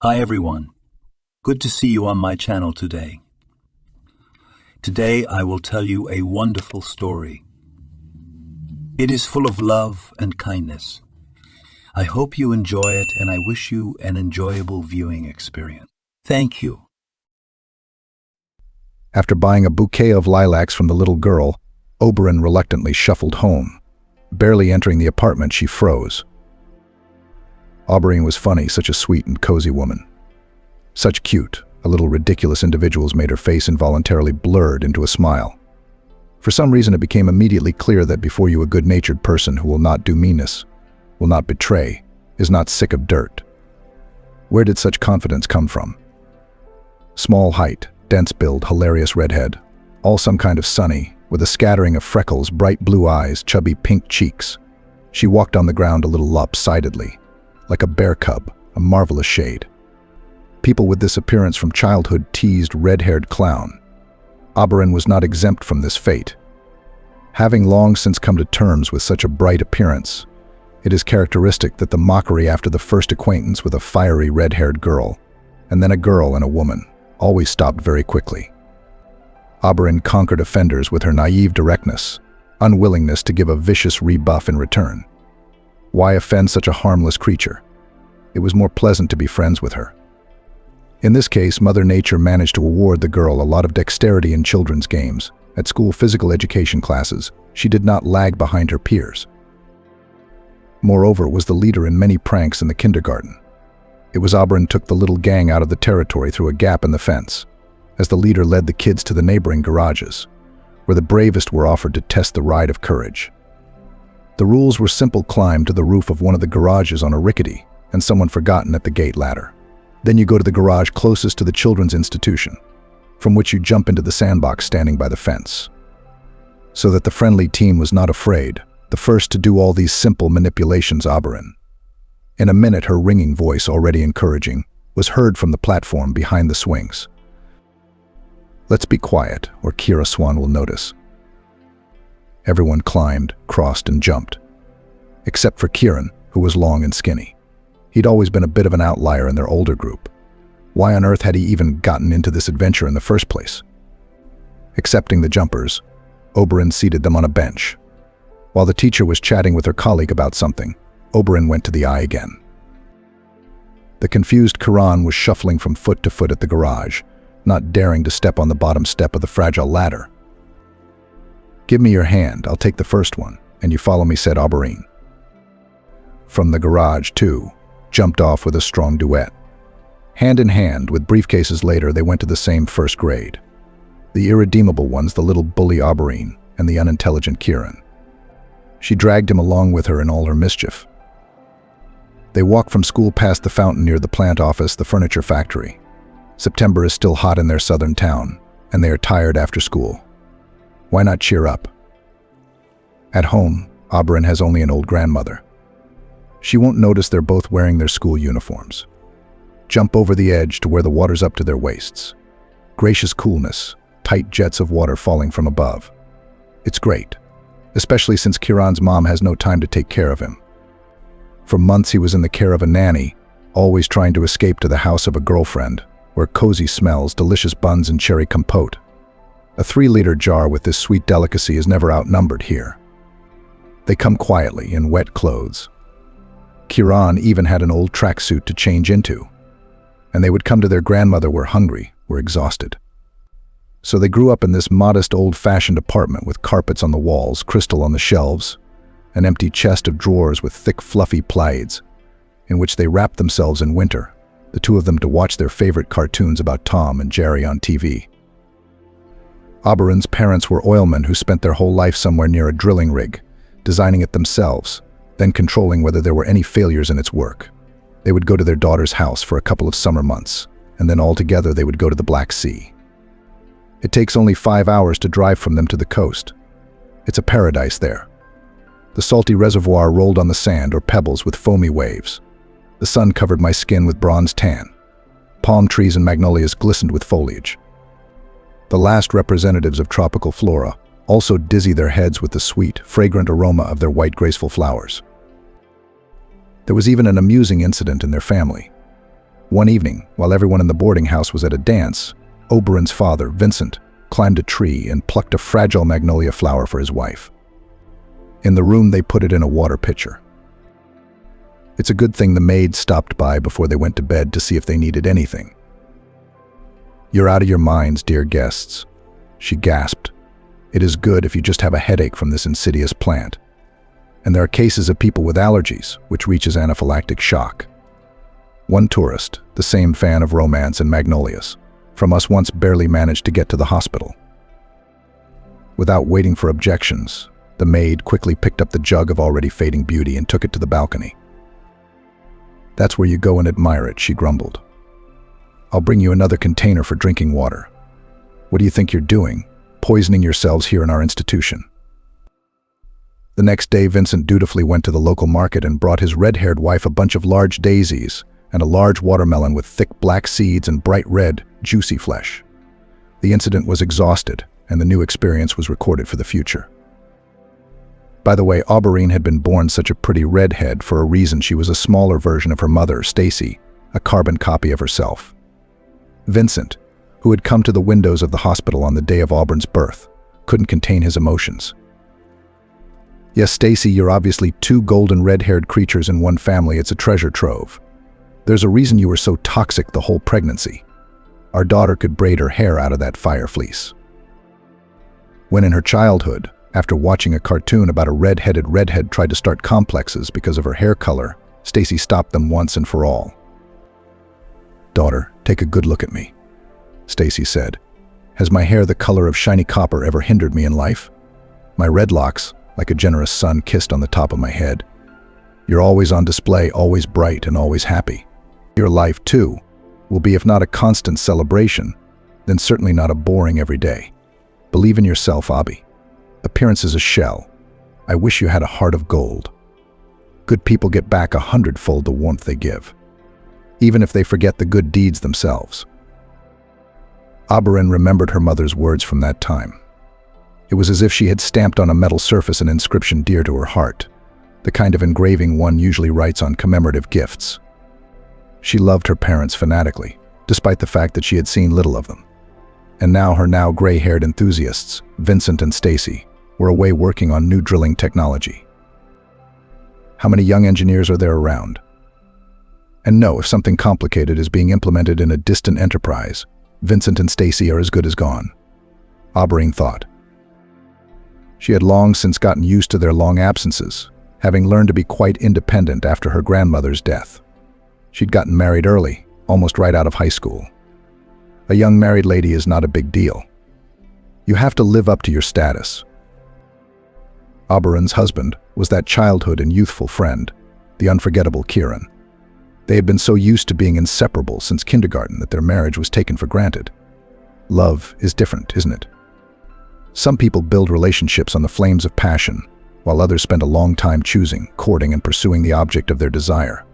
Hi everyone. Good to see you on my channel today. Today I will tell you a wonderful story. It is full of love and kindness. I hope you enjoy it and I wish you an enjoyable viewing experience. Thank you. After buying a bouquet of lilacs from the little girl, Oberon reluctantly shuffled home. Barely entering the apartment, she froze. Oberon was funny, such a sweet and cozy woman. Such cute, a little ridiculous individuals made her face involuntarily blurred into a smile. For some reason it became immediately clear that before you a good-natured person who will not do meanness, will not betray, is not sick of dirt. Where did such confidence come from? Small height, dense build, hilarious redhead, all some kind of sunny, with a scattering of freckles, bright blue eyes, chubby pink cheeks. She walked on the ground a little lopsidedly, like a bear cub, a marvelous shade. People with this appearance from childhood teased red-haired clown. Oberon was not exempt from this fate. Having long since come to terms with such a bright appearance, it is characteristic that the mockery after the first acquaintance with a fiery red-haired girl, and then a girl and a woman, always stopped very quickly. Oberon conquered offenders with her naive directness, unwillingness to give a vicious rebuff in return. Why offend such a harmless creature? It was more pleasant to be friends with her. In this case, Mother Nature managed to award the girl a lot of dexterity in children's games. At school physical education classes, she did not lag behind her peers. Moreover, was the leader in many pranks in the kindergarten. It was Oberon took the little gang out of the territory through a gap in the fence, as the leader led the kids to the neighboring garages, where the bravest were offered to test the ride of courage. The rules were simple: climb to the roof of one of the garages on a rickety and someone forgotten at the gate ladder. Then you go to the garage closest to the children's institution, from which you jump into the sandbox standing by the fence. So that the friendly team was not afraid, the first to do all these simple manipulations, Oberon. In a minute, her ringing voice, already encouraging, was heard from the platform behind the swings. Let's be quiet, or Kira Swan will notice. Everyone climbed, crossed, and jumped, except for Kieran, who was long and skinny. He'd always been a bit of an outlier in their older group. Why on earth had he even gotten into this adventure in the first place? Accepting the jumpers, Oberon seated them on a bench. While the teacher was chatting with her colleague about something, Oberon went to the eye again. The confused Kiran was shuffling from foot to foot at the garage, not daring to step on the bottom step of the fragile ladder. "Give me your hand, I'll take the first one, and you follow me," said Oberon. From the garage, too, jumped off with a strong duet. Hand in hand, with briefcases later, they went to the same first grade. The irredeemable ones, the little bully Oberon, and the unintelligent Kieran. She dragged him along with her in all her mischief. They walked from school past the fountain near the plant office, the furniture factory. September is still hot in their southern town, and they are tired after school. Why not cheer up? At home, Oberon has only an old grandmother. She won't notice they're both wearing their school uniforms. Jump over the edge to where the water's up to their waists. Gracious coolness, tight jets of water falling from above. It's great, especially since Kiran's mom has no time to take care of him. For months he was in the care of a nanny, always trying to escape to the house of a girlfriend, where cozy smells, delicious buns, and cherry compote. A 3-liter jar with this sweet delicacy is never outnumbered here. They come quietly in wet clothes. Kiran even had an old tracksuit to change into. And they would come to their grandmother, were hungry, were exhausted. So they grew up in this modest, old-fashioned apartment with carpets on the walls, crystal on the shelves, an empty chest of drawers with thick, fluffy plaids, in which they wrapped themselves in winter, the two of them to watch their favorite cartoons about Tom and Jerry on TV. Oberon's parents were oilmen who spent their whole life somewhere near a drilling rig, designing it themselves, then controlling whether there were any failures in its work. They would go to their daughter's house for a couple of summer months, and then all together they would go to the Black Sea. It takes only 5 hours to drive from them to the coast. It's a paradise there. The salty reservoir rolled on the sand or pebbles with foamy waves. The sun covered my skin with bronze tan. Palm trees and magnolias glistened with foliage. The last representatives of tropical flora also dizzy their heads with the sweet, fragrant aroma of their white, graceful flowers. There was even an amusing incident in their family. One evening, while everyone in the boarding house was at a dance, Oberon's father, Vincent, climbed a tree and plucked a fragile magnolia flower for his wife. In the room, they put it in a water pitcher. It's a good thing the maid stopped by before they went to bed to see if they needed anything. "You're out of your minds, dear guests," she gasped. "It is good if you just have a headache from this insidious plant. And there are cases of people with allergies, which reaches anaphylactic shock." One tourist, the same fan of romance and magnolias, from us once barely managed to get to the hospital. Without waiting for objections, the maid quickly picked up the jug of already fading beauty and took it to the balcony. "That's where you go and admire it," she grumbled. "I'll bring you another container for drinking water. What do you think you're doing, poisoning yourselves here in our institution?" The next day, Vincent dutifully went to the local market and brought his red-haired wife a bunch of large daisies and a large watermelon with thick black seeds and bright red, juicy flesh. The incident was exhausted, and the new experience was recorded for the future. By the way, Auberine had been born such a pretty redhead for a reason. She was a smaller version of her mother, Stacy, a carbon copy of herself. Vincent, who had come to the windows of the hospital on the day of Auburn's birth, couldn't contain his emotions. "Yes, Stacy, you're obviously two golden red-haired creatures in one family. It's a treasure trove. There's a reason you were so toxic the whole pregnancy. Our daughter could braid her hair out of that fire fleece." When in her childhood, after watching a cartoon about a red-headed redhead tried to start complexes because of her hair color, Stacy stopped them once and for all. "Daughter, take a good look at me," Stacy said. "Has my hair the color of shiny copper ever hindered me in life? My red locks, like a generous sun, kissed on the top of my head. You're always on display, always bright and always happy. Your life, too, will be if not a constant celebration, then certainly not a boring everyday. Believe in yourself, Abby. Appearance is a shell. I wish you had a heart of gold. Good people get back 100-fold the warmth they give, even if they forget the good deeds themselves." Auberin remembered her mother's words from that time. It was as if she had stamped on a metal surface an inscription dear to her heart, the kind of engraving one usually writes on commemorative gifts. She loved her parents fanatically, despite the fact that she had seen little of them. And now her now gray-haired enthusiasts, Vincent and Stacy, were away working on new drilling technology. How many young engineers are there around? And no, if something complicated is being implemented in a distant enterprise, Vincent and Stacy are as good as gone, Auberine thought. She had long since gotten used to their long absences, having learned to be quite independent after her grandmother's death. She'd gotten married early, almost right out of high school. A young married lady is not a big deal. You have to live up to your status. Auberin's husband was that childhood and youthful friend, the unforgettable Kieran. They had been so used to being inseparable since kindergarten that their marriage was taken for granted. Love is different, isn't it? Some people build relationships on the flames of passion, while others spend a long time choosing, courting, and pursuing the object of their desire.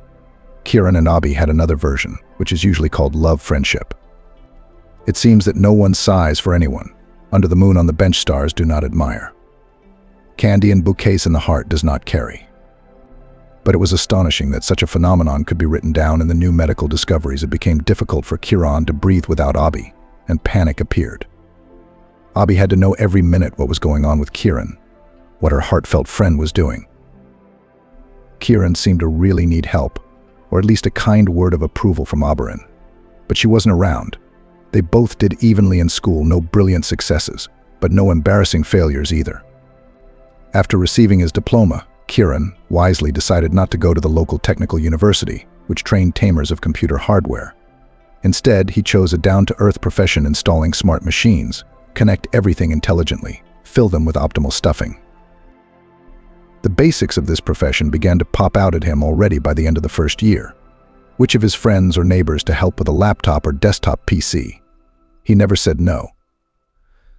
Kieran and Abby had another version, which is usually called love friendship. It seems that no one sighs for anyone. Under the moon on the bench stars do not admire. Candy and bouquets in the heart does not carry. But it was astonishing that such a phenomenon could be written down in the new medical discoveries. It became difficult for Kieran to breathe without Abby, and panic appeared. Abby had to know every minute what was going on with Kieran, what her heartfelt friend was doing. Kieran seemed to really need help, or at least a kind word of approval from Auberin. But she wasn't around. They both did evenly in school, no brilliant successes, but no embarrassing failures either. After receiving his diploma, Kieran wisely decided not to go to the local technical university, which trained tamers of computer hardware. Instead, he chose a down-to-earth profession installing smart machines, connect everything intelligently, fill them with optimal stuffing. The basics of this profession began to pop out at him already by the end of the first year. Which of his friends or neighbors to help with a laptop or desktop PC? He never said no.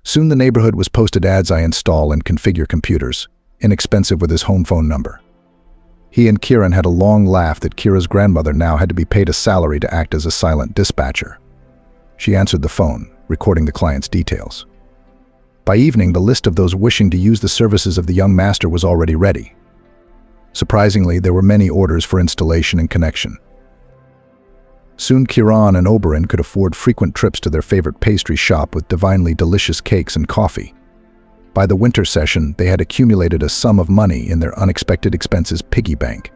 Soon the neighborhood was posted ads I install and configure computers, inexpensive with his home phone number. He and Kieran had a long laugh that Kira's grandmother now had to be paid a salary to act as a silent dispatcher. She answered the phone, recording the client's details. By evening, the list of those wishing to use the services of the young master was already ready. Surprisingly, there were many orders for installation and connection. Soon Kieran and Oberyn could afford frequent trips to their favorite pastry shop with divinely delicious cakes and coffee. By the winter session, they had accumulated a sum of money in their unexpected expenses piggy bank.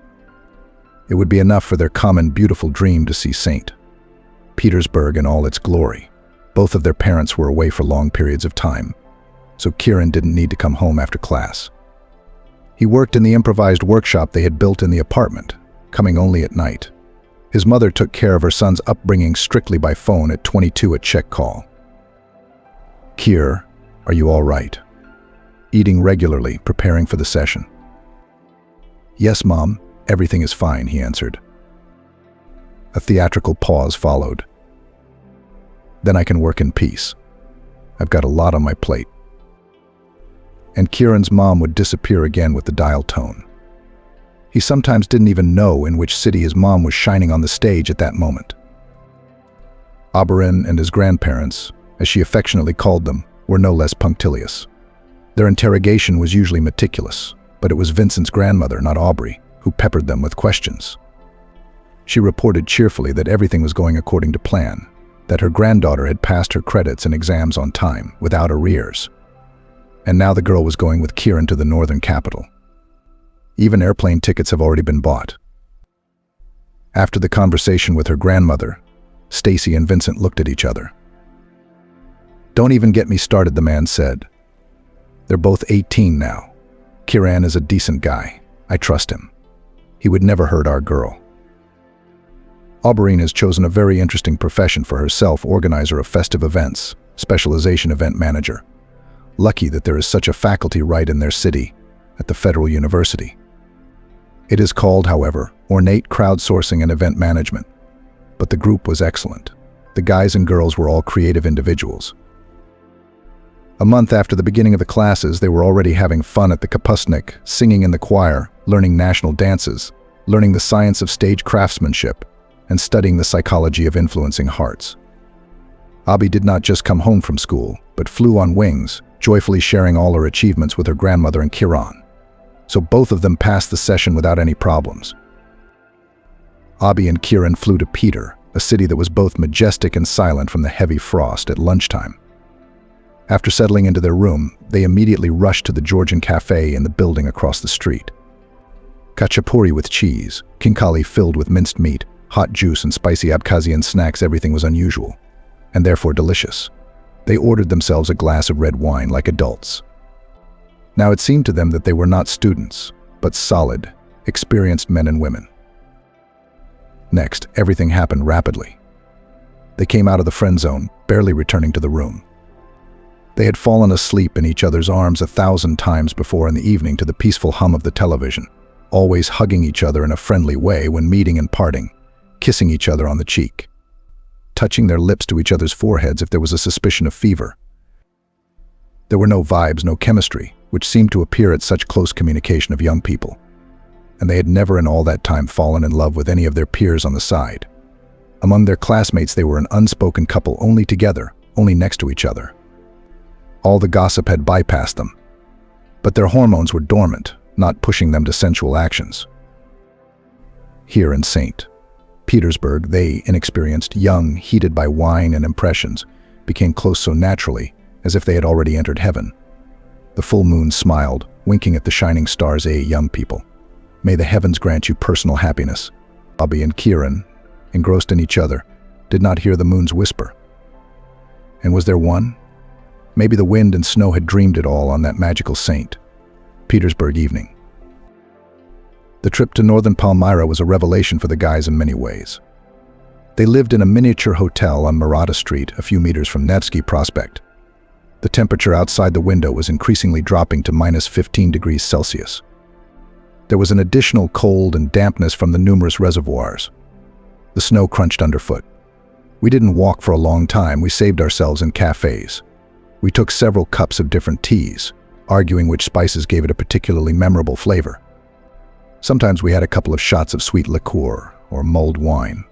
It would be enough for their common beautiful dream to see St. Petersburg in all its glory. Both of their parents were away for long periods of time, so Kieran didn't need to come home after class. He worked in the improvised workshop they had built in the apartment, coming only at night. His mother took care of her son's upbringing strictly by phone at 22 at check call. "Kier, are you all right?" Eating regularly, preparing for the session. "Yes, Mom, everything is fine," he answered. A theatrical pause followed. "Then I can work in peace. I've got a lot on my plate." And Kieran's mom would disappear again with the dial tone. He sometimes didn't even know in which city his mom was shining on the stage at that moment. Oberyn and his grandparents, as she affectionately called them, were no less punctilious. Their interrogation was usually meticulous, but it was Vincent's grandmother, not Aubrey, who peppered them with questions. She reported cheerfully that everything was going according to plan, that her granddaughter had passed her credits and exams on time, without arrears. And now the girl was going with Kieran to the northern capital. Even airplane tickets have already been bought. After the conversation with her grandmother, Stacy and Vincent looked at each other. "Don't even get me started," the man said. "They're both 18 now. Kieran is a decent guy. I trust him. He would never hurt our girl." Auberyn has chosen a very interesting profession for herself, organizer of festive events, specialization event manager. Lucky that there is such a faculty right in their city, at the Federal University. It is called, however, ornate crowdsourcing and event management. But the group was excellent. The guys and girls were all creative individuals. A month after the beginning of the classes, they were already having fun at the kapustnik, singing in the choir, learning national dances, learning the science of stage craftsmanship, and studying the psychology of influencing hearts. Abi did not just come home from school, but flew on wings, joyfully sharing all her achievements with her grandmother and Kieran. So both of them passed the session without any problems. Abi and Kieran flew to Peter, a city that was both majestic and silent from the heavy frost, at lunchtime. After settling into their room, they immediately rushed to the Georgian cafe in the building across the street. Khachapuri with cheese, khinkali filled with minced meat, hot juice and spicy Abkhazian snacks, everything was unusual, and therefore delicious. They ordered themselves a glass of red wine like adults. Now it seemed to them that they were not students, but solid, experienced men and women. Next, everything happened rapidly. They came out of the friend zone, barely returning to the room. They had fallen asleep in each other's arms 1,000 times before in the evening to the peaceful hum of the television, always hugging each other in a friendly way when meeting and parting, kissing each other on the cheek, touching their lips to each other's foreheads if there was a suspicion of fever. There were no vibes, no chemistry, which seemed to appear at such close communication of young people. And they had never in all that time fallen in love with any of their peers on the side. Among their classmates, they were an unspoken couple, only together, only next to each other. All the gossip had bypassed them, but their hormones were dormant, not pushing them to sensual actions. Here in St. Petersburg, they, inexperienced, young, heated by wine and impressions, became close so naturally, as if they had already entered heaven. The full moon smiled, winking at the shining stars. Young people, may the heavens grant you personal happiness." Abi and Kieran, engrossed in each other, did not hear the moon's whisper. And was there one? Maybe the wind and snow had dreamed it all on that magical St. Petersburg evening. The trip to northern Palmyra was a revelation for the guys in many ways. They lived in a miniature hotel on Maratha Street, a few meters from Nevsky Prospect. The temperature outside the window was increasingly dropping to -15 degrees Celsius. There was an additional cold and dampness from the numerous reservoirs. The snow crunched underfoot. We didn't walk for a long time. We saved ourselves in cafes. We took several cups of different teas, arguing which spices gave it a particularly memorable flavor. Sometimes we had a couple of shots of sweet liqueur or mulled wine.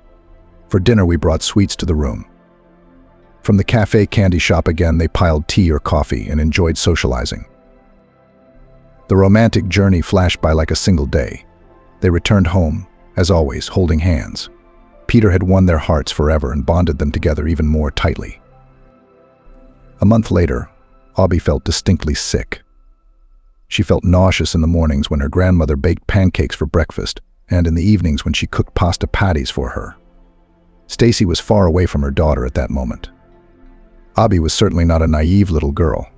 For dinner, we brought sweets to the room. From the cafe candy shop again, they piled tea or coffee and enjoyed socializing. The romantic journey flashed by like a single day. They returned home, as always, holding hands. Peter had won their hearts forever and bonded them together even more tightly. A month later, Abby felt distinctly sick. She felt nauseous in the mornings when her grandmother baked pancakes for breakfast and in the evenings when she cooked pasta patties for her. Stacy was far away from her daughter at that moment. Abby was certainly not a naive little girl.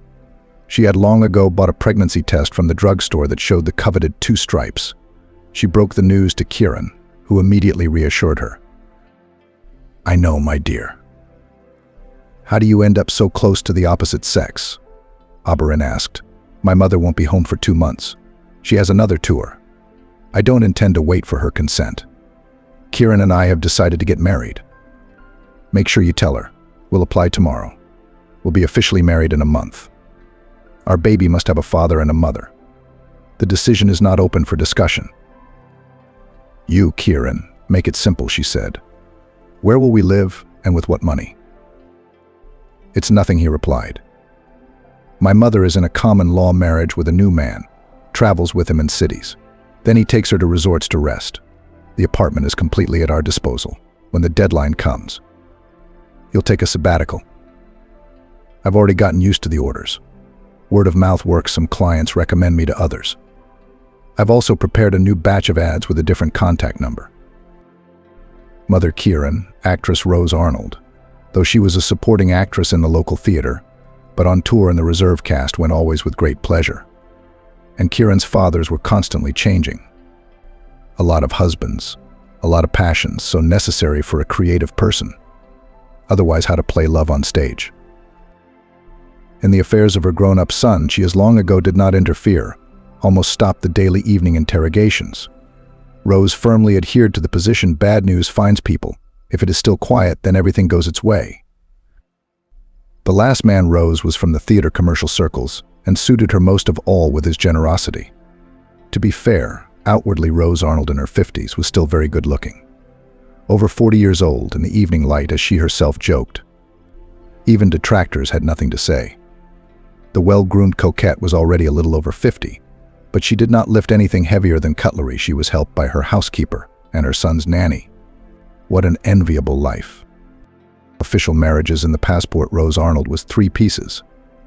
She had long ago bought a pregnancy test from the drugstore that showed the coveted 2 stripes. She broke the news to Kieran, who immediately reassured her. "I know, my dear." "How do you end up so close to the opposite sex?" Oberon asked. "My mother won't be home for 2 months. She has another tour. I don't intend to wait for her consent. Kieran and I have decided to get married." "Make sure you tell her. We'll apply tomorrow. We'll be officially married in a month. Our baby must have a father and a mother. The decision is not open for discussion." "You, Kieran, make it simple," she said. "Where will we live and with what money?" "It's nothing," he replied. "My mother is in a common law marriage with a new man, travels with him in cities. Then he takes her to resorts to rest. The apartment is completely at our disposal when the deadline comes. You'll take a sabbatical. I've already gotten used to the orders. Word of mouth works. Some clients recommend me to others. I've also prepared a new batch of ads with a different contact number." Mother Kieran, actress Rose Arnold, though she was a supporting actress in the local theater, but on tour in the reserve cast went always with great pleasure. And Kieran's fathers were constantly changing. A lot of husbands, a lot of passions, so necessary for a creative person. Otherwise, how to play love on stage. In the affairs of her grown-up son, she as long ago did not interfere, almost stopped the daily evening interrogations. Rose firmly adhered to the position bad news finds people. If it is still quiet, then everything goes its way. The last man, Rose, was from the theater commercial circles and suited her most of all with his generosity. To be fair, outwardly Rose Arnold in her 50s was still very good-looking. Over 40 years old in the evening light, as she herself joked. Even detractors had nothing to say. The well-groomed coquette was already a little over 50, but she did not lift anything heavier than cutlery. She was helped by her housekeeper and her son's nanny. What an enviable life. Official marriages in the passport Rose Arnold was 3 pieces,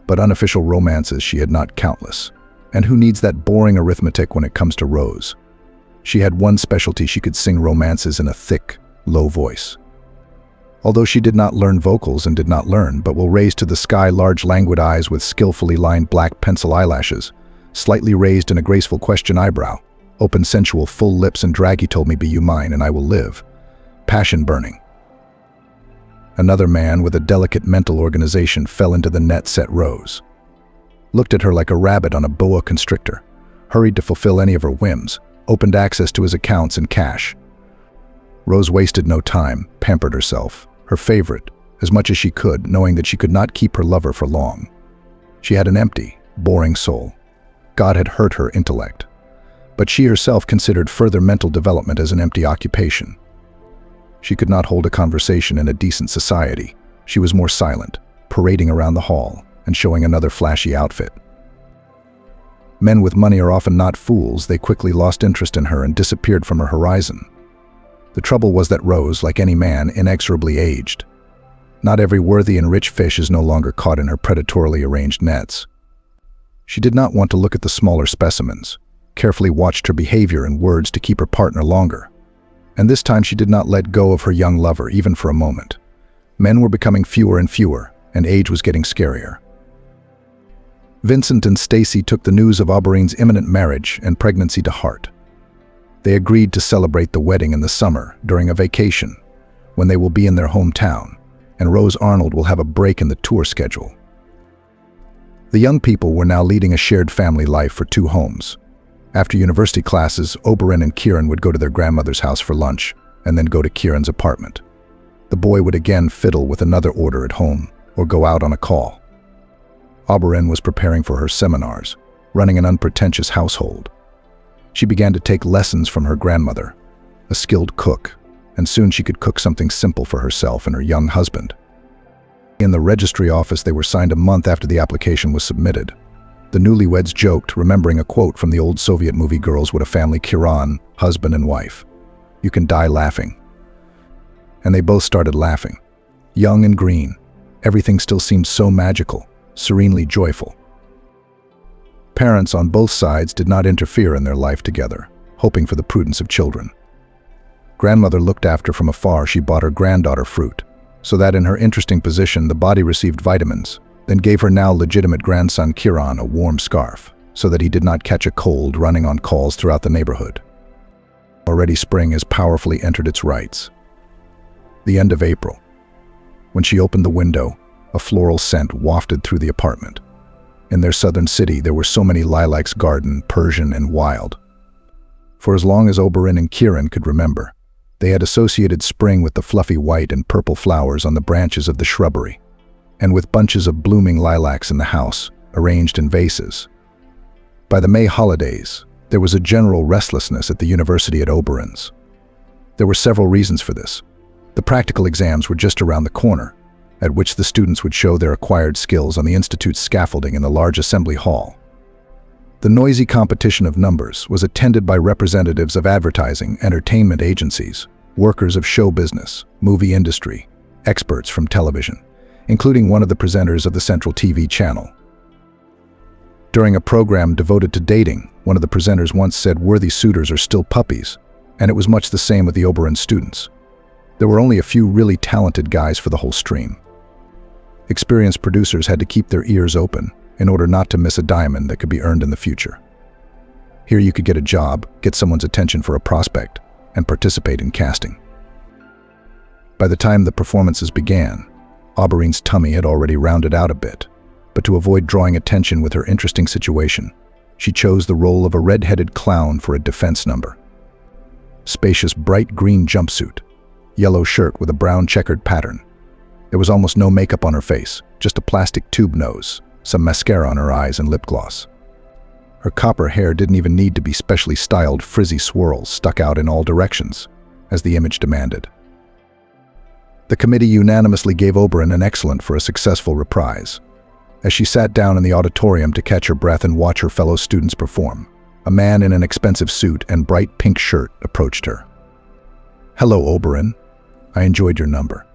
but unofficial romances she had not countless. And who needs that boring arithmetic when it comes to Rose? She had one specialty: she could sing romances in a thick, low voice. Although she did not learn vocals and did not learn, but will raise to the sky large languid eyes with skillfully lined black pencil eyelashes, slightly raised in a graceful question eyebrow, open sensual full lips and drag. He told me, "Be you mine and I will live." Passion burning. Another man with a delicate mental organization fell into the net set Rose. Looked at her like a rabbit on a boa constrictor, hurried to fulfill any of her whims, opened access to his accounts and cash. Rose wasted no time, pampered herself, her favorite, as much as she could, knowing that she could not keep her lover for long. She had an empty, boring soul. God had hurt her intellect. But she herself considered further mental development as an empty occupation. She could not hold a conversation in a decent society. She was more silent, parading around the hall and showing another flashy outfit. Men with money are often not fools. They quickly lost interest in her and disappeared from her horizon. The trouble was that Rose, like any man, inexorably aged. Not every worthy and rich fish is no longer caught in her predatorily arranged nets. She did not want to look at the smaller specimens, carefully watched her behavior and words to keep her partner longer. And this time she did not let go of her young lover, even for a moment. Men were becoming fewer and fewer, and age was getting scarier. Vincent and Stacy took the news of Auberline's imminent marriage and pregnancy to heart. They agreed to celebrate the wedding in the summer during a vacation, when they will be in their hometown, and Rose Arnold will have a break in the tour schedule. The young people were now leading a shared family life for 2 homes. After university classes, Oberon and Kieran would go to their grandmother's house for lunch, and then go to Kieran's apartment. The boy would again fiddle with another order at home, or go out on a call. Oberon was preparing for her seminars, running an unpretentious household. She began to take lessons from her grandmother, a skilled cook, and soon she could cook something simple for herself and her young husband. In the registry office, they were signed a month after the application was submitted. The newlyweds joked, remembering a quote from the old Soviet movie Girls: What a Family. Kieran, husband and wife. You can die laughing. and they both started laughing. Young and green, everything still seemed so magical, serenely joyful. Parents on both sides did not interfere in their life together, hoping for the prudence of children. Grandmother looked after from afar. She bought her granddaughter fruit, so that in her interesting position the body received vitamins, then gave her now legitimate grandson Kiran a warm scarf, so that he did not catch a cold running on calls throughout the neighborhood. Already spring has powerfully entered its rites. The end of April. When she opened the window, a floral scent wafted through the apartment. In their southern city, there were so many lilacs, garden, Persian, and wild. For as long as Oberyn and Kiran could remember, they had associated spring with the fluffy white and purple flowers on the branches of the shrubbery, and with bunches of blooming lilacs in the house, arranged in vases. By the May holidays, there was a general restlessness at the university at Oberyn's. There were several reasons for this. The practical exams were just around the corner, at which the students would show their acquired skills on the institute's scaffolding in the large assembly hall. The noisy competition of numbers was attended by representatives of advertising, entertainment agencies, workers of show business, movie industry, experts from television, including one of the presenters of the Central TV channel. During a program devoted to dating, one of the presenters once said worthy suitors are still puppies, and it was much the same with the Oberyn students. There were only a few really talented guys for the whole stream. Experienced producers had to keep their ears open in order not to miss a diamond that could be earned in the future. Here you could get a job, get someone's attention for a prospect, and participate in casting. By the time the performances began, Oberyn's tummy had already rounded out a bit, but to avoid drawing attention with her interesting situation, she chose the role of a red-headed clown for a defense number. Spacious bright green jumpsuit, yellow shirt with a brown checkered pattern. There was almost no makeup on her face, just a plastic tube nose, some mascara on her eyes and lip gloss. Her copper hair didn't even need to be specially styled frizzy swirls stuck out in all directions, as the image demanded. The committee unanimously gave Oberyn an excellent for a successful reprise. As she sat down in the auditorium to catch her breath and watch her fellow students perform, a man in an expensive suit and bright pink shirt approached her. "Hello, Oberyn. I enjoyed your number.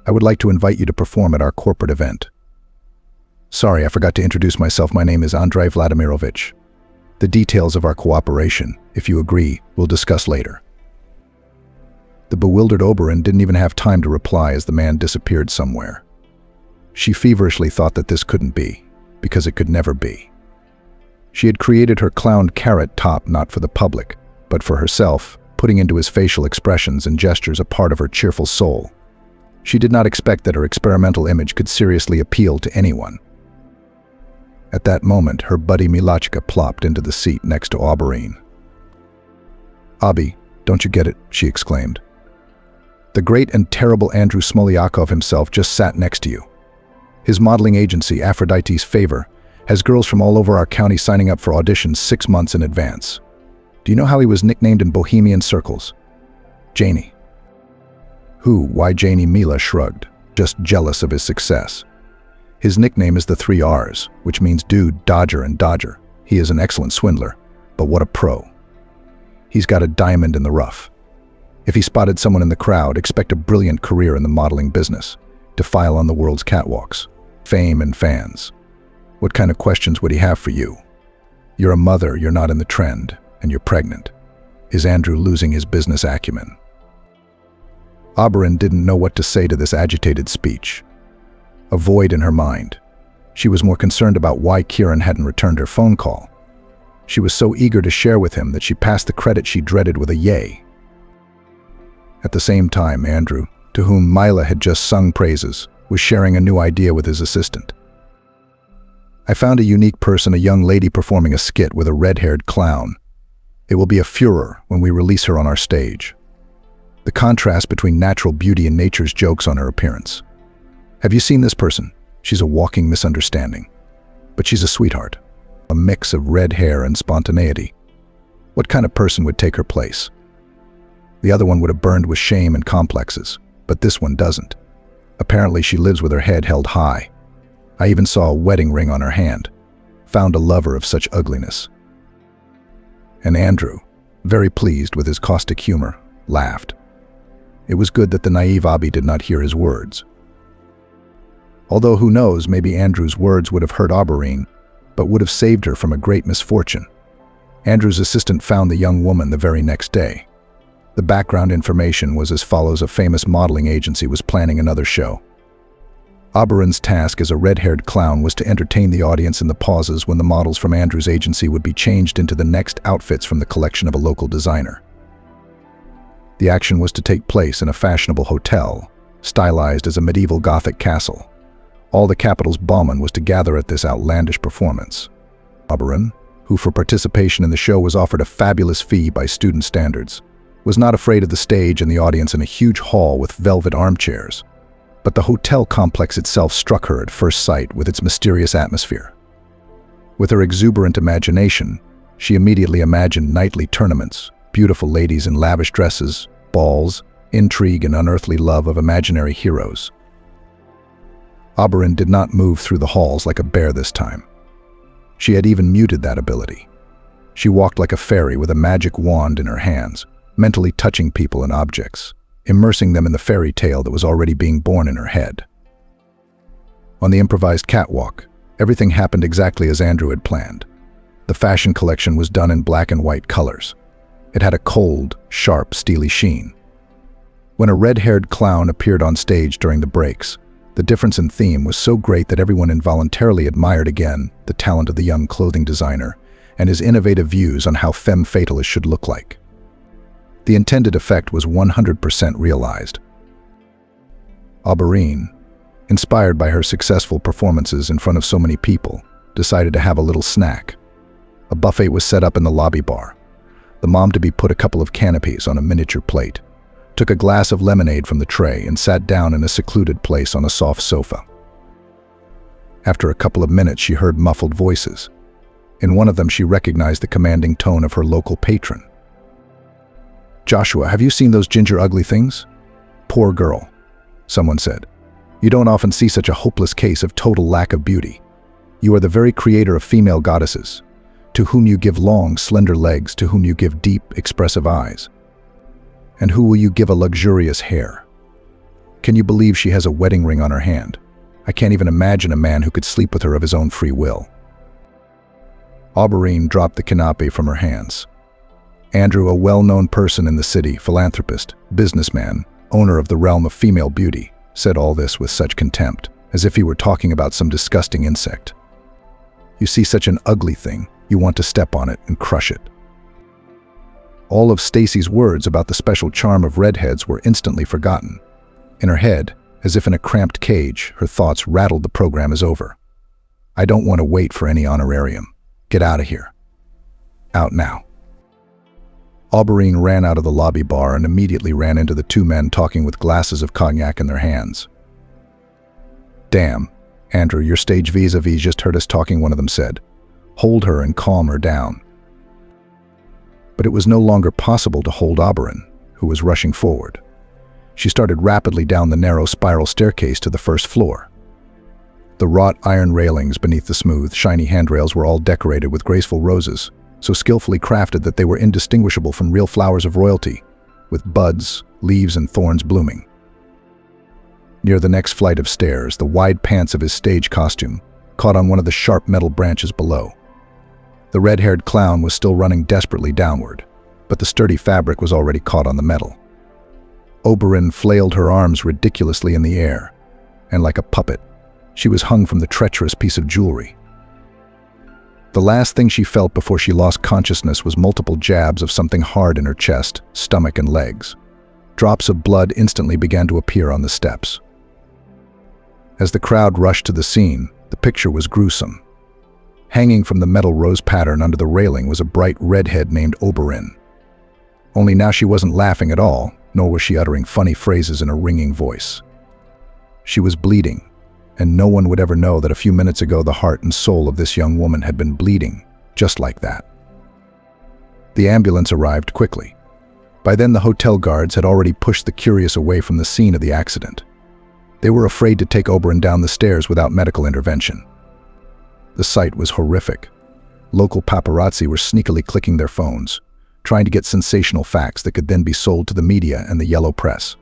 I would like to invite you to perform at our corporate event." "Sorry, I forgot to introduce myself. My name is Andrei Vladimirovich. The details of our cooperation, if you agree, we'll discuss later." The bewildered Oberyn didn't even have time to reply as the man disappeared somewhere. She feverishly thought that this couldn't be, because it could never be. She had created her clowned carrot top not for the public, but for herself, putting into his facial expressions and gestures a part of her cheerful soul. She did not expect that her experimental image could seriously appeal to anyone. At that moment, her buddy Milachka plopped into the seat next to Oberyn. "Abi, don't you get it?" she exclaimed. "The great and terrible Andrew Smolyakov himself just sat next to you. His modeling agency, Aphrodite's Favor, has girls from all over our county signing up for auditions 6 months in advance. Do you know how he was nicknamed in bohemian circles? Janie." "Who? Why Janie?" Mila shrugged, just jealous of his success. "His nickname is the 3 R's, which means dude, dodger, and dodger. He is an excellent swindler, but what a pro. He's got a diamond in the rough. If he spotted someone in the crowd, expect a brilliant career in the modeling business, to file on the world's catwalks, fame and fans. What kind of questions would he have for you? You're a mother, you're not in the trend, and you're pregnant. Is Andrew losing his business acumen?" Oberyn didn't know what to say to this agitated speech. A void in her mind. She was more concerned about why Kiran hadn't returned her phone call. She was so eager to share with him that she passed the credit she dreaded with a yay. At the same time, Andrew, to whom Mila had just sung praises, was sharing a new idea with his assistant. "I found a unique person, a young lady performing a skit with a red-haired clown. It will be a furor when we release her on our stage. The contrast between natural beauty and nature's jokes on her appearance. Have you seen this person? She's a walking misunderstanding. But she's a sweetheart, a mix of red hair and spontaneity. What kind of person would take her place? The other one would have burned with shame and complexes, but this one doesn't. Apparently she lives with her head held high. I even saw a wedding ring on her hand. Found a lover of such ugliness." And Andrew, very pleased with his caustic humor, laughed. It was good that the naive Abi did not hear his words. Although who knows, maybe Andrew's words would have hurt Auberine, but would have saved her from a great misfortune. Andrew's assistant found the young woman the very next day. The background information was as follows: a famous modeling agency was planning another show. Auberine's task as a red-haired clown was to entertain the audience in the pauses when the models from Andrew's agency would be changed into the next outfits from the collection of a local designer. The action was to take place in a fashionable hotel, stylized as a medieval Gothic castle. All the capital's bowmen was to gather at this outlandish performance. Auberine, who for participation in the show was offered a fabulous fee by student standards, was not afraid of the stage and the audience in a huge hall with velvet armchairs. But the hotel complex itself struck her at first sight with its mysterious atmosphere. With her exuberant imagination, she immediately imagined nightly tournaments, beautiful ladies in lavish dresses, balls, intrigue and unearthly love of imaginary heroes. Auberine did not move through the halls like a bear this time. She had even muted that ability. She walked like a fairy with a magic wand in her hands, mentally touching people and objects, immersing them in the fairy tale that was already being born in her head. On the improvised catwalk, everything happened exactly as Andrew had planned. The fashion collection was done in black and white colors. It had a cold, sharp, steely sheen. When a red-haired clown appeared on stage during the breaks, the difference in theme was so great that everyone involuntarily admired again the talent of the young clothing designer and his innovative views on how femme fatalists should look like. The intended effect was 100% realized. Auberine, inspired by her successful performances in front of so many people, decided to have a little snack. A buffet was set up in the lobby bar. The mom-to-be put a couple of canopies on a miniature plate, took a glass of lemonade from the tray and sat down in a secluded place on a soft sofa. After a couple of minutes, she heard muffled voices. In one of them, she recognized the commanding tone of her local patron. "Joshua, have you seen those ginger ugly things?" "Poor girl," someone said. "You don't often see such a hopeless case of total lack of beauty. You are the very creator of female goddesses, to whom you give long, slender legs, to whom you give deep, expressive eyes. And who will you give a luxurious hair? Can you believe she has a wedding ring on her hand? I can't even imagine a man who could sleep with her of his own free will." Auberine dropped the canapé from her hands. Andrew, a well-known person in the city, philanthropist, businessman, owner of the realm of female beauty, said all this with such contempt, as if he were talking about some disgusting insect. "You see such an ugly thing, you want to step on it and crush it." All of Stacy's words about the special charm of redheads were instantly forgotten. In her head, as if in a cramped cage, her thoughts rattled. The program is over. I don't want to wait for any honorarium. Get out of here. Out now. Auberine ran out of the lobby bar and immediately ran into the two men talking with glasses of cognac in their hands. "Damn, Andrew, your stage vis-a-vis just heard us talking," one of them said. "Hold her and calm her down." But it was no longer possible to hold Auberine, who was rushing forward. She started rapidly down the narrow spiral staircase to the first floor. The wrought iron railings beneath the smooth, shiny handrails were all decorated with graceful roses, so skillfully crafted that they were indistinguishable from real flowers of royalty, with buds, leaves, and thorns blooming. Near the next flight of stairs, the wide pants of his stage costume caught on one of the sharp metal branches below. The red-haired clown was still running desperately downward, but the sturdy fabric was already caught on the metal. Auberine flailed her arms ridiculously in the air, and like a puppet, she was hung from the treacherous piece of jewelry. The last thing she felt before she lost consciousness was multiple jabs of something hard in her chest, stomach, and legs. Drops of blood instantly began to appear on the steps. As the crowd rushed to the scene, the picture was gruesome. Hanging from the metal rose pattern under the railing was a bright redhead named Auberine. Only now she wasn't laughing at all, nor was she uttering funny phrases in a ringing voice. She was bleeding, and no one would ever know that a few minutes ago the heart and soul of this young woman had been bleeding, just like that. The ambulance arrived quickly. By then the hotel guards had already pushed the curious away from the scene of the accident. They were afraid to take Auberine down the stairs without medical intervention. The sight was horrific. Local paparazzi were sneakily clicking their phones, trying to get sensational facts that could then be sold to the media and the yellow press.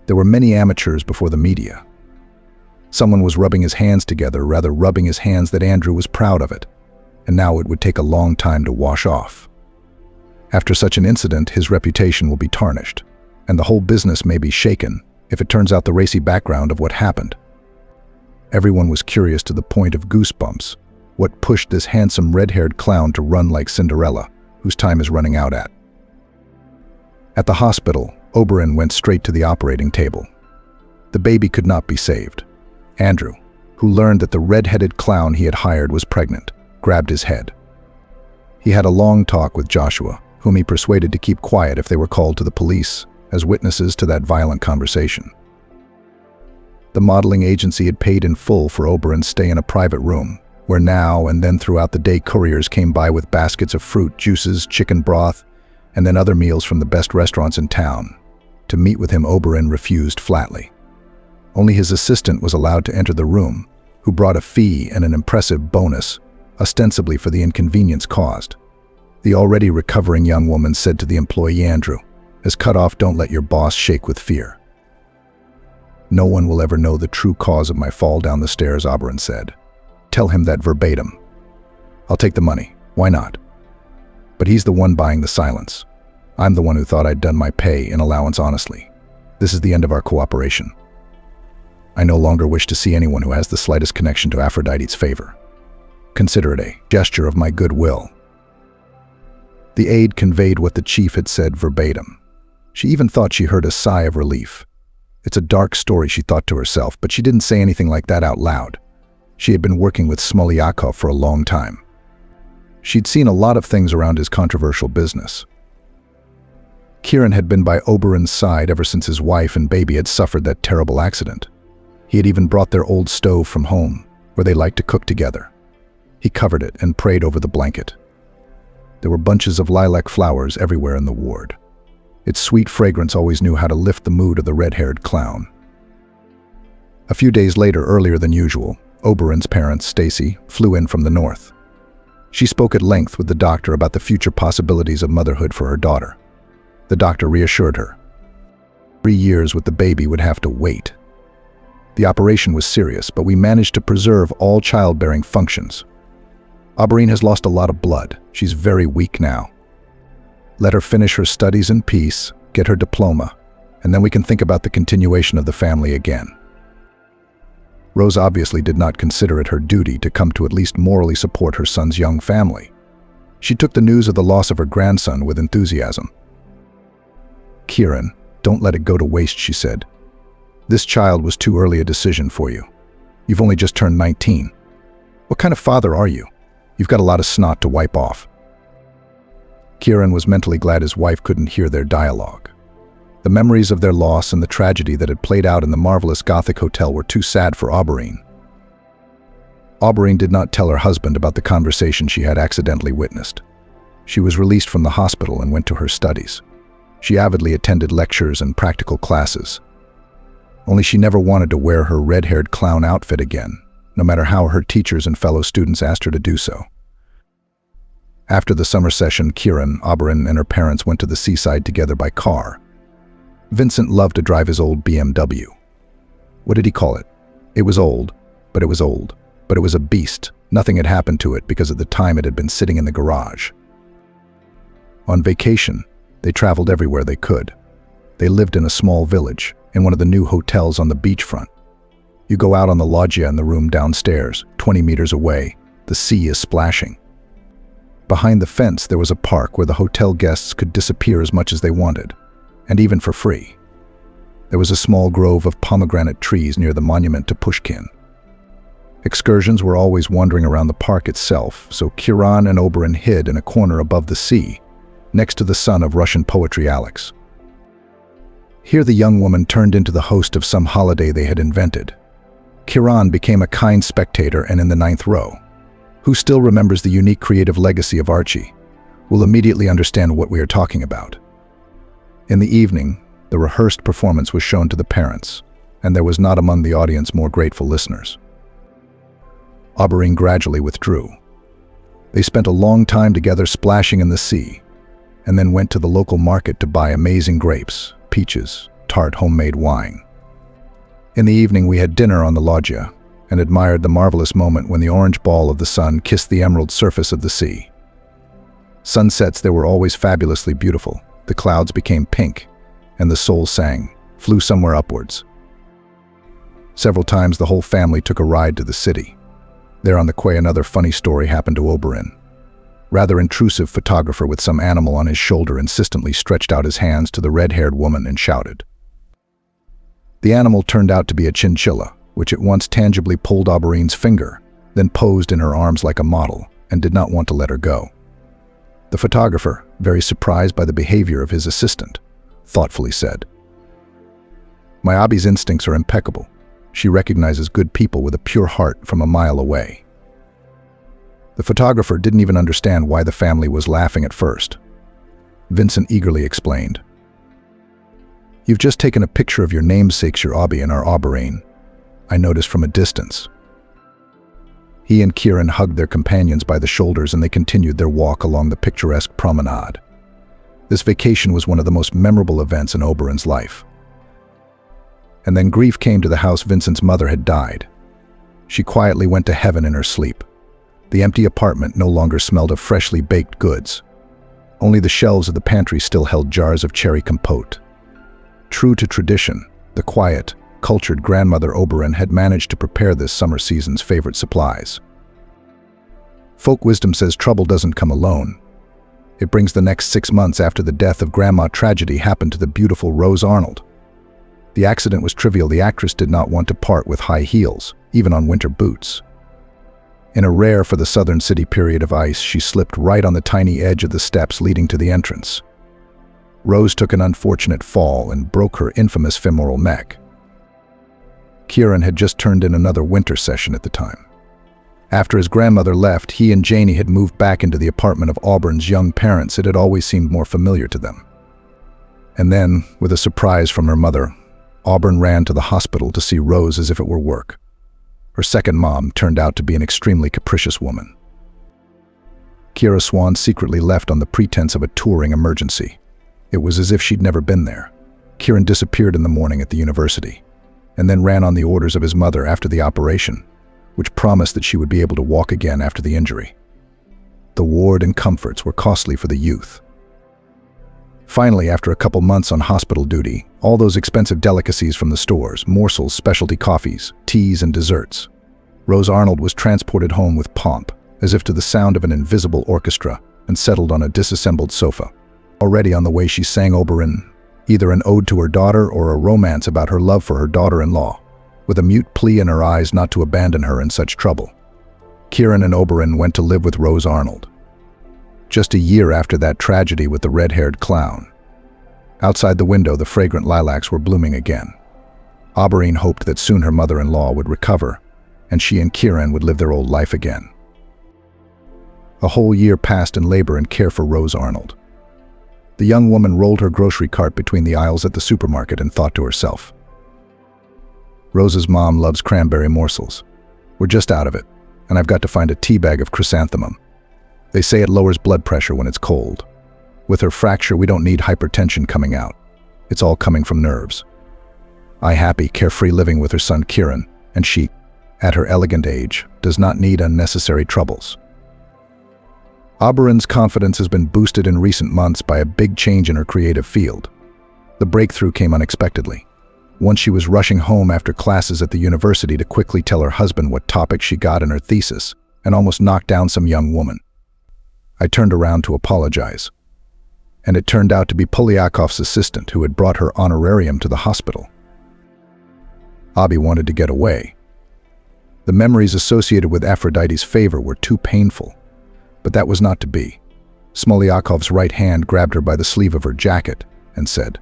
There were many amateurs before the media. Someone was rubbing his hands together, rather rubbing his hands that Andrew was proud of it, and now it would take a long time to wash off. After such an incident, his reputation will be tarnished, and the whole business may be shaken if it turns out the racy background of what happened. Everyone was curious to the point of goosebumps, what pushed this handsome red-haired clown to run like Cinderella, whose time is running out at. At the hospital, Oberon went straight to the operating table. The baby could not be saved. Andrew, who learned that the red-headed clown he had hired was pregnant, grabbed his head. He had a long talk with Joshua, whom he persuaded to keep quiet if they were called to the police as witnesses to that violent conversation. The modeling agency had paid in full for Oberon's stay in a private room, where now and then throughout the day couriers came by with baskets of fruit, juices, chicken broth, and then other meals from the best restaurants in town. To meet with him, Oberon refused flatly. Only his assistant was allowed to enter the room, who brought a fee and an impressive bonus, ostensibly for the inconvenience caused. The already recovering young woman said to the employee Andrew, "As cut off, don't let your boss shake with fear." "No one will ever know the true cause of my fall down the stairs," Oberon said. "Tell him that verbatim. I'll take the money. Why not? But he's the one buying the silence. I'm the one who thought I'd done my pay and allowance honestly. This is the end of our cooperation. I no longer wish to see anyone who has the slightest connection to Aphrodite's favor. Consider it a gesture of my goodwill." The aide conveyed what the chief had said verbatim. She even thought she heard a sigh of relief. It's a dark story, she thought to herself, but she didn't say anything like that out loud. She had been working with Smolyakov for a long time. She'd seen a lot of things around his controversial business. Kieran had been by Oberon's side ever since his wife and baby had suffered that terrible accident. He had even brought their old stove from home, where they liked to cook together. He covered it and prayed over the blanket. There were bunches of lilac flowers everywhere in the ward. Its sweet fragrance always knew how to lift the mood of the red-haired clown. A few days later, earlier than usual, Oberon's parents, Stacy, flew in from the north. She spoke at length with the doctor about the future possibilities of motherhood for her daughter. The doctor reassured her. 3 years with the baby would have to wait. The operation was serious, but we managed to preserve all childbearing functions. Aubreen has lost a lot of blood. She's very weak now. Let her finish her studies in peace, get her diploma, and then we can think about the continuation of the family again. Rose obviously did not consider it her duty to come to at least morally support her son's young family. She took the news of the loss of her grandson with enthusiasm. "Kieran, don't let it go to waste," she said. "This child was too early a decision for you. You've only just turned 19. What kind of father are you? You've got a lot of snot to wipe off." Kieran was mentally glad his wife couldn't hear their dialogue. The memories of their loss and the tragedy that had played out in the marvelous Gothic hotel were too sad for Auberine. Auberine did not tell her husband about the conversation she had accidentally witnessed. She was released from the hospital and went to her studies. She avidly attended lectures and practical classes. Only she never wanted to wear her red-haired clown outfit again, no matter how her teachers and fellow students asked her to do so. After the summer session, Kieran, Auberine, and her parents went to the seaside together by car. Vincent loved to drive his old BMW. What did he call it? It was old, but it was old. But it was a beast. Nothing had happened to it because at the time it had been sitting in the garage. On vacation, they traveled everywhere they could. They lived in a small village, in one of the new hotels on the beachfront. You go out on the loggia in the room downstairs, 20 meters away. The sea is splashing. Behind the fence, there was a park where the hotel guests could disappear as much as they wanted, and even for free. There was a small grove of pomegranate trees near the monument to Pushkin. Excursions were always wandering around the park itself, so Kieran and Oberon hid in a corner above the sea, next to the son of Russian poetry Alex. Here the young woman turned into the host of some holiday they had invented. Kieran became a kind spectator and in the 9th row. Who still remembers the unique creative legacy of Archie will immediately understand what we are talking about. In the evening, the rehearsed performance was shown to the parents, and there was not among the audience more grateful listeners. Auberine gradually withdrew. They spent a long time together splashing in the sea, and then went to the local market to buy amazing grapes, peaches, tart homemade wine. In the evening we had dinner on the loggia and admired the marvelous moment when the orange ball of the sun kissed the emerald surface of the sea. Sunsets there were always fabulously beautiful. The clouds became pink, and the soul sang, flew somewhere upwards. Several times the whole family took a ride to the city. There on the quay another funny story happened to Oberyn. Rather intrusive photographer with some animal on his shoulder insistently stretched out his hands to the red-haired woman and shouted. The animal turned out to be a chinchilla, which at once tangibly pulled Oberyn's finger, then posed in her arms like a model, and did not want to let her go. The photographer, very surprised by the behavior of his assistant, thoughtfully said, "My Abby's instincts are impeccable. She recognizes good people with a pure heart from a mile away." The photographer didn't even understand why the family was laughing at first. Vincent eagerly explained, "You've just taken a picture of your namesake's your Abby and our Oberyn. I noticed from a distance." He and Kieran hugged their companions by the shoulders and they continued their walk along the picturesque promenade. This vacation was one of the most memorable events in Oberyn's life. And then grief came to the house. Vincent's mother had died. She quietly went to heaven in her sleep. The empty apartment no longer smelled of freshly baked goods. Only the shelves of the pantry still held jars of cherry compote. True to tradition, the quiet, cultured grandmother Oberyn had managed to prepare this summer season's favorite supplies. Folk wisdom says trouble doesn't come alone. It brings. The next 6 months after the death of Grandma, tragedy happened to the beautiful Rose Arnold. The accident was trivial. The actress did not want to part with high heels, even on winter boots. In a rare for the southern city period of ice, she slipped right on the tiny edge of the steps leading to the entrance. Rose took an unfortunate fall and broke her infamous femoral neck. Kieran had just turned in another winter session at the time. After his grandmother left, he and Janie had moved back into the apartment of Auburn's young parents. It had always seemed more familiar to them. And then, with a surprise from her mother, Auburn ran to the hospital to see Rose as if it were work. Her second mom turned out to be an extremely capricious woman. Kira Swan secretly left on the pretense of a touring emergency. It was as if she'd never been there. Kieran disappeared in the morning at the university, and then ran on the orders of his mother after the operation, which promised that she would be able to walk again after the injury. The ward and comforts were costly for the youth. Finally, after a couple months on hospital duty, all those expensive delicacies from the stores, morsels, specialty coffees, teas, and desserts, Rose Arnold was transported home with pomp, as if to the sound of an invisible orchestra, and settled on a disassembled sofa. Already on the way she sang Oberyn, either an ode to her daughter or a romance about her love for her daughter-in-law, with a mute plea in her eyes not to abandon her in such trouble. Kieran and Oberyn went to live with Rose Arnold. Just a year after that tragedy with the red-haired clown. Outside the window, the fragrant lilacs were blooming again. Oberyn hoped that soon her mother-in-law would recover, and she and Kieran would live their old life again. A whole year passed in labor and care for Rose Arnold. The young woman rolled her grocery cart between the aisles at the supermarket and thought to herself, "Rose's mom loves cranberry morsels. We're just out of it, and I've got to find a tea bag of chrysanthemum. They say it lowers blood pressure when it's cold. With her fracture, we don't need hypertension coming out. It's all coming from nerves." I happy, carefree living with her son Kieran, and she, at her elegant age, does not need unnecessary troubles. Oberyn's confidence has been boosted in recent months by a big change in her creative field. The breakthrough came unexpectedly. Once she was rushing home after classes at the university to quickly tell her husband what topic she got in her thesis, and almost knocked down some young woman. I turned around to apologize, and it turned out to be Polyakov's assistant who had brought her honorarium to the hospital. Abby wanted to get away. The memories associated with Aphrodite's favor were too painful, but that was not to be. Smolyakov's right hand grabbed her by the sleeve of her jacket and said,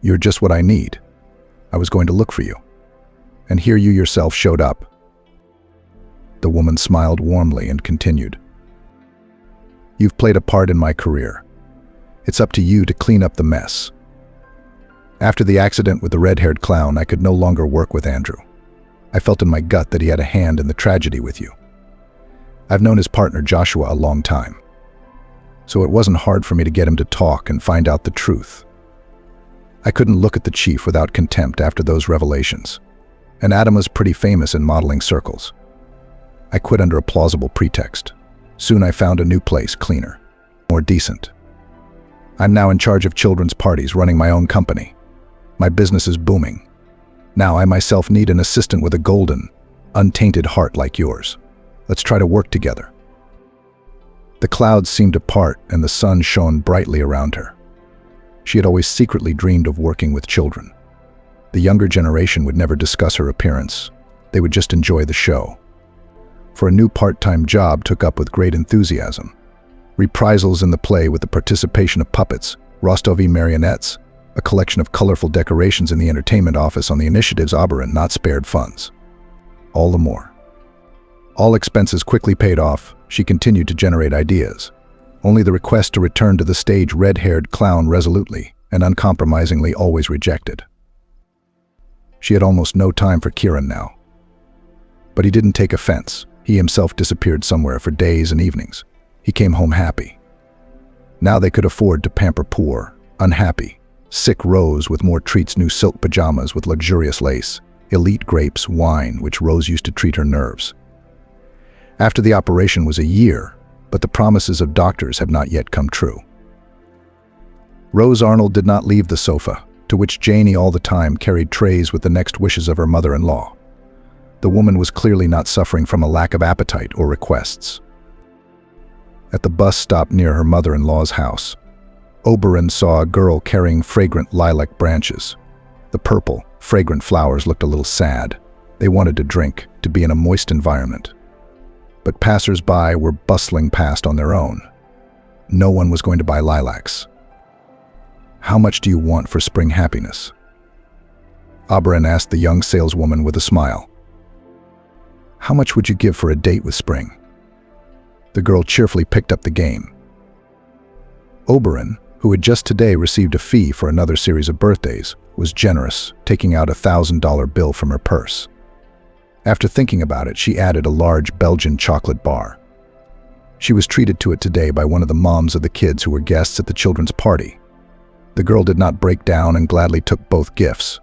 "You're just what I need. I was going to look for you, and here you yourself showed up." The woman smiled warmly and continued, "You've played a part in my career. It's up to you to clean up the mess." After the accident with the red-haired clown, I could no longer work with Andrew. I felt in my gut that he had a hand in the tragedy with you. I've known his partner Joshua a long time, so it wasn't hard for me to get him to talk and find out the truth. I couldn't look at the chief without contempt after those revelations. And Adam was pretty famous in modeling circles. I quit under a plausible pretext. Soon I found a new place, cleaner, more decent. I'm now in charge of children's parties, running my own company. My business is booming. Now I myself need an assistant with a golden, untainted heart like yours. Let's try to work together. The clouds seemed to part and the sun shone brightly around her. She had always secretly dreamed of working with children. The younger generation would never discuss her appearance. They would just enjoy the show. For a new part-time job took up with great enthusiasm. Reprisals in the play with the participation of puppets, Rostovi marionettes, a collection of colorful decorations in the entertainment office on the initiatives Oberon not spared funds. All the more. All expenses quickly paid off, she continued to generate ideas. Only the request to return to the stage red-haired clown resolutely and uncompromisingly always rejected. She had almost no time for Kieran now. But he didn't take offense. He himself disappeared somewhere for days and evenings. He came home happy. Now they could afford to pamper poor, unhappy, sick Rose with more treats, new silk pajamas with luxurious lace, elite grapes, wine, which Rose used to treat her nerves. After the operation was a year, but the promises of doctors had not yet come true. Rose Arnold did not leave the sofa, to which Janie all the time carried trays with the next wishes of her mother-in-law. The woman was clearly not suffering from a lack of appetite or requests. At the bus stop near her mother-in-law's house, Oberon saw a girl carrying fragrant lilac branches. The purple, fragrant flowers looked a little sad. They wanted to drink, to be in a moist environment. But passers-by were bustling past on their own. No one was going to buy lilacs. How much do you want for spring happiness? Oberon asked the young saleswoman with a smile. How much would you give for a date with spring? The girl cheerfully picked up the game. Oberon, who had just today received a fee for another series of birthdays, was generous, taking out a $1,000 bill from her purse. After thinking about it, she added a large Belgian chocolate bar. She was treated to it today by one of the moms of the kids who were guests at the children's party. The girl did not break down and gladly took both gifts.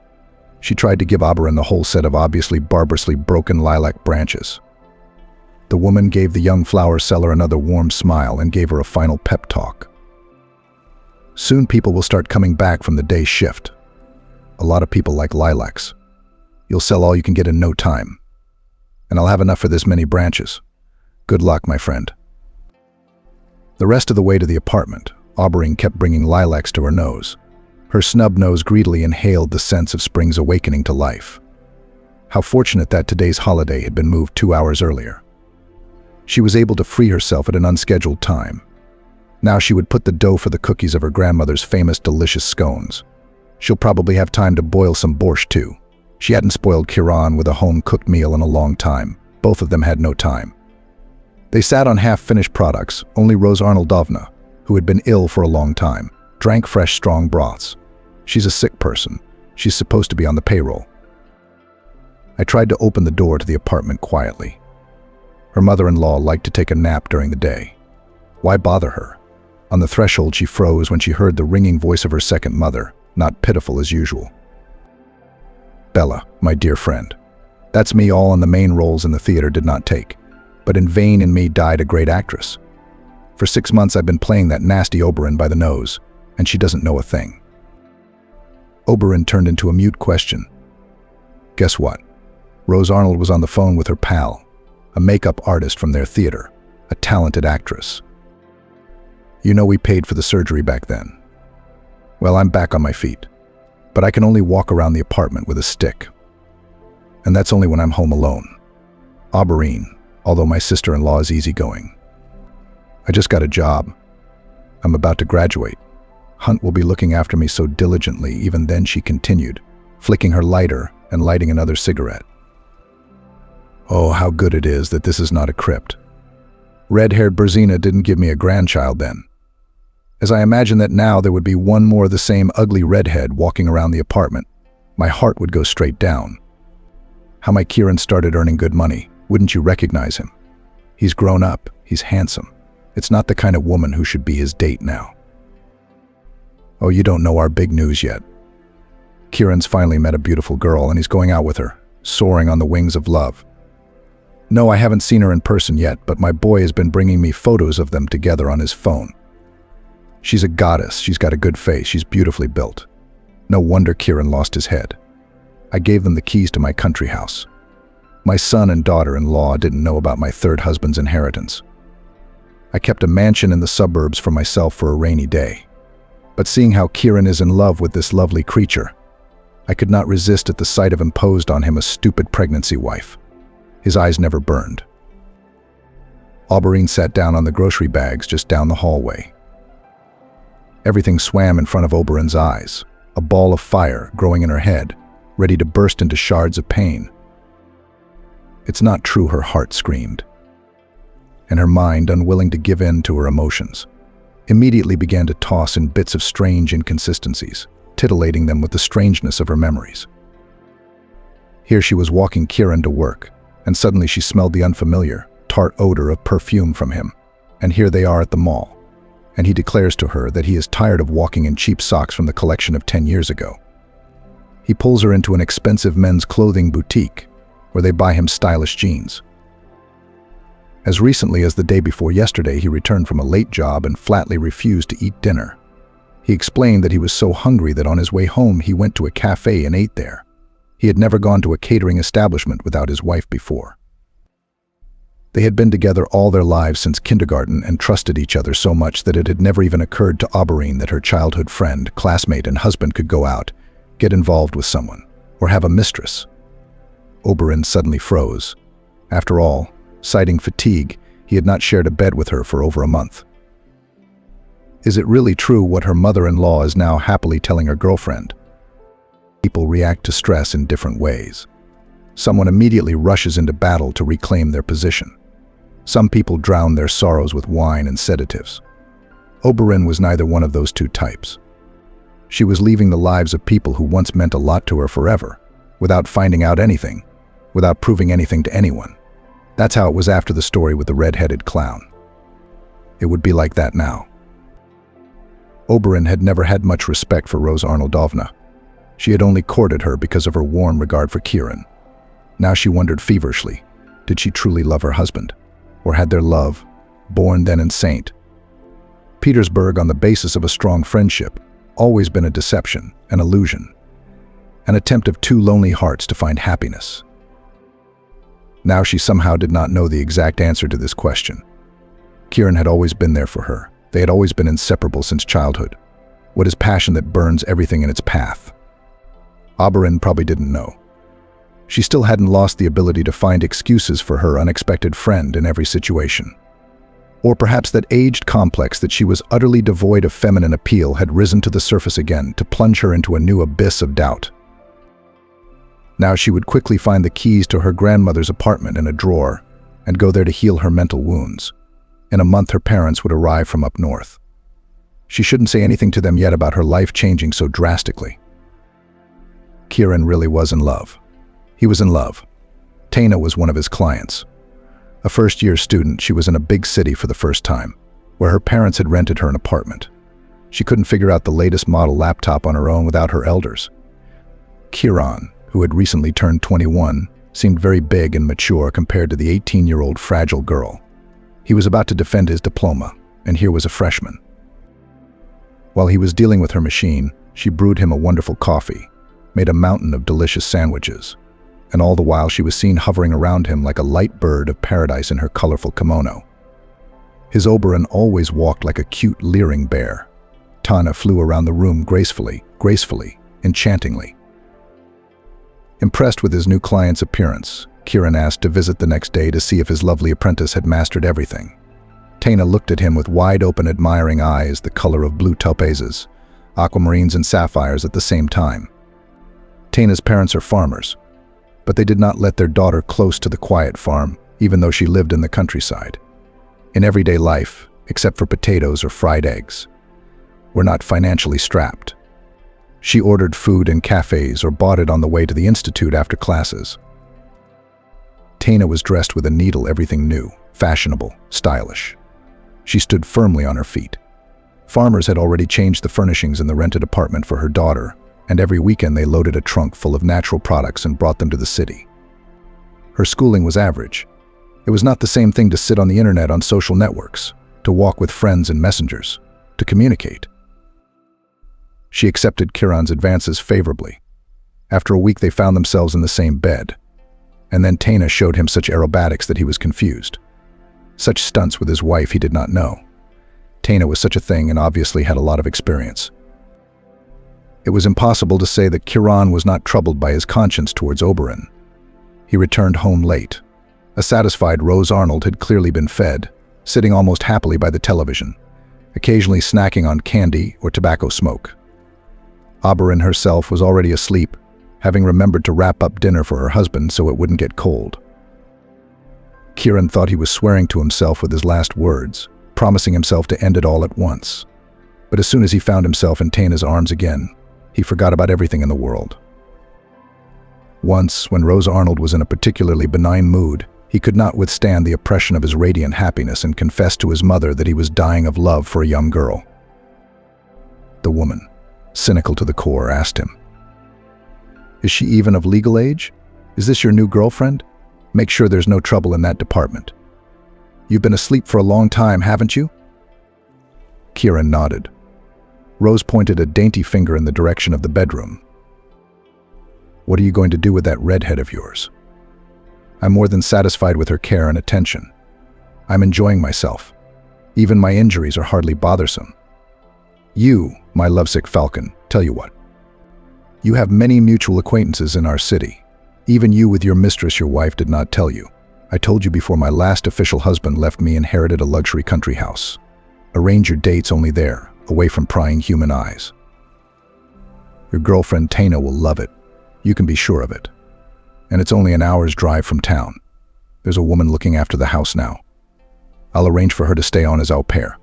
She tried to give Oberon the whole set of obviously barbarously broken lilac branches. The woman gave the young flower seller another warm smile and gave her a final pep talk. Soon people will start coming back from the day shift. A lot of people like lilacs. You'll sell all you can get in no time. And I'll have enough for this many branches. Good luck, my friend. The rest of the way to the apartment, Oberon kept bringing lilacs to her nose. Her snub nose greedily inhaled the sense of spring's awakening to life. How fortunate that today's holiday had been moved 2 hours earlier. She was able to free herself at an unscheduled time. Now she would put the dough for the cookies of her grandmother's famous delicious scones. She'll probably have time to boil some borscht too. She hadn't spoiled Kieran with a home-cooked meal in a long time. Both of them had no time. They sat on half-finished products. Only Rose Arnoldovna, who had been ill for a long time, drank fresh, strong broths. She's a sick person. She's supposed to be on the payroll. I tried to open the door to the apartment quietly. Her mother-in-law liked to take a nap during the day. Why bother her? On the threshold, she froze when she heard the ringing voice of her second mother, not pitiful as usual. Bella, my dear friend. That's me. All on the main roles in the theater did not take. But in vain in me died a great actress. For 6 months I've been playing that nasty Oberon by the nose, and she doesn't know a thing. Oberon turned into a mute question. Guess what? Rose Arnold was on the phone with her pal, a makeup artist from their theater, a talented actress. You know, we paid for the surgery back then. Well, I'm back on my feet. But I can only walk around the apartment with a stick. And that's only when I'm home alone. Oberon, although my sister-in-law is easygoing. I just got a job. I'm about to graduate. Hunt will be looking after me so diligently. Even then, she continued, flicking her lighter and lighting another cigarette. Oh, how good it is that this is not a crypt. Red-haired Berzina didn't give me a grandchild then. As I imagine that now there would be one more of the same ugly redhead walking around the apartment, my heart would go straight down. How my Kieran started earning good money. Wouldn't you recognize him? He's grown up. He's handsome. It's not the kind of woman who should be his date now. Oh, you don't know our big news yet. Kieran's finally met a beautiful girl and he's going out with her, soaring on the wings of love. No, I haven't seen her in person yet, but my boy has been bringing me photos of them together on his phone. She's a goddess, she's got a good face, she's beautifully built. No wonder Kieran lost his head. I gave them the keys to my country house. My son and daughter-in-law didn't know about my third husband's inheritance. I kept a mansion in the suburbs for myself for a rainy day. But seeing how Kieran is in love with this lovely creature, I could not resist at the sight of imposed on him a stupid pregnancy wife. His eyes never burned. Auberine sat down on the grocery bags just down the hallway. Everything swam in front of Auber'ine's eyes, a ball of fire growing in her head, ready to burst into shards of pain. It's not true, her heart screamed. And her mind, unwilling to give in to her emotions, immediately began to toss in bits of strange inconsistencies, titillating them with the strangeness of her memories. Here she was walking Kieran to work, and suddenly she smelled the unfamiliar, tart odor of perfume from him. And here they are at the mall, and he declares to her that he is tired of walking in cheap socks from the collection of 10 years ago. He pulls her into an expensive men's clothing boutique, where they buy him stylish jeans. As recently as the day before yesterday, he returned from a late job and flatly refused to eat dinner. He explained that he was so hungry that on his way home he went to a cafe and ate there. He had never gone to a catering establishment without his wife before. They had been together all their lives since kindergarten and trusted each other so much that it had never even occurred to Auberine that her childhood friend, classmate, and husband could go out, get involved with someone, or have a mistress. Auberine suddenly froze. After all, citing fatigue, he had not shared a bed with her for over a month. Is it really true what her mother-in-law is now happily telling her girlfriend? People react to stress in different ways. Someone immediately rushes into battle to reclaim their position. Some people drown their sorrows with wine and sedatives. Auberine was neither one of those two types. She was leaving the lives of people who once meant a lot to her forever, without finding out anything, without proving anything to anyone. That's how it was after the story with the red-headed clown. It would be like that now. Auberine had never had much respect for Rose Arnoldovna. She had only courted her because of her warm regard for Kieran. Now she wondered feverishly, did she truly love her husband? Or had their love, born then in Saint Petersburg on the basis of a strong friendship, always been a deception, an illusion, an attempt of two lonely hearts to find happiness? Now she somehow did not know the exact answer to this question. Kieran had always been there for her. They had always been inseparable since childhood. What is passion that burns everything in its path? Auberine probably didn't know. She still hadn't lost the ability to find excuses for her unexpected friend in every situation. Or perhaps that aged complex that she was utterly devoid of feminine appeal had risen to the surface again to plunge her into a new abyss of doubt. Now she would quickly find the keys to her grandmother's apartment in a drawer and go there to heal her mental wounds. In a month her parents would arrive from up north. She shouldn't say anything to them yet about her life changing so drastically. Kieran really was in love. He was in love. Taina was one of his clients. A first-year student, she was in a big city for the first time, where her parents had rented her an apartment. She couldn't figure out the latest model laptop on her own without her elders. Kieran, who had recently turned 21, seemed very big and mature compared to the 18-year-old fragile girl. He was about to defend his diploma, and here was a freshman. While he was dealing with her machine, she brewed him a wonderful coffee, made a mountain of delicious sandwiches, and all the while she was seen hovering around him like a light bird of paradise in her colorful kimono. His Auberine always walked like a cute, leering bear. Tana flew around the room gracefully, enchantingly. Impressed with his new client's appearance, Kieran asked to visit the next day to see if his lovely apprentice had mastered everything. Taina looked at him with wide-open, admiring eyes, the color of blue topazes, aquamarines and sapphires at the same time. Taina's parents are farmers, but they did not let their daughter close to the quiet farm, even though she lived in the countryside. In everyday life, except for potatoes or fried eggs, were not financially strapped. She ordered food in cafes or bought it on the way to the institute after classes. Taina was dressed with a needle, everything new, fashionable, stylish. She stood firmly on her feet. Farmers had already changed the furnishings in the rented apartment for her daughter, and every weekend they loaded a trunk full of natural products and brought them to the city. Her schooling was average. It was not the same thing to sit on the internet on social networks, to walk with friends and messengers, to communicate. She accepted Kiran's advances favorably. After a week they found themselves in the same bed, and then Taina showed him such aerobatics that he was confused. Such stunts with his wife he did not know. Taina was such a thing and obviously had a lot of experience. It was impossible to say that Kiran was not troubled by his conscience towards Oberon. He returned home late. A satisfied Rose Arnold had clearly been fed, sitting almost happily by the television, occasionally snacking on candy or tobacco smoke. Oberon herself was already asleep, having remembered to wrap up dinner for her husband so it wouldn't get cold. Kiran thought he was swearing to himself with his last words, promising himself to end it all at once. But as soon as he found himself in Taina's arms again, he forgot about everything in the world. Once, when Rose Arnold was in a particularly benign mood, he could not withstand the oppression of his radiant happiness and confessed to his mother that he was dying of love for a young girl. The woman, cynical to the core, asked him, "Is she even of legal age? Is this your new girlfriend? Make sure there's no trouble in that department. You've been asleep for a long time, haven't you?" Kiran nodded. Rose pointed a dainty finger in the direction of the bedroom. "What are you going to do with that redhead of yours?" "I'm more than satisfied with her care and attention. I'm enjoying myself. Even my injuries are hardly bothersome. You, my lovesick falcon, tell you what. You have many mutual acquaintances in our city. Even you with your mistress, your wife, did not tell you. I told you before my last official husband left me inherited a luxury country house. Arrange your dates only there, away from prying human eyes. Your girlfriend Taina will love it. You can be sure of it. And it's only an hour's drive from town. There's a woman looking after the house now. I'll arrange for her to stay on as au pair.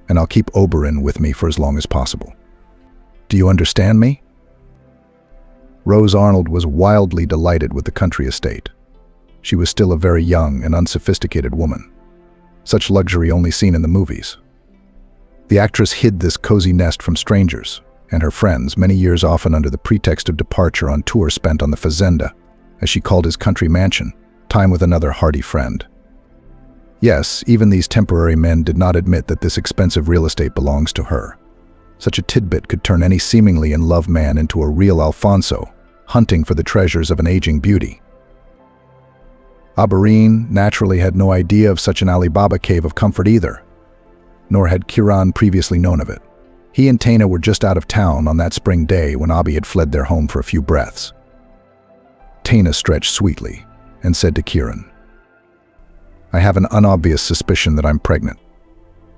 And I'll keep Oberon with me for as long as possible. Do you understand me?" Rose Arnold was wildly delighted with the country estate. She was still a very young and unsophisticated woman. Such luxury only seen in the movies. The actress hid this cozy nest from strangers and her friends, many years often under the pretext of departure on tour spent on the fazenda, as she called his country mansion, time with another hearty friend. Yes, even these temporary men did not admit that this expensive real estate belongs to her. Such a tidbit could turn any seemingly in love man into a real Alfonso, hunting for the treasures of an aging beauty. Oberyn naturally had no idea of such an Alibaba cave of comfort either, nor had Kiran previously known of it. He and Taina were just out of town on that spring day when Abi had fled their home for a few breaths. Taina stretched sweetly and said to Kiran, "I have an unobvious suspicion that I'm pregnant.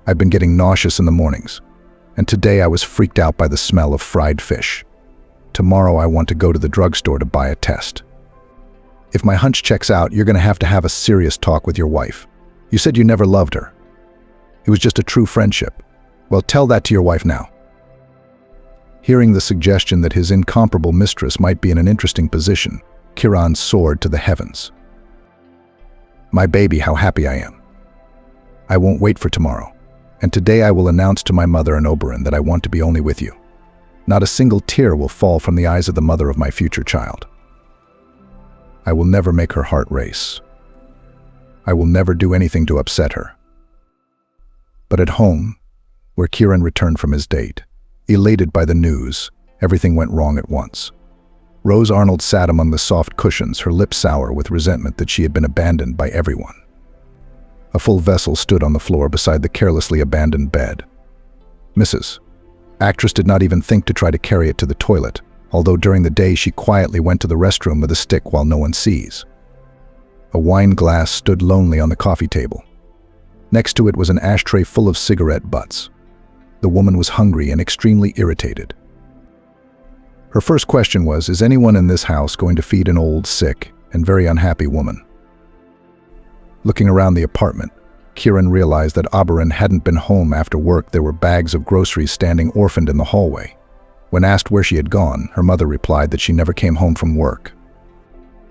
I've been getting nauseous in the mornings, and today I was freaked out by the smell of fried fish. Tomorrow I want to go to the drugstore to buy a test. If my hunch checks out, you're going to have a serious talk with your wife. You said you never loved her. It was just a true friendship. Well, tell that to your wife now." Hearing the suggestion that his incomparable mistress might be in an interesting position, Kiran soared to the heavens. "My baby, how happy I am. I won't wait for tomorrow, and today I will announce to my mother and Oberon that I want to be only with you. Not a single tear will fall from the eyes of the mother of my future child. I will never make her heart race. I will never do anything to upset her." But at home, where Kiran returned from his date, elated by the news, everything went wrong at once. Rose Arnold sat among the soft cushions, her lips sour with resentment that she had been abandoned by everyone. A full vessel stood on the floor beside the carelessly abandoned bed. Mrs. Actress did not even think to try to carry it to the toilet, although during the day she quietly went to the restroom with a stick while no one sees. A wine glass stood lonely on the coffee table. Next to it was an ashtray full of cigarette butts. The woman was hungry and extremely irritated. Her first question was, is anyone in this house going to feed an old, sick, and very unhappy woman? Looking around the apartment, Kiran realized that Oberon hadn't been home after work. There were bags of groceries standing orphaned in the hallway. When asked where she had gone, her mother replied that she never came home from work.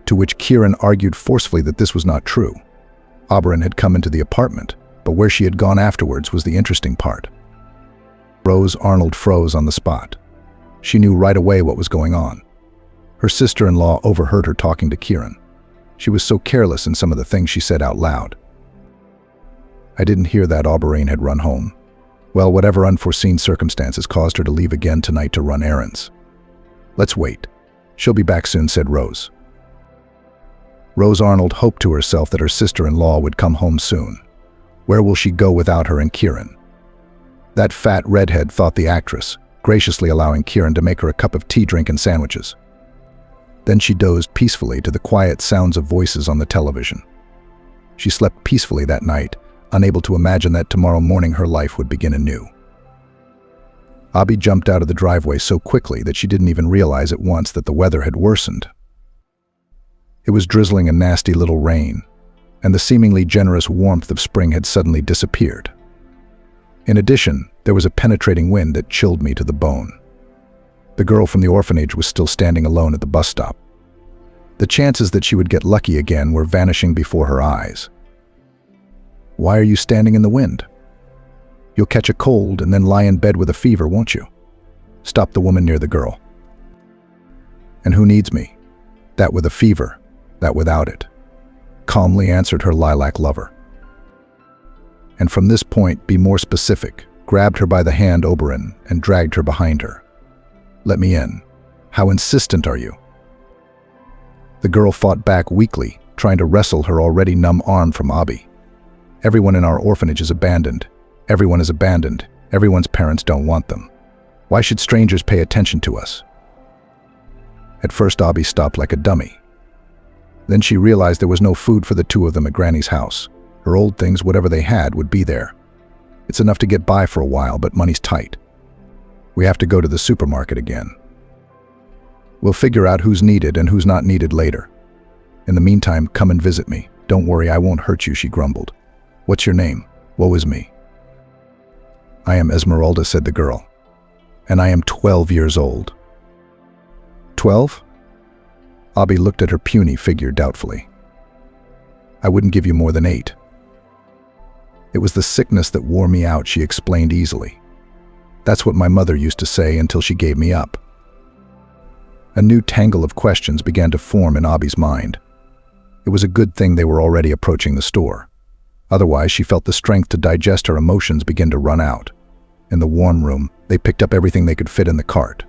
To which Kiran argued forcefully that this was not true. Oberon had come into the apartment, but where she had gone afterwards was the interesting part. Rose Arnold froze on the spot. She knew right away what was going on. Her sister-in-law overheard her talking to Kieran. She was so careless in some of the things she said out loud. I didn't hear that Auberine had run home. Well, whatever unforeseen circumstances caused her to leave again tonight to run errands. Let's wait. She'll be back soon, said Rose. Rose Arnold hoped to herself that her sister-in-law would come home soon. Where will she go without her and Kieran? That fat redhead, thought the actress, graciously allowing Kieran to make her a cup of tea, drink, and sandwiches. Then she dozed peacefully to the quiet sounds of voices on the television. She slept peacefully that night, unable to imagine that tomorrow morning her life would begin anew. Abby jumped out of the driveway so quickly that she didn't even realize at once that the weather had worsened. It was drizzling a nasty little rain, and the seemingly generous warmth of spring had suddenly disappeared. In addition, there was a penetrating wind that chilled me to the bone. The girl from the orphanage was still standing alone at the bus stop. The chances that she would get lucky again were vanishing before her eyes. Why are you standing in the wind? You'll catch a cold and then lie in bed with a fever, won't you? Stopped the woman near the girl. And who needs me? That with a fever, that without it. Calmly answered her lilac lover. And from this point, be more specific, grabbed her by the hand, Oberon, and dragged her behind her. Let me in. How insistent are you? The girl fought back weakly, trying to wrestle her already numb arm from Abby. Everyone in our orphanage is abandoned. Everyone is abandoned. Everyone's parents don't want them. Why should strangers pay attention to us? At first, Abby stopped like a dummy. Then she realized there was no food for the two of them at Granny's house. Her old things, whatever they had, would be there. It's enough to get by for a while, but money's tight. We have to go to the supermarket again. We'll figure out who's needed and who's not needed later. In the meantime, come and visit me. Don't worry, I won't hurt you, she grumbled. What's your name? Woe is me. I am Esmeralda, said the girl. And I am 12 years old. 12? Abby looked at her puny figure doubtfully. I wouldn't give you more than 8. It was the sickness that wore me out, she explained easily. That's what my mother used to say until she gave me up. A new tangle of questions began to form in Abby's mind. It was a good thing they were already approaching the store. Otherwise, she felt the strength to digest her emotions begin to run out. In the warm room, they picked up everything they could fit in the cart.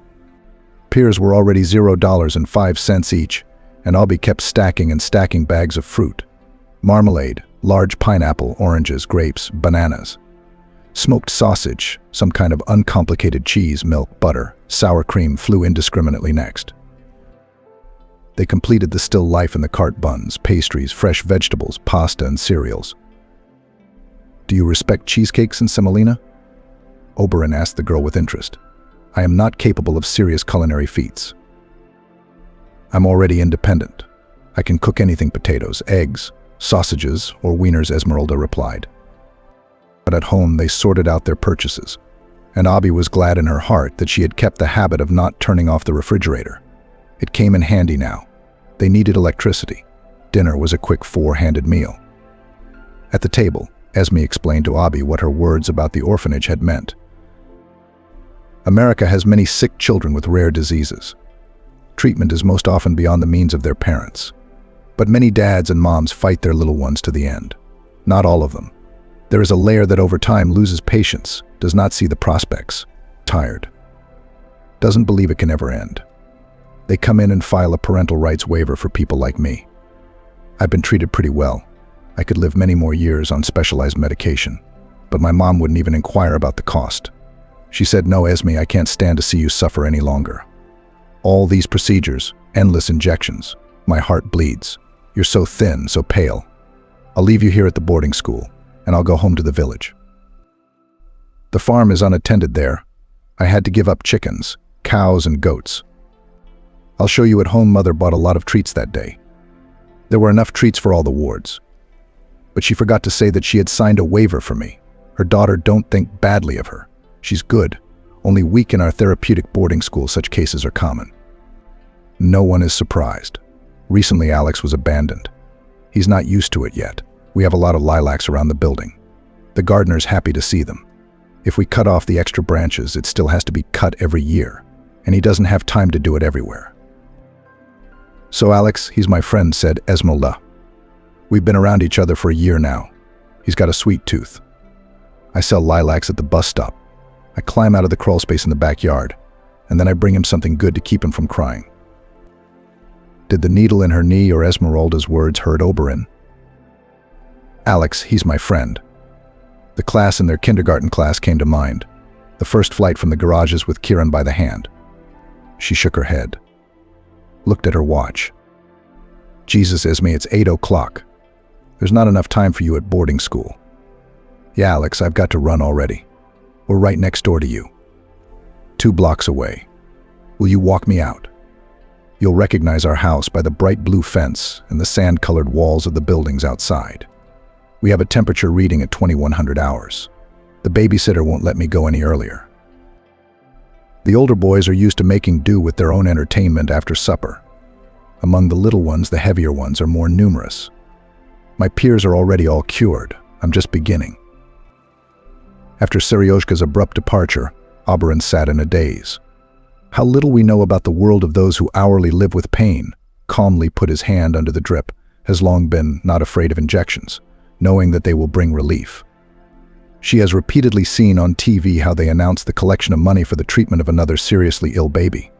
Pears were already $0.05 each, and Abby kept stacking and stacking bags of fruit. Marmalade, large pineapple, oranges, grapes, bananas. Smoked sausage, some kind of uncomplicated cheese, milk, butter, sour cream flew indiscriminately next. They completed the still life in the cart: buns, pastries, fresh vegetables, pasta, and cereals. Do you respect cheesecakes in semolina? Oberon asked the girl with interest. I am not capable of serious culinary feats. I'm already independent. I can cook anything: potatoes, eggs, sausages, or wieners, Esmeralda replied. But at home they sorted out their purchases, and Abby was glad in her heart that she had kept the habit of not turning off the refrigerator. It came in handy now. They needed electricity. Dinner was a quick 4-handed meal. At the table, Esme explained to Abby what her words about the orphanage had meant. America has many sick children with rare diseases. Treatment is most often beyond the means of their parents. But many dads and moms fight their little ones to the end. Not all of them. There is a layer that over time loses patience, does not see the prospects, tired, doesn't believe it can ever end. They come in and file a parental rights waiver for people like me. I've been treated pretty well. I could live many more years on specialized medication, but my mom wouldn't even inquire about the cost. She said, no, Esme, I can't stand to see you suffer any longer. All these procedures, endless injections. My heart bleeds. You're so thin, so pale. I'll leave you here at the boarding school, and I'll go home to the village. The farm is unattended there. I had to give up chickens, cows, and goats. I'll show you at home. Mother bought a lot of treats that day. There were enough treats for all the wards. But she forgot to say that she had signed a waiver for me. Her daughter don't think badly of her. She's good. Only weak in our therapeutic boarding school, such cases are common. No one is surprised. Recently, Alex was abandoned. He's not used to it yet. We have a lot of lilacs around the building. The gardener's happy to see them. If we cut off the extra branches, it still has to be cut every year. and he doesn't have time to do it everywhere. So Alex, he's my friend, said Esmeralda. We've been around each other for a year now. He's got a sweet tooth. I sell lilacs at the bus stop. I climb out of the crawl space in the backyard, and then I bring him something good to keep him from crying. Did the needle in her knee or Esmeralda's words hurt Oberon? Alex, he's my friend. The class in their kindergarten class came to mind. The first flight from the garages with Kieran by the hand. She shook her head. Looked at her watch. Jesus, Esme, it's 8 o'clock. There's not enough time for you at boarding school. Yeah, Alex, I've got to run already. We're right next door to you. 2 blocks away. Will you walk me out? You'll recognize our house by the bright blue fence and the sand-colored walls of the buildings outside. We have a temperature reading at 2100 hours. The babysitter won't let me go any earlier. The older boys are used to making do with their own entertainment after supper. Among the little ones, the heavier ones are more numerous. My peers are already all cured. I'm just beginning. After Seryoshka's abrupt departure, Oberon sat in a daze. How little we know about the world of those who hourly live with pain, calmly put his hand under the drip, has long been not afraid of injections, knowing that they will bring relief. She has repeatedly seen on TV how they announce the collection of money for the treatment of another seriously ill baby.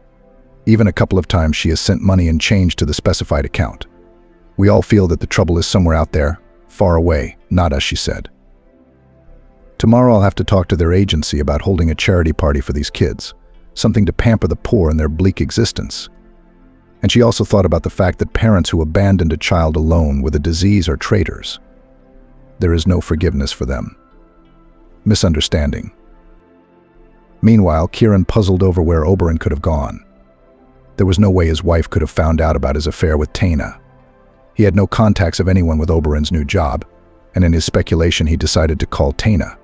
Even a couple of times she has sent money in change to the specified account. We all feel that the trouble is somewhere out there, far away, not us, she said. Tomorrow I'll have to talk to their agency about holding a charity party for these kids, something to pamper the poor in their bleak existence. And she also thought about the fact that parents who abandoned a child alone with a disease are traitors. There is no forgiveness for them. Misunderstanding. Meanwhile, Kieran puzzled over where Oberon could have gone. There was no way his wife could have found out about his affair with Taina. He had no contacts of anyone with Oberon's new job, and in his speculation he decided to call Taina.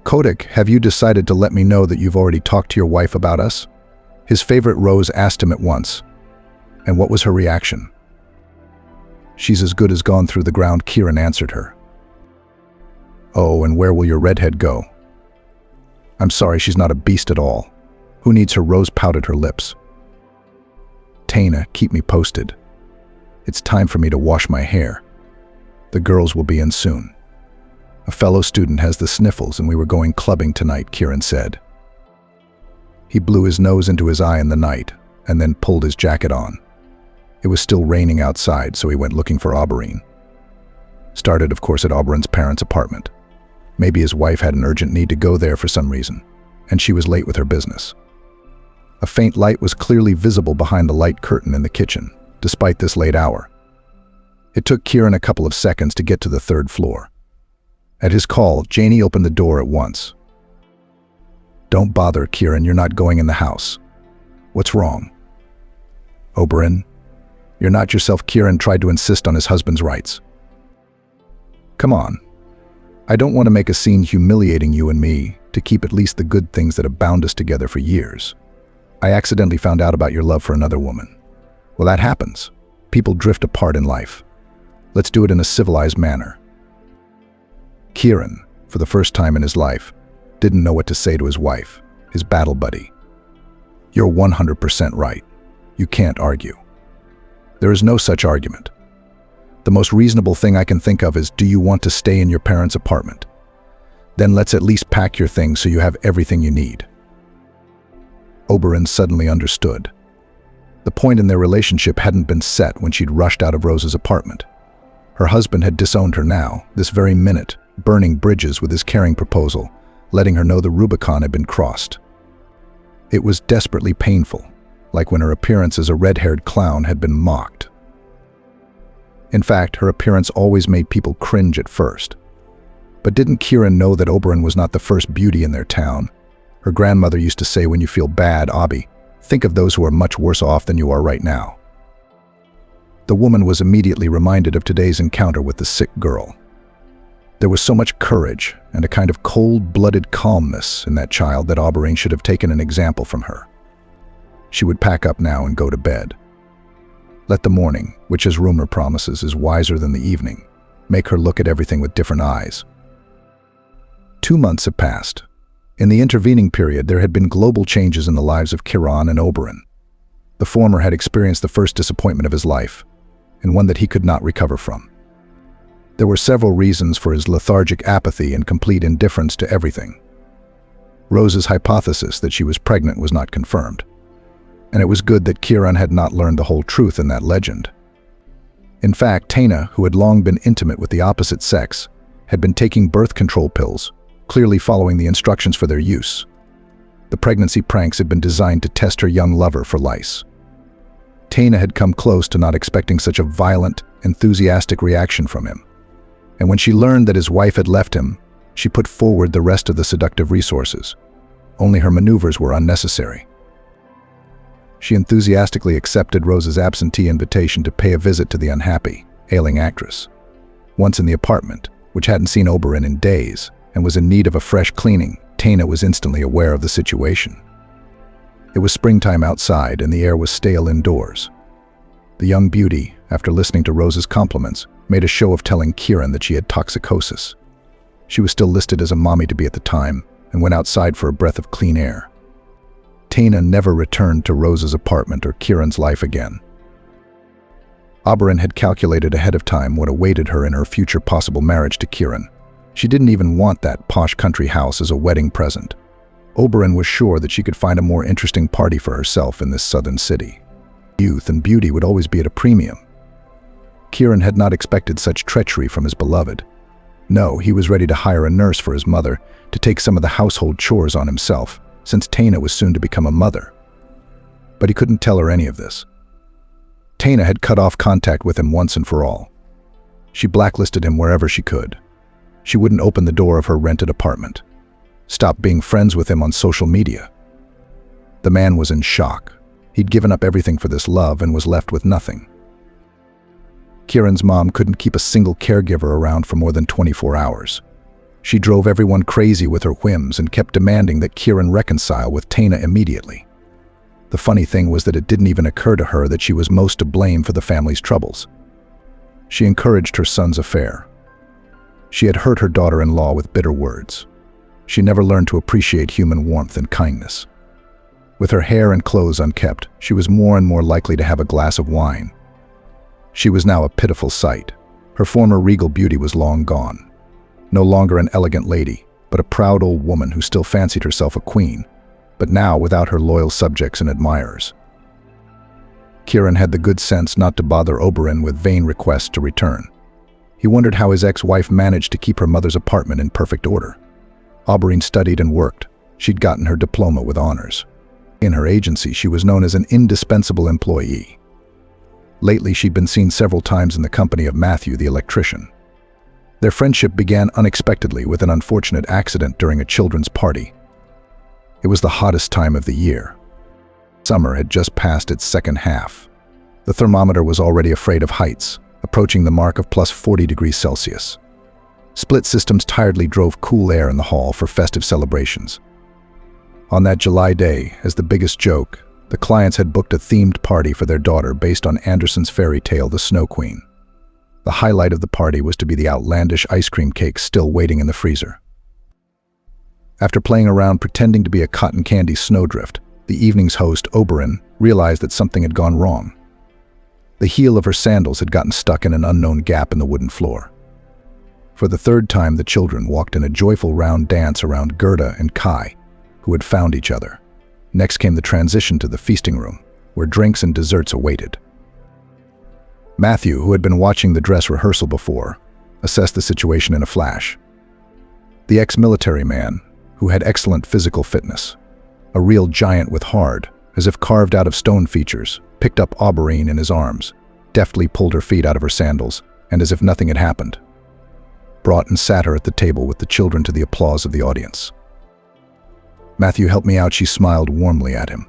Kodak, have you decided to let me know that you've already talked to your wife about us? His favorite Rose asked him at once. And what was her reaction? She's as good as gone through the ground, Kieran answered her. Oh, and where will your redhead go? I'm sorry, she's not a beast at all. Who needs her? Rose pouted her lips. Taina, keep me posted. It's time for me to wash my hair. The girls will be in soon. A fellow student has the sniffles and we were going clubbing tonight, Kieran said. He blew his nose into his eye in the night and then pulled his jacket on. It was still raining outside, so he went looking for Oberon. Started, of course, at Oberon's parents' apartment. Maybe his wife had an urgent need to go there for some reason, and she was late with her business. A faint light was clearly visible behind the light curtain in the kitchen, despite this late hour. It took Kieran a couple of seconds to get to the 3rd floor. At his call, Janie opened the door at once. Don't bother, Kieran, you're not going in the house. What's wrong? Oberon, you're not yourself. Kieran tried to insist on his husband's rights. Come on. I don't want to make a scene humiliating you and me to keep at least the good things that have bound us together for years. I accidentally found out about your love for another woman. Well, that happens. People drift apart in life. Let's do it in a civilized manner. Kieran, for the first time in his life, didn't know what to say to his wife, his battle buddy. You're 100% right. You can't argue. There is no such argument. The most reasonable thing I can think of is, do you want to stay in your parents' apartment? Then let's at least pack your things so you have everything you need. Oberon suddenly understood. The point in their relationship hadn't been set when she'd rushed out of Rose's apartment. Her husband had disowned her now, this very minute, burning bridges with his caring proposal, letting her know the Rubicon had been crossed. It was desperately painful, like when her appearance as a red-haired clown had been mocked. In fact, her appearance always made people cringe at first. But didn't Kieran know that Oberon was not the first beauty in their town? Her grandmother used to say, when you feel bad, Abby, think of those who are much worse off than you are right now. The woman was immediately reminded of today's encounter with the sick girl. There was so much courage and a kind of cold-blooded calmness in that child that Oberon should have taken an example from her. She would pack up now and go to bed. Let the morning, which as rumor promises is wiser than the evening, make her look at everything with different eyes. 2 months have passed. In the intervening period, there had been global changes in the lives of Kieran and Oberon. The former had experienced the first disappointment of his life, and one that he could not recover from. There were several reasons for his lethargic apathy and complete indifference to everything. Rose's hypothesis that she was pregnant was not confirmed, and it was good that Kieran had not learned the whole truth in that legend. In fact, Tana, who had long been intimate with the opposite sex, had been taking birth control pills, clearly following the instructions for their use. The pregnancy pranks had been designed to test her young lover for lice. Tana had come close to not expecting such a violent, enthusiastic reaction from him. And when she learned that his wife had left him, she put forward the rest of the seductive resources. Only her maneuvers were unnecessary. She enthusiastically accepted Rose's absentee invitation to pay a visit to the unhappy, ailing actress. Once in the apartment, which hadn't seen Oberon in days, and was in need of a fresh cleaning, Tana was instantly aware of the situation. It was springtime outside and the air was stale indoors. The young beauty, after listening to Rose's compliments, made a show of telling Kieran that she had toxicosis. She was still listed as a mommy-to-be at the time and went outside for a breath of clean air. Tana never returned to Rose's apartment or Kieran's life again. Oberon had calculated ahead of time what awaited her in her future possible marriage to Kieran. She didn't even want that posh country house as a wedding present. Oberon was sure that she could find a more interesting party for herself in this southern city. Youth and beauty would always be at a premium. Kieran had not expected such treachery from his beloved. No, he was ready to hire a nurse for his mother to take some of the household chores on himself, since Tana was soon to become a mother. But he couldn't tell her any of this. Tana had cut off contact with him once and for all. She blacklisted him wherever she could. She wouldn't open the door of her rented apartment. Stopped being friends with him on social media. The man was in shock. He'd given up everything for this love and was left with nothing. Kieran's mom couldn't keep a single caregiver around for more than 24 hours. She drove everyone crazy with her whims and kept demanding that Kieran reconcile with Tana immediately. The funny thing was that it didn't even occur to her that she was most to blame for the family's troubles. She encouraged her son's affair. She had hurt her daughter-in-law with bitter words. She never learned to appreciate human warmth and kindness. With her hair and clothes unkept, she was more and more likely to have a glass of wine. She was now a pitiful sight. Her former regal beauty was long gone. No longer an elegant lady, but a proud old woman who still fancied herself a queen, but now without her loyal subjects and admirers. Kieran had the good sense not to bother Oberon with vain requests to return. He wondered how his ex-wife managed to keep her mother's apartment in perfect order. Oberon studied and worked. She'd gotten her diploma with honors. In her agency, she was known as an indispensable employee. Lately, she'd been seen several times in the company of Matthew, the electrician. Their friendship began unexpectedly with an unfortunate accident during a children's party. It was the hottest time of the year. Summer had just passed its second half. The thermometer was already afraid of heights, approaching the mark of plus 40 degrees Celsius. Split systems tiredly drove cool air in the hall for festive celebrations. On that July day, as the biggest joke, the clients had booked a themed party for their daughter based on Andersen's fairy tale, The Snow Queen. The highlight of the party was to be the outlandish ice cream cake still waiting in the freezer. After playing around pretending to be a cotton candy snowdrift, the evening's host, Oberon, realized that something had gone wrong. The heel of her sandals had gotten stuck in an unknown gap in the wooden floor. For the third time, the children walked in a joyful round dance around Gerda and Kai, who had found each other. Next came the transition to the feasting room, where drinks and desserts awaited. Matthew, who had been watching the dress rehearsal before, assessed the situation in a flash. The ex-military man, who had excellent physical fitness, a real giant with hard, as if carved out of stone features, picked up Oberon in his arms, deftly pulled her feet out of her sandals, and as if nothing had happened, brought and sat her at the table with the children to the applause of the audience. "Matthew, help me out," she smiled warmly at him.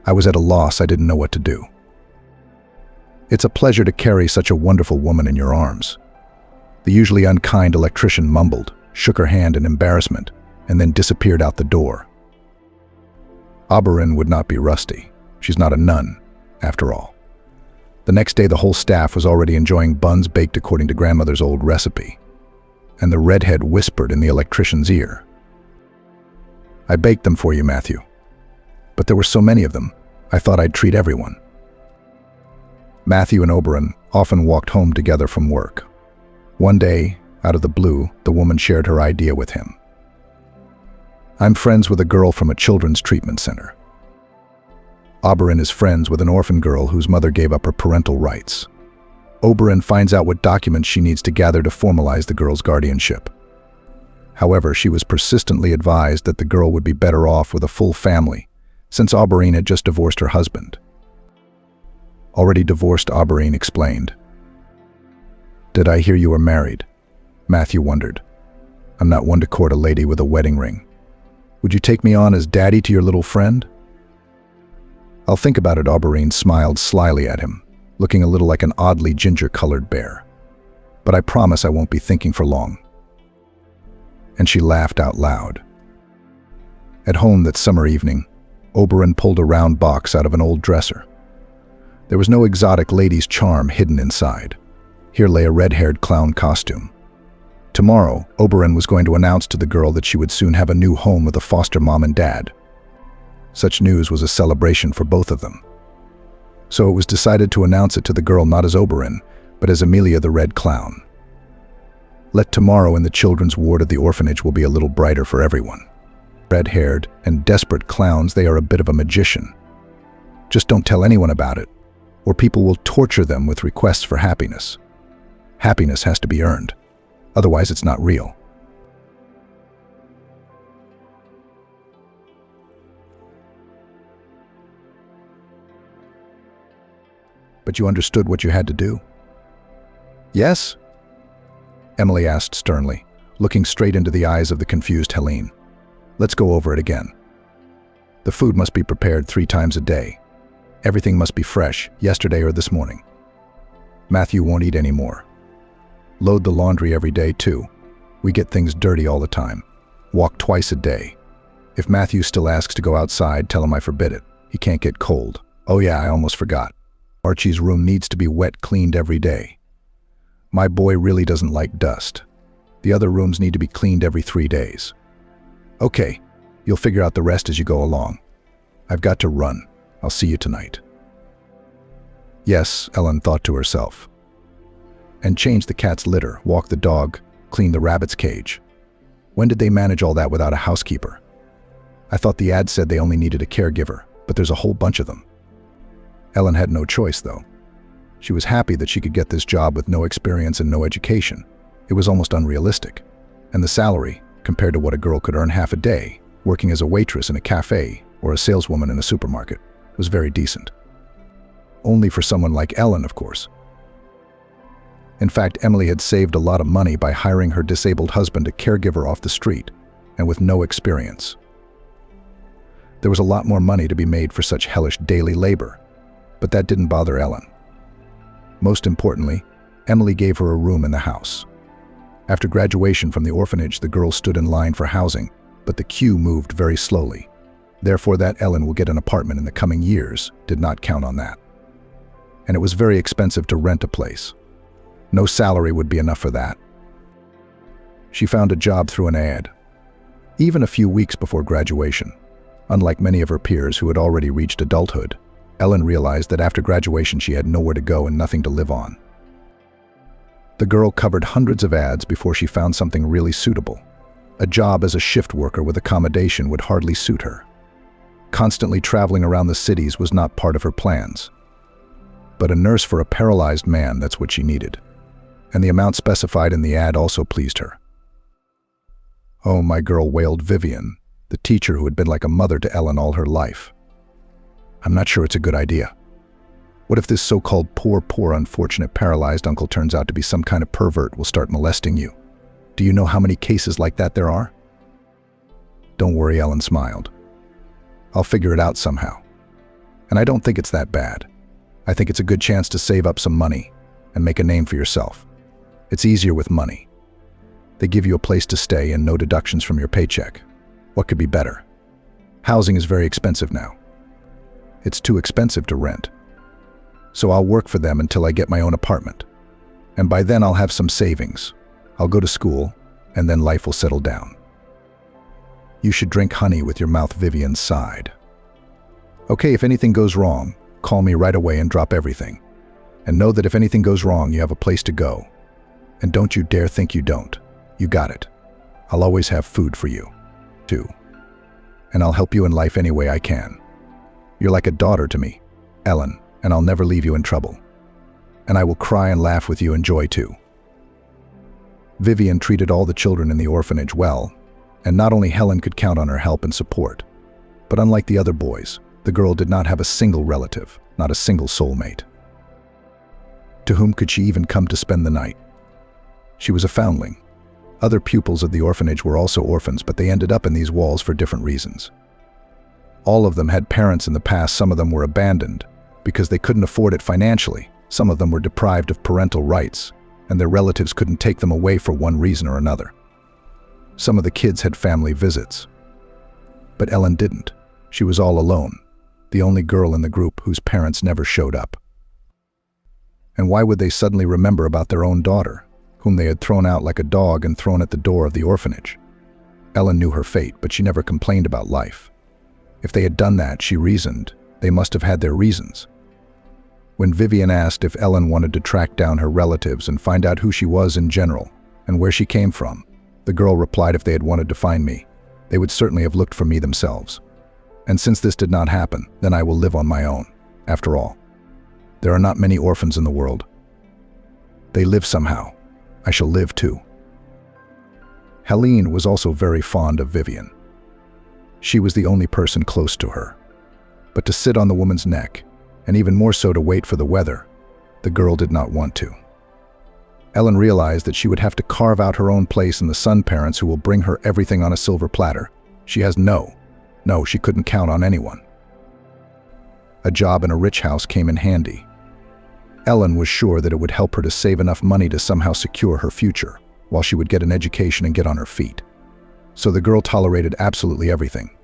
I was at a loss, I didn't know what to do. "It's a pleasure to carry such a wonderful woman in your arms." The usually unkind electrician mumbled, shook her hand in embarrassment, and then disappeared out the door. Oberon would not be rusty. She's not a nun, after all. The next day, the whole staff was already enjoying buns baked according to grandmother's old recipe, and the redhead whispered in the electrician's ear, I baked them for you, Matthew. But there were so many of them, I thought I'd treat everyone. Matthew and Oberon often walked home together from work. One day, out of the blue, the woman shared her idea with him. I'm friends with a girl from a children's treatment center. Oberon is friends with an orphan girl whose mother gave up her parental rights. Oberon finds out what documents she needs to gather to formalize the girl's guardianship. However, she was persistently advised that the girl would be better off with a full family, since Oberon had just divorced her husband. Already divorced, Oberon explained. Did I hear you were married? Matthew wondered. I'm not one to court a lady with a wedding ring. Would you take me on as daddy to your little friend? I'll think about it, Oberon smiled slyly at him, looking a little like an oddly ginger-colored bear. But I promise I won't be thinking for long. And she laughed out loud. At home that summer evening, Oberon pulled a round box out of an old dresser. There was no exotic lady's charm hidden inside. Here lay a red-haired clown costume. Tomorrow, Oberon was going to announce to the girl that she would soon have a new home with a foster mom and dad. Such news was a celebration for both of them. So it was decided to announce it to the girl not as Oberon, but as Amelia the Red Clown. Let tomorrow in the children's ward of the orphanage will be a little brighter for everyone. Red-haired and desperate clowns, they are a bit of a magician. Just don't tell anyone about it, or people will torture them with requests for happiness. Happiness has to be earned. Otherwise, it's not real. But you understood what you had to do? Yes? Emily asked sternly, looking straight into the eyes of the confused Helene. Let's go over it again. The food must be prepared 3 times a day. Everything must be fresh, yesterday or this morning. Matthew won't eat anymore. Load the laundry every day, too. We get things dirty all the time. Walk twice a day. If Matthew still asks to go outside, tell him I forbid it. He can't get cold. Oh yeah, I almost forgot. Archie's room needs to be wet cleaned every day. My boy really doesn't like dust. The other rooms need to be cleaned every 3 days. Okay, you'll figure out the rest as you go along. I've got to run. I'll see you tonight. Yes, Ellen thought to herself. And change the cat's litter, walk the dog, clean the rabbit's cage. When did they manage all that without a housekeeper? I thought the ad said they only needed a caregiver, but there's a whole bunch of them. Ellen had no choice, though. She was happy that she could get this job with no experience and no education. It was almost unrealistic. And the salary, compared to what a girl could earn half a day, working as a waitress in a cafe or a saleswoman in a supermarket, was very decent. Only for someone like Ellen, of course. In fact, Emily had saved a lot of money by hiring her disabled husband a caregiver off the street, and with no experience. There was a lot more money to be made for such hellish daily labor, but that didn't bother Ellen. Most importantly, Emily gave her a room in the house. After graduation from the orphanage, the girl stood in line for housing, but the queue moved very slowly. Therefore, that Ellen will get an apartment in the coming years did not count on that. And it was very expensive to rent a place. No salary would be enough for that. She found a job through an ad. Even a few weeks before graduation, unlike many of her peers who had already reached adulthood, Ellen realized that after graduation she had nowhere to go and nothing to live on. The girl covered hundreds of ads before she found something really suitable. A job as a shift worker with accommodation would hardly suit her. Constantly traveling around the cities was not part of her plans. But a nurse for a paralyzed man, that's what she needed. And the amount specified in the ad also pleased her. Oh, my girl, wailed Vivian, the teacher who had been like a mother to Ellen all her life. I'm not sure it's a good idea. What if this so-called poor, unfortunate paralyzed uncle turns out to be some kind of pervert will start molesting you? Do you know how many cases like that there are? Don't worry, Ellen smiled. I'll figure it out somehow. And I don't think it's that bad. I think it's a good chance to save up some money and make a name for yourself. It's easier with money. They give you a place to stay and no deductions from your paycheck. What could be better? Housing is very expensive now. It's too expensive to rent. So I'll work for them until I get my own apartment. And by then I'll have some savings. I'll go to school, and then life will settle down. You should drink honey with your mouth. Vivian sighed. Okay, if anything goes wrong, call me right away and drop everything. And know that if anything goes wrong, you have a place to go. And don't you dare think you don't. You got it. I'll always have food for you, too. And I'll help you in life any way I can. You're like a daughter to me, Ellen, and I'll never leave you in trouble. And I will cry and laugh with you in joy, too. Vivian treated all the children in the orphanage well, and not only Helen could count on her help and support, but unlike the other boys, the girl did not have a single relative, not a single soulmate. To whom could she even come to spend the night? She was a foundling. Other pupils of the orphanage were also orphans, but they ended up in these walls for different reasons. All of them had parents in the past. Some of them were abandoned because they couldn't afford it financially. Some of them were deprived of parental rights, and their relatives couldn't take them away for one reason or another. Some of the kids had family visits. But Ellen didn't. She was all alone, the only girl in the group whose parents never showed up. And why would they suddenly remember about their own daughter, whom they had thrown out like a dog and thrown at the door of the orphanage? Ellen knew her fate, but she never complained about life. If they had done that, she reasoned, they must have had their reasons. When Vivian asked if Ellen wanted to track down her relatives and find out who she was in general and where she came from, the girl replied if they had wanted to find me, they would certainly have looked for me themselves. And since this did not happen, then I will live on my own. After all, there are not many orphans in the world. They live somehow. I shall live too. Helene was also very fond of Vivian. She was the only person close to her. But to sit on the woman's neck, and even more so to wait for the weather, the girl did not want to. Ellen realized that she would have to carve out her own place in the Sun parents who will bring her everything on a silver platter. She has no, she couldn't count on anyone. A job in a rich house came in handy. Ellen was sure that it would help her to save enough money to somehow secure her future, while she would get an education and get on her feet. So the girl tolerated absolutely everything.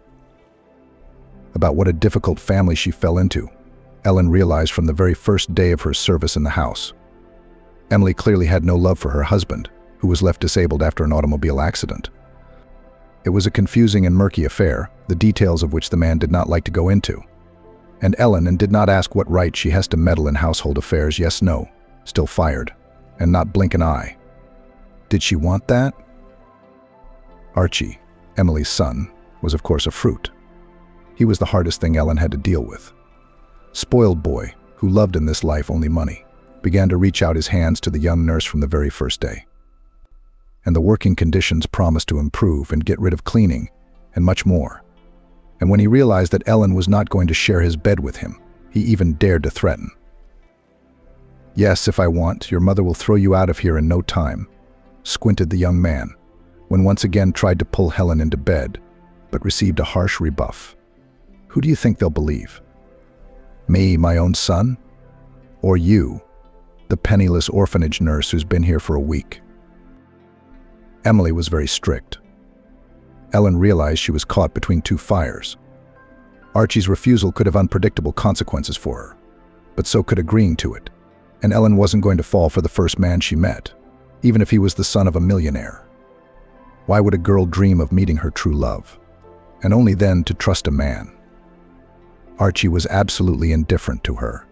About what a difficult family she fell into, Ellen realized from the very first day of her service in the house. Emily clearly had no love for her husband, who was left disabled after an automobile accident. It was a confusing and murky affair, the details of which the man did not like to go into. And Ellen did not ask what right she has to meddle in household affairs. Yes, no, still fired, and not blink an eye. Did she want that? Archie, Emily's son, was of course a fruit. He was the hardest thing Ellen had to deal with. Spoiled boy, who loved in this life only money, began to reach out his hands to the young nurse from the very first day. And the working conditions promised to improve and get rid of cleaning, and much more. And when he realized that Ellen was not going to share his bed with him, he even dared to threaten. Yes, if I want, your mother will throw you out of here in no time, squinted the young man, when once again tried to pull Helen into bed, but received a harsh rebuff. Who do you think they'll believe? Me, my own son? Or you, the penniless orphanage nurse who's been here for a week? Emily was very strict. Ellen realized she was caught between two fires. Archie's refusal could have unpredictable consequences for her, but so could agreeing to it, and Ellen wasn't going to fall for the first man she met, even if he was the son of a millionaire. Why would a girl dream of meeting her true love, and only then to trust a man? Archie was absolutely indifferent to her,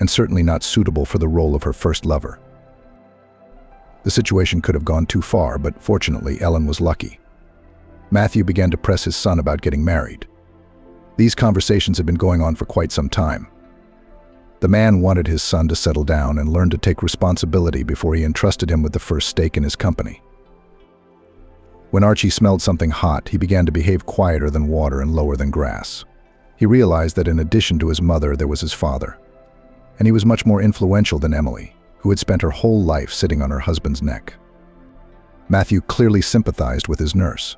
and certainly not suitable for the role of her first lover. The situation could have gone too far, but fortunately Ellen was lucky. Matthew began to press his son about getting married. These conversations had been going on for quite some time. The man wanted his son to settle down and learn to take responsibility before he entrusted him with the first stake in his company. When Archie smelled something hot, he began to behave quieter than water and lower than grass. He realized that in addition to his mother, there was his father. And he was much more influential than Emily, who had spent her whole life sitting on her husband's neck. Matthew clearly sympathized with his nurse.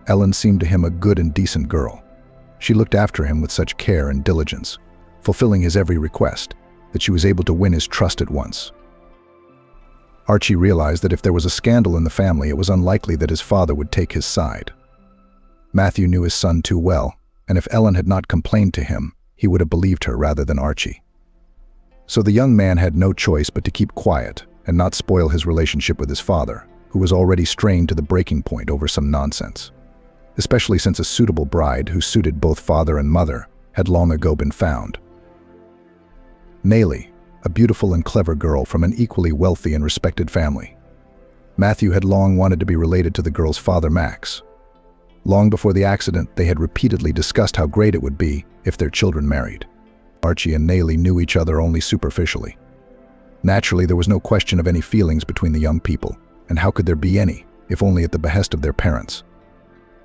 Ellen seemed to him a good and decent girl. She looked after him with such care and diligence, fulfilling his every request, that she was able to win his trust at once. Archie realized that if there was a scandal in the family, it was unlikely that his father would take his side. Matthew knew his son too well, and if Ellen had not complained to him, he would have believed her rather than Archie. So the young man had no choice but to keep quiet and not spoil his relationship with his father, who was already strained to the breaking point over some nonsense. especially since a suitable bride who suited both father and mother had long ago been found. Nellie, a beautiful and clever girl from an equally wealthy and respected family. Matthew had long wanted to be related to the girl's father, Max. Long before the accident, they had repeatedly discussed how great it would be if their children married. Archie and Nellie knew each other only superficially. Naturally, there was no question of any feelings between the young people, and how could there be any, if only at the behest of their parents?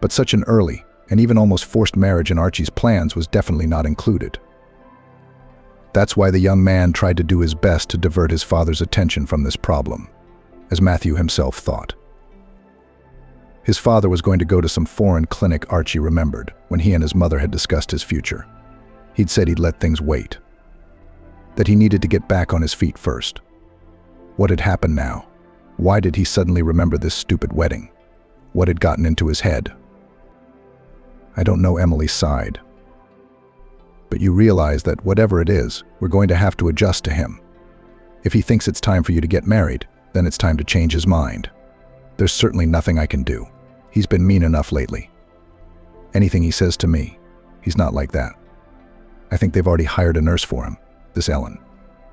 But such an early, and even almost forced marriage in Archie's plans was definitely not included. That's why the young man tried to do his best to divert his father's attention from this problem, as Matthew himself thought. His father was going to go to some foreign clinic, Archie remembered, when he and his mother had discussed his future. He'd said he'd let things wait, that he needed to get back on his feet first. What had happened now? Why did he suddenly remember this stupid wedding? What had gotten into his head? I don't know, Emily sighed. But you realize that whatever it is, we're going to have to adjust to him. If he thinks it's time for you to get married, then it's time to change his mind. There's certainly nothing I can do. He's been mean enough lately. Anything he says to me, he's not like that. I think they've already hired a nurse for him, this Ellen.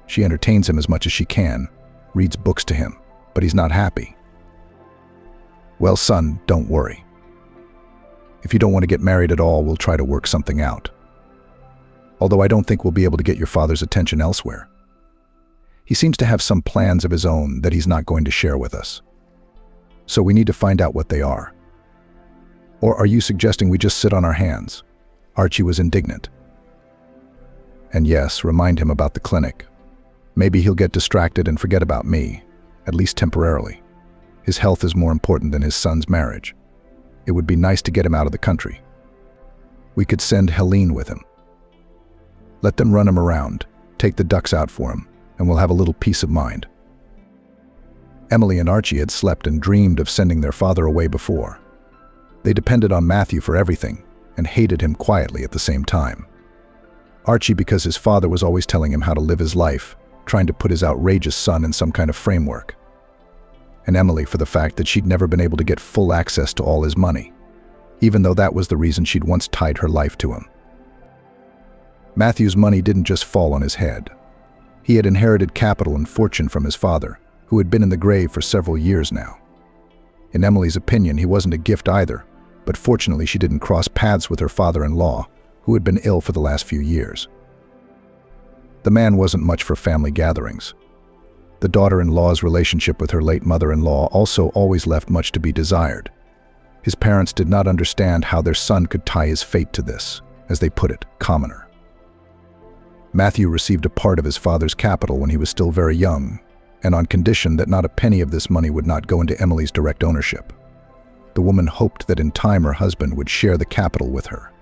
She entertains him as much as she can, reads books to him, but he's not happy. Well, son, don't worry. If you don't want to get married at all, we'll try to work something out. Although I don't think we'll be able to get your father's attention elsewhere. He seems to have some plans of his own that he's not going to share with us. So we need to find out what they are. Or are you suggesting we just sit on our hands? Archie was indignant. And yes, remind him about the clinic. Maybe he'll get distracted and forget about me, at least temporarily. His health is more important than his son's marriage. It would be nice to get him out of the country. We could send Helene with him. Let them run him around, take the ducks out for him, and we'll have a little peace of mind. Emily and Archie had slept and dreamed of sending their father away before. They depended on Matthew for everything and hated him quietly at the same time. Archie because his father was always telling him how to live his life, trying to put his outrageous son in some kind of framework. And Emily for the fact that she'd never been able to get full access to all his money, even though that was the reason she'd once tied her life to him. Matthew's money didn't just fall on his head. He had inherited capital and fortune from his father, who had been in the grave for several years now. In Emily's opinion, he wasn't a gift either, but fortunately she didn't cross paths with her father-in-law, who had been ill for the last few years. The man wasn't much for family gatherings. The daughter-in-law's relationship with her late mother-in-law also always left much to be desired. His parents did not understand how their son could tie his fate to this, as they put it, commoner. Matthew received a part of his father's capital when he was still very young, and on condition that not a penny of this money would not go into Emily's direct ownership. The woman hoped that in time her husband would share the capital with her.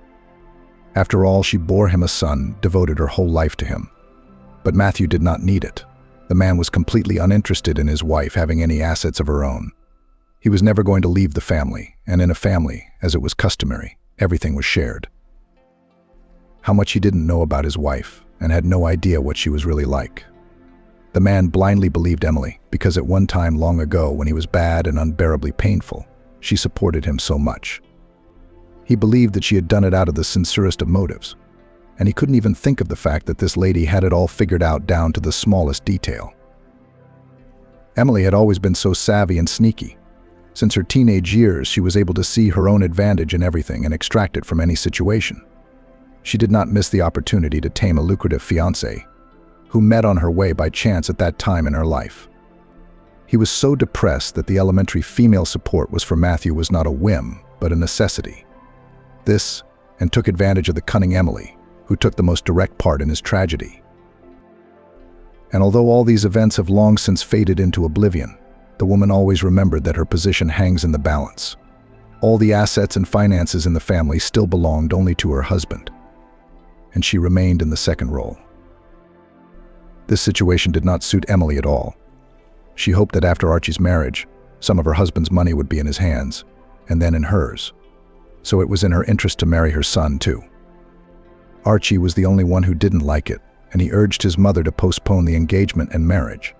After all, she bore him a son, devoted her whole life to him. But Matthew did not need it. The man was completely uninterested in his wife having any assets of her own. He was never going to leave the family, and in a family, as it was customary, everything was shared. How much he didn't know about his wife, and had no idea what she was really like. The man blindly believed Emily, because at one time long ago, when he was bad and unbearably painful, she supported him so much. He believed that she had done it out of the sincerest of motives, and he couldn't even think of the fact that this lady had it all figured out down to the smallest detail. Emily had always been so savvy and sneaky. Since her teenage years, she was able to see her own advantage in everything and extract it from any situation. She did not miss the opportunity to tame a lucrative fiancé, who met on her way by chance at that time in her life. He was so depressed that the elementary female support was for Matthew was not a whim, but a necessity. This, and took advantage of the cunning Emily, who took the most direct part in his tragedy. And although all these events have long since faded into oblivion, the woman always remembered that her position hangs in the balance. All the assets and finances in the family still belonged only to her husband, and she remained in the second role. This situation did not suit Emily at all. She hoped that after Archie's marriage, some of her husband's money would be in his hands, and then in hers. So it was in her interest to marry her son, too. Archie was the only one who didn't like it, and he urged his mother to postpone the engagement and marriage.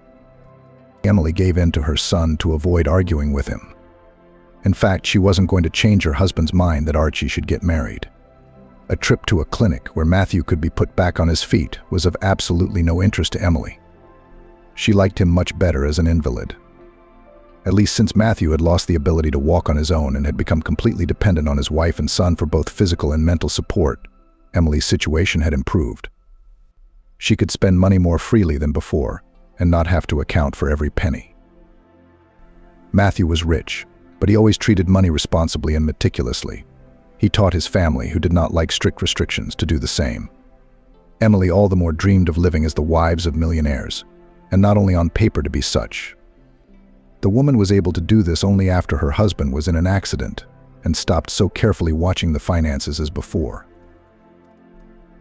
Emily gave in to her son to avoid arguing with him. In fact, she wasn't going to change her husband's mind that Archie should get married. A trip to a clinic where Matthew could be put back on his feet was of absolutely no interest to Emily. She liked him much better as an invalid. At least since Matthew had lost the ability to walk on his own and had become completely dependent on his wife and son for both physical and mental support, Emily's situation had improved. She could spend money more freely than before and not have to account for every penny. Matthew was rich, but he always treated money responsibly and meticulously. He taught his family, who did not like strict restrictions, to do the same. Emily all the more dreamed of living as the wives of millionaires, and not only on paper to be such. The woman was able to do this only after her husband was in an accident and stopped so carefully watching the finances as before.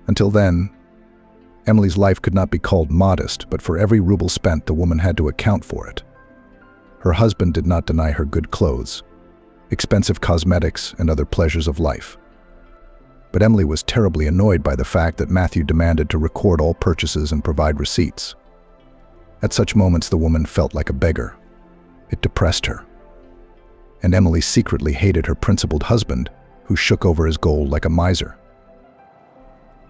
Until then, Emily's life could not be called modest, but for every ruble spent, the woman had to account for it. Her husband did not deny her good clothes, expensive cosmetics, and other pleasures of life. But Emily was terribly annoyed by the fact that Matthew demanded to record all purchases and provide receipts. At such moments, the woman felt like a beggar. It depressed her. And Emily secretly hated her principled husband, who shook over his gold like a miser.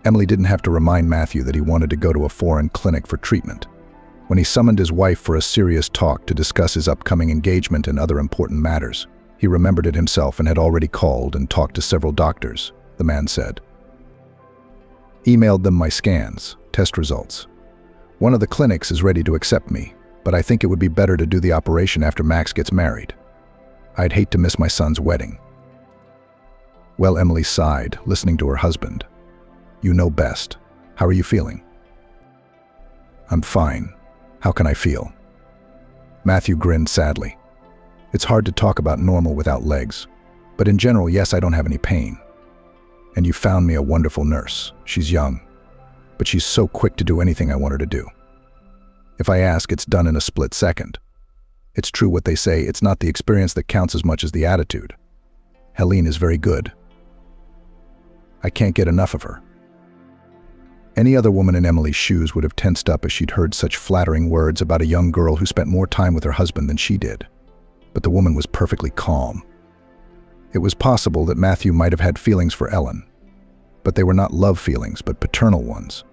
Emily didn't have to remind Matthew that he wanted to go to a foreign clinic for treatment. When he summoned his wife for a serious talk to discuss his upcoming engagement and other important matters, he remembered it himself and had already called and talked to several doctors, the man said. Emailed them my scans, test results. One of the clinics is ready to accept me, but I think it would be better to do the operation after Max gets married. I'd hate to miss my son's wedding. Well, Emily sighed, listening to her husband. You know best. How are you feeling? I'm fine. How can I feel? Matthew grinned sadly. It's hard to talk about normal without legs, but in general, yes, I don't have any pain. And you found me a wonderful nurse. She's young, but she's so quick to do anything I want her to do. If I ask, it's done in a split second. It's true what they say, it's not the experience that counts as much as the attitude. Helene is very good. I can't get enough of her. Any other woman in Emily's shoes would have tensed up as she'd heard such flattering words about a young girl who spent more time with her husband than she did. But the woman was perfectly calm. It was possible that Matthew might have had feelings for Ellen, but they were not love feelings, but paternal ones.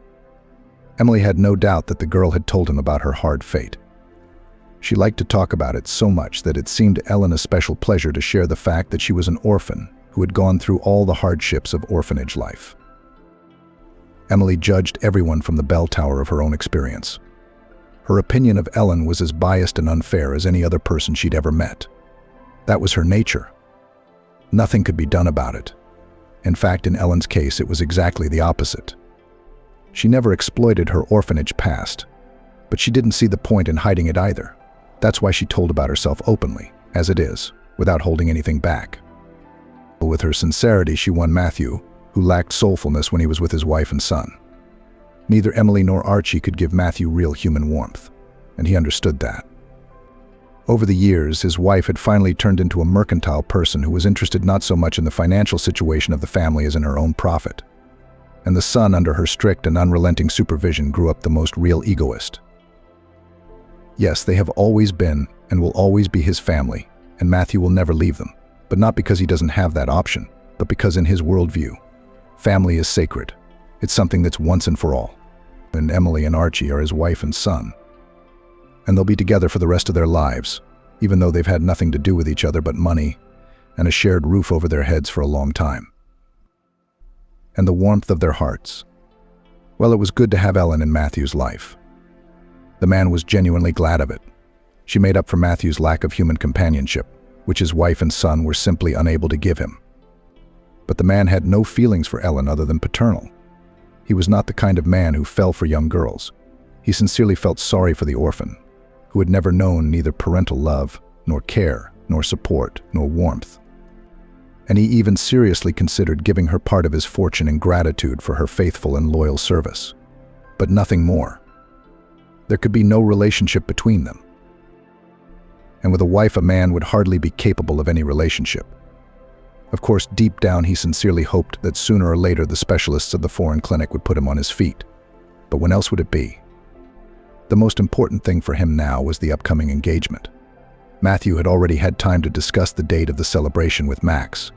Emily had no doubt that the girl had told him about her hard fate. She liked to talk about it so much that it seemed to Ellen a special pleasure to share the fact that she was an orphan who had gone through all the hardships of orphanage life. Emily judged everyone from the bell tower of her own experience. Her opinion of Ellen was as biased and unfair as any other person she'd ever met. That was her nature. Nothing could be done about it. In fact, in Ellen's case, it was exactly the opposite. She never exploited her orphanage past, but she didn't see the point in hiding it either. That's why she told about herself openly, as it is, without holding anything back. With her sincerity, she won Matthew, who lacked soulfulness when he was with his wife and son. Neither Emily nor Archie could give Matthew real human warmth, and he understood that. Over the years, his wife had finally turned into a mercantile person who was interested not so much in the financial situation of the family as in her own profit. And the son, under her strict and unrelenting supervision, grew up the most real egoist. Yes, they have always been and will always be his family, and Matthew will never leave them, but not because he doesn't have that option, but because in his worldview, family is sacred. It's something that's once and for all. And Emily and Archie are his wife and son. And they'll be together for the rest of their lives, even though they've had nothing to do with each other but money and a shared roof over their heads for a long time. And the warmth of their hearts. Well, it was good to have Ellen in Matthew's life. The man was genuinely glad of it. She made up for Matthew's lack of human companionship, which his wife and son were simply unable to give him. But the man had no feelings for Ellen other than paternal. He was not the kind of man who fell for young girls. He sincerely felt sorry for the orphan, who had never known neither parental love, nor care, nor support, nor warmth. And he even seriously considered giving her part of his fortune in gratitude for her faithful and loyal service. But nothing more. There could be no relationship between them. And with a wife, a man would hardly be capable of any relationship. Of course, deep down, he sincerely hoped that sooner or later the specialists of the foreign clinic would put him on his feet. But when else would it be? The most important thing for him now was the upcoming engagement. Matthew had already had time to discuss the date of the celebration with Max.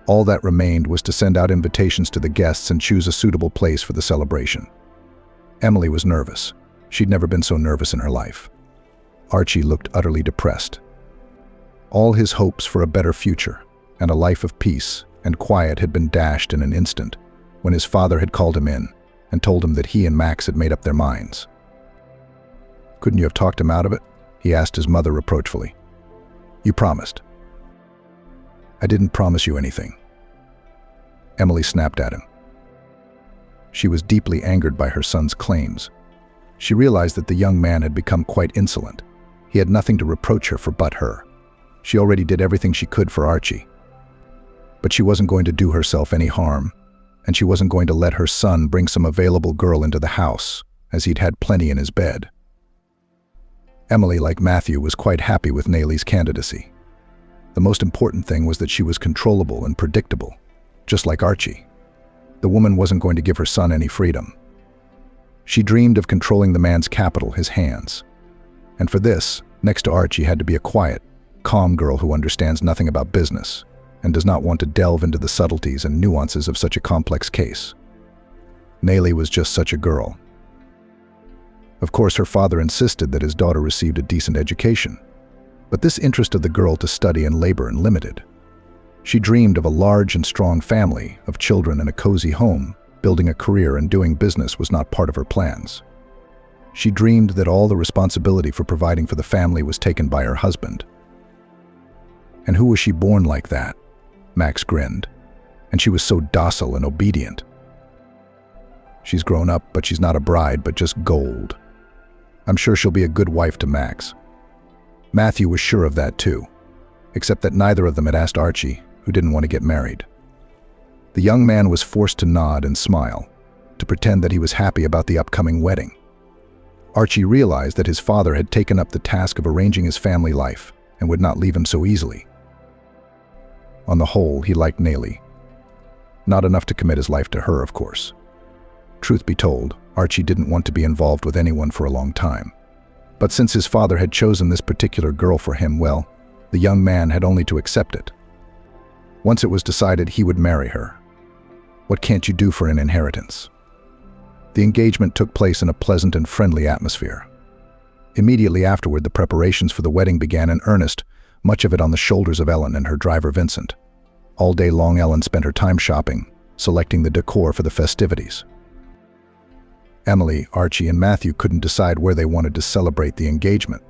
All that remained was to send out invitations to the guests and choose a suitable place for the celebration. Emily was nervous. She'd never been so nervous in her life. Archie looked utterly depressed. All his hopes for a better future and a life of peace and quiet had been dashed in an instant when his father had called him in and told him that he and Max had made up their minds. "Couldn't you have talked him out of it?" he asked his mother reproachfully. "You promised." "I didn't promise you anything." Emily snapped at him. She was deeply angered by her son's claims. She realized that the young man had become quite insolent. He had nothing to reproach her for but her. She already did everything she could for Archie. But she wasn't going to do herself any harm, and she wasn't going to let her son bring some available girl into the house, as he'd had plenty in his bed. Emily, like Matthew, was quite happy with Nayli's candidacy. The most important thing was that she was controllable and predictable, just like Archie. The woman wasn't going to give her son any freedom. She dreamed of controlling the man's capital, his hands. And for this, next to Archie had to be a quiet, calm girl who understands nothing about business and does not want to delve into the subtleties and nuances of such a complex case. Nayli was just such a girl. Of course, her father insisted that his daughter received a decent education, but this interest of the girl to study and labor and limited. She dreamed of a large and strong family, of children and a cozy home. Building a career and doing business was not part of her plans. She dreamed that all the responsibility for providing for the family was taken by her husband. And who was she born like that? Max grinned. And she was so docile and obedient. She's grown up, but she's not a bride, but just gold. I'm sure she'll be a good wife to Max. Matthew was sure of that too, except that neither of them had asked Archie, who didn't want to get married. The young man was forced to nod and smile, to pretend that he was happy about the upcoming wedding. Archie realized that his father had taken up the task of arranging his family life and would not leave him so easily. On the whole, he liked Nayli. Not enough to commit his life to her, of course. Truth be told, Archie didn't want to be involved with anyone for a long time. But since his father had chosen this particular girl for him, well, the young man had only to accept it. Once it was decided he would marry her. What can't you do for an inheritance? The engagement took place in a pleasant and friendly atmosphere. Immediately afterward, the preparations for the wedding began in earnest, much of it on the shoulders of Ellen and her driver Vincent. All day long, Ellen spent her time shopping, selecting the decor for the festivities. Emily, Archie, and Matthew couldn't decide where they wanted to celebrate the engagement.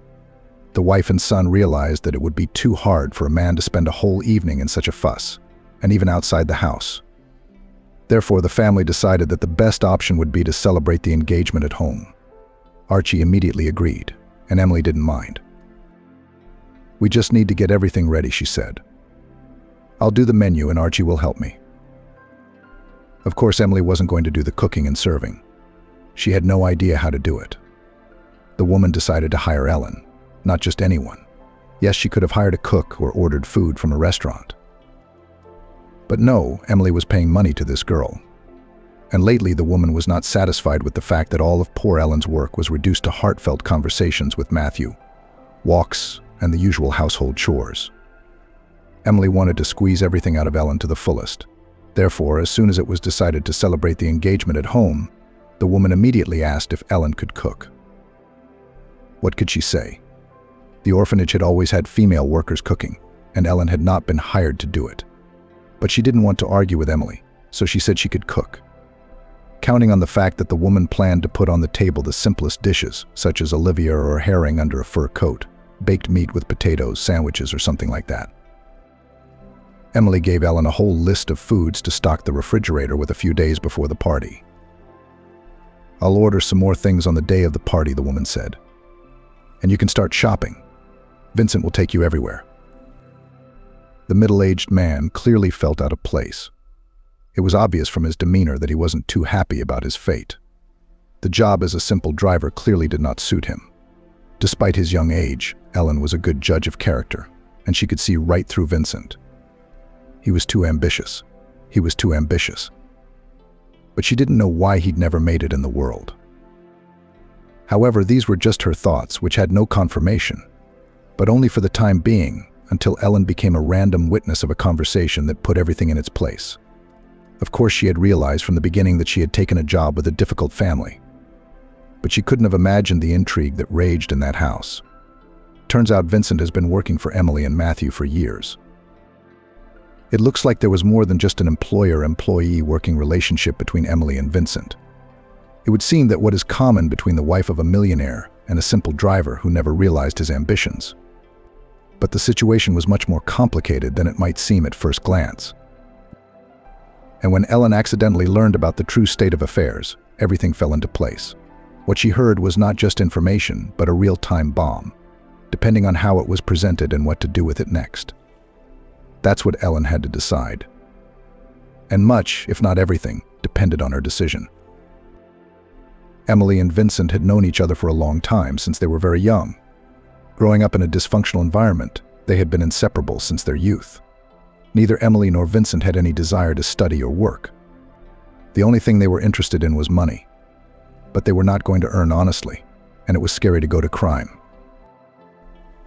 The wife and son realized that it would be too hard for a man to spend a whole evening in such a fuss, and even outside the house. Therefore, the family decided that the best option would be to celebrate the engagement at home. Archie immediately agreed, and Emily didn't mind. "We just need to get everything ready," she said. "I'll do the menu and Archie will help me." Of course, Emily wasn't going to do the cooking and serving. She had no idea how to do it. The woman decided to hire Ellen, not just anyone. Yes, she could have hired a cook or ordered food from a restaurant. But no, Emily was paying money to this girl. And lately, the woman was not satisfied with the fact that all of poor Ellen's work was reduced to heartfelt conversations with Matthew, walks, and the usual household chores. Emily wanted to squeeze everything out of Ellen to the fullest. Therefore, as soon as it was decided to celebrate the engagement at home, the woman immediately asked if Ellen could cook. What could she say? The orphanage had always had female workers cooking, and Ellen had not been hired to do it. But she didn't want to argue with Emily, so she said she could cook. Counting on the fact that the woman planned to put on the table the simplest dishes, such as Olivia or herring under a fur coat, baked meat with potatoes, sandwiches, or something like that. Emily gave Ellen a whole list of foods to stock the refrigerator with a few days before the party. "I'll order some more things on the day of the party," the woman said. "And you can start shopping. Vincent will take you everywhere." The middle-aged man clearly felt out of place. It was obvious from his demeanor that he wasn't too happy about his fate. The job as a simple driver clearly did not suit him. Despite his young age, Ellen was a good judge of character, and she could see right through Vincent. He was too ambitious. He was too ambitious. But she didn't know why he'd never made it in the world. However, these were just her thoughts, which had no confirmation. but only for the time being, until Ellen became a random witness of a conversation that put everything in its place. Of course, she had realized from the beginning that she had taken a job with a difficult family, but she couldn't have imagined the intrigue that raged in that house. Turns out Vincent has been working for Emily and Matthew for years. It looks like there was more than just an employer-employee working relationship between Emily and Vincent. It would seem that what is common between the wife of a millionaire and a simple driver who never realized his ambitions. But the situation was much more complicated than it might seem at first glance. And when Ellen accidentally learned about the true state of affairs, everything fell into place. What she heard was not just information, but a real-time bomb, depending on how it was presented and what to do with it next. That's what Ellen had to decide. And much, if not everything, depended on her decision. Emily and Vincent had known each other for a long time, since they were very young. Growing up in a dysfunctional environment, they had been inseparable since their youth. Neither Emily nor Vincent had any desire to study or work. The only thing they were interested in was money. But they were not going to earn honestly, and it was scary to go to crime.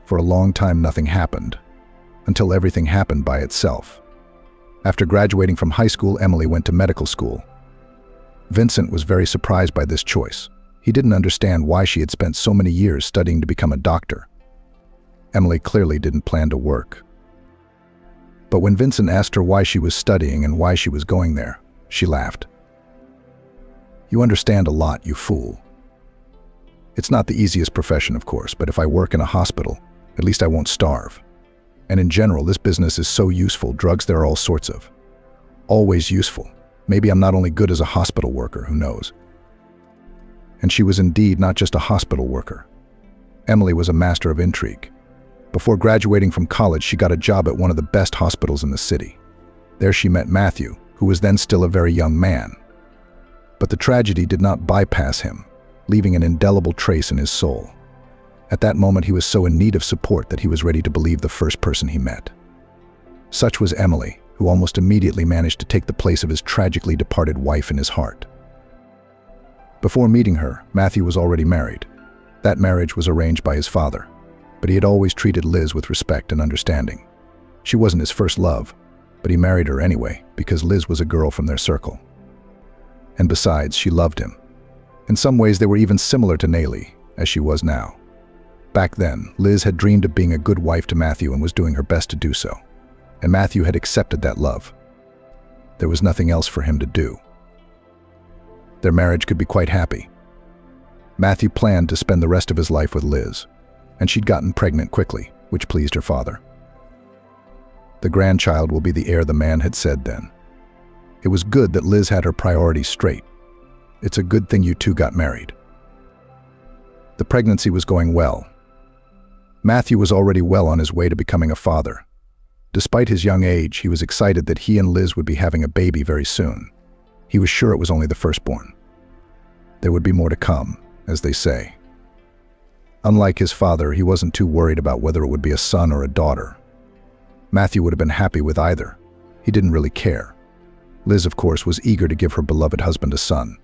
For a long time, nothing happened, until everything happened by itself. After graduating from high school, Emily went to medical school. Vincent was very surprised by this choice. He didn't understand why she had spent so many years studying to become a doctor. Emily clearly didn't plan to work. But when Vincent asked her why she was studying and why she was going there, she laughed. "You understand a lot, you fool. It's not the easiest profession, of course, but if I work in a hospital, at least I won't starve. And in general, this business is so useful. Drugs there are all sorts of. Always useful. Maybe I'm not only good as a hospital worker, who knows?" And she was indeed not just a hospital worker. Emily was a master of intrigue. Before graduating from college, she got a job at one of the best hospitals in the city. There she met Matthew, who was then still a very young man. But the tragedy did not bypass him, leaving an indelible trace in his soul. At that moment, he was so in need of support that he was ready to believe the first person he met. Such was Emily, who almost immediately managed to take the place of his tragically departed wife in his heart. Before meeting her, Matthew was already married. That marriage was arranged by his father, but he had always treated Liz with respect and understanding. She wasn't his first love, but he married her anyway because Liz was a girl from their circle. And besides, she loved him. In some ways, they were even similar to Nayli, as she was now. Back then, Liz had dreamed of being a good wife to Matthew and was doing her best to do so. And Matthew had accepted that love. There was nothing else for him to do. Their marriage could be quite happy. Matthew planned to spend the rest of his life with Liz, and she'd gotten pregnant quickly, which pleased her father. The grandchild will be the heir, the man had said then. It was good that Liz had her priorities straight. It's a good thing you two got married. The pregnancy was going well. Matthew was already well on his way to becoming a father. Despite his young age, he was excited that he and Liz would be having a baby very soon. He was sure it was only the firstborn. There would be more to come, as they say. Unlike his father, he wasn't too worried about whether it would be a son or a daughter. Matthew would have been happy with either. He didn't really care. Liz, of course, was eager to give her beloved husband a son.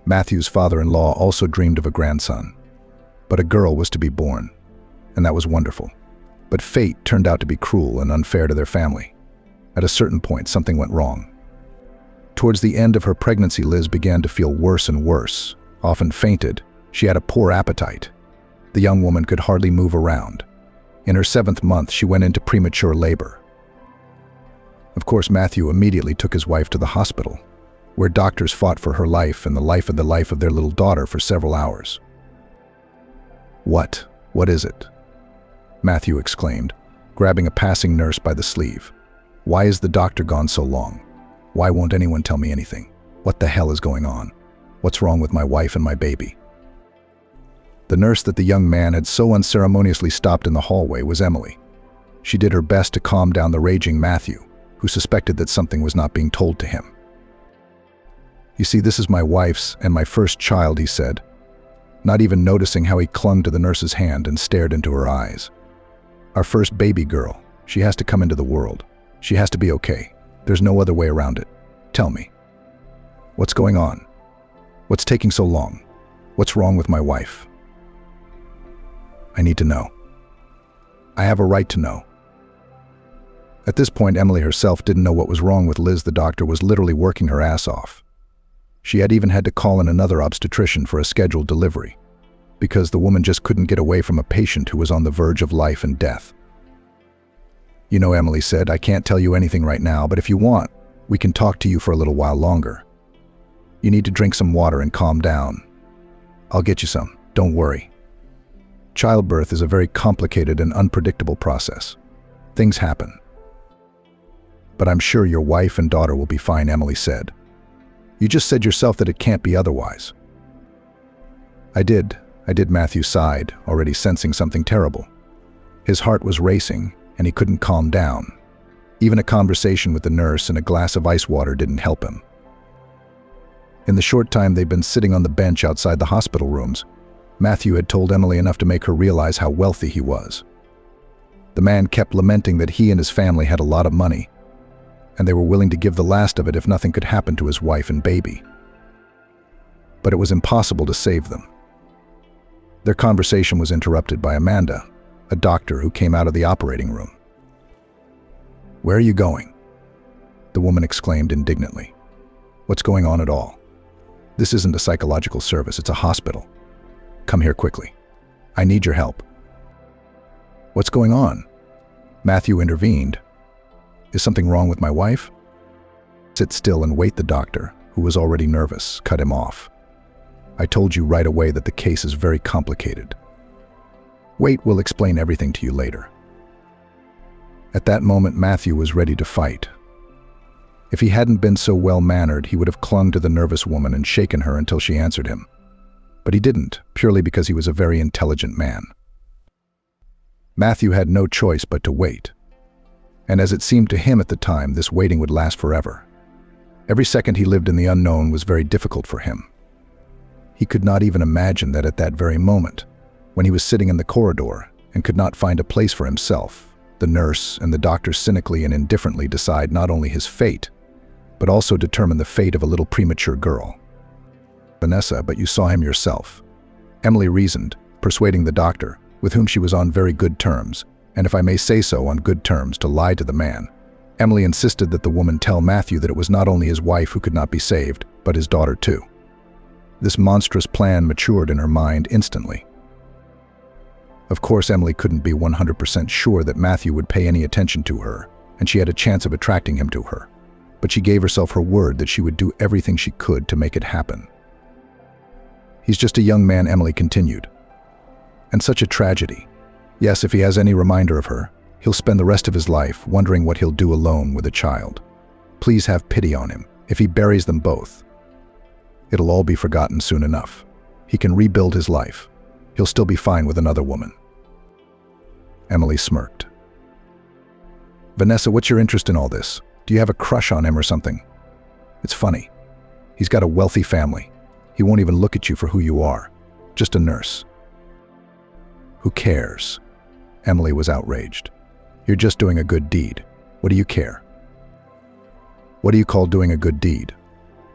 Matthew's father-in-law also dreamed of a grandson, but a girl was to be born, and that was wonderful. But fate turned out to be cruel and unfair to their family. At a certain point, something went wrong. Towards the end of her pregnancy, Liz began to feel worse and worse, often fainted. She had a poor appetite. The young woman could hardly move around. In her 7th month, she went into premature labor. Of course, Matthew immediately took his wife to the hospital, where doctors fought for her life and the life of their little daughter for several hours. What is it?" Matthew exclaimed, grabbing a passing nurse by the sleeve. "Why is the doctor gone so long? Why won't anyone tell me anything? What the hell is going on? What's wrong with my wife and my baby?" The nurse that the young man had so unceremoniously stopped in the hallway was Emily. She did her best to calm down the raging Matthew, who suspected that something was not being told to him. "You see, this is my wife's and my first child," he said, not even noticing how he clung to the nurse's hand and stared into her eyes. "Our first baby girl. She has to come into the world. She has to be okay. There's no other way around it. Tell me. What's going on? What's taking so long? What's wrong with my wife? I need to know." I have a right to know. At this point, Emily herself didn't know what was wrong with Liz. The doctor was literally working her ass off. She had even had to call in another obstetrician for a scheduled delivery, because the woman just couldn't get away from a patient who was on the verge of life and death. You know, Emily said, I can't tell you anything right now, but if you want, we can talk to you for a little while longer. You need to drink some water and calm down. I'll get you some, don't worry. Childbirth is a very complicated and unpredictable process. Things happen. But I'm sure your wife and daughter will be fine, Emily said. You just said yourself that it can't be otherwise. I did, Matthew sighed, already sensing something terrible. His heart was racing, and he couldn't calm down. Even a conversation with the nurse and a glass of ice water didn't help him. In the short time they'd been sitting on the bench outside the hospital rooms, Matthew had told Emily enough to make her realize how wealthy he was. The man kept lamenting that he and his family had a lot of money, and they were willing to give the last of it if nothing could happen to his wife and baby. But it was impossible to save them. Their conversation was interrupted by Amanda, a doctor who came out of the operating room. "Where are you going?" the woman exclaimed indignantly. "What's going on at all? This isn't a psychological service, it's a hospital. Come here quickly. I need your help." "What's going on?" Matthew intervened. "Is something wrong with my wife?" "Sit still and wait," the doctor, who was already nervous, cut him off. "I told you right away that the case is very complicated. Wait, we'll explain everything to you later." At that moment, Matthew was ready to fight. If he hadn't been so well-mannered, he would have clung to the nervous woman and shaken her until she answered him. But he didn't, purely because he was a very intelligent man. Matthew had no choice but to wait. And as it seemed to him at the time, this waiting would last forever. Every second he lived in the unknown was very difficult for him. He could not even imagine that at that very moment, when he was sitting in the corridor and could not find a place for himself, the nurse and the doctor cynically and indifferently decide not only his fate, but also determine the fate of a little premature girl. "Vanessa, but you saw him yourself," Emily reasoned, persuading the doctor, with whom she was on very good terms, and if I may say so, on good terms, to lie to the man. Emily insisted that the woman tell Matthew that it was not only his wife who could not be saved, but his daughter too. This monstrous plan matured in her mind instantly. Of course, Emily couldn't be 100% sure that Matthew would pay any attention to her, and she had a chance of attracting him to her. But she gave herself her word that she would do everything she could to make it happen. "He's just a young man," Emily continued. "And such a tragedy. Yes, if he has any reminder of her, he'll spend the rest of his life wondering what he'll do alone with a child. Please have pity on him. If he buries them both, it'll all be forgotten soon enough. He can rebuild his life. He'll still be fine with another woman." Emily smirked. "Vanessa, what's your interest in all this? Do you have a crush on him or something? It's funny. He's got a wealthy family. He won't even look at you for who you are. Just a nurse." "Who cares?" Emily was outraged. "You're just doing a good deed. What do you care?" "What do you call doing a good deed?"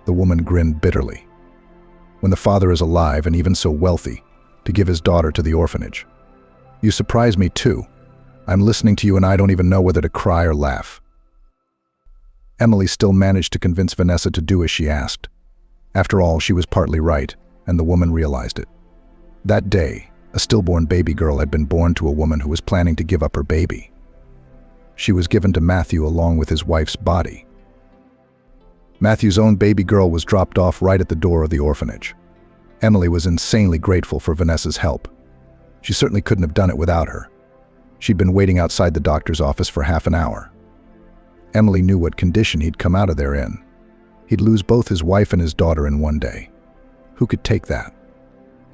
The woman grinned bitterly. "When the father is alive and even so wealthy, to give his daughter to the orphanage. You surprise me too. I'm listening to you and I don't even know whether to cry or laugh." Emily still managed to convince Vanessa to do as she asked. After all, she was partly right, and the woman realized it. That day, a stillborn baby girl had been born to a woman who was planning to give up her baby. She was given to Matthew along with his wife's body. Matthew's own baby girl was dropped off right at the door of the orphanage. Emily was insanely grateful for Vanessa's help. She certainly couldn't have done it without her. She'd been waiting outside the doctor's office for half an hour. Emily knew what condition he'd come out of there in. He'd lose both his wife and his daughter in one day. Who could take that?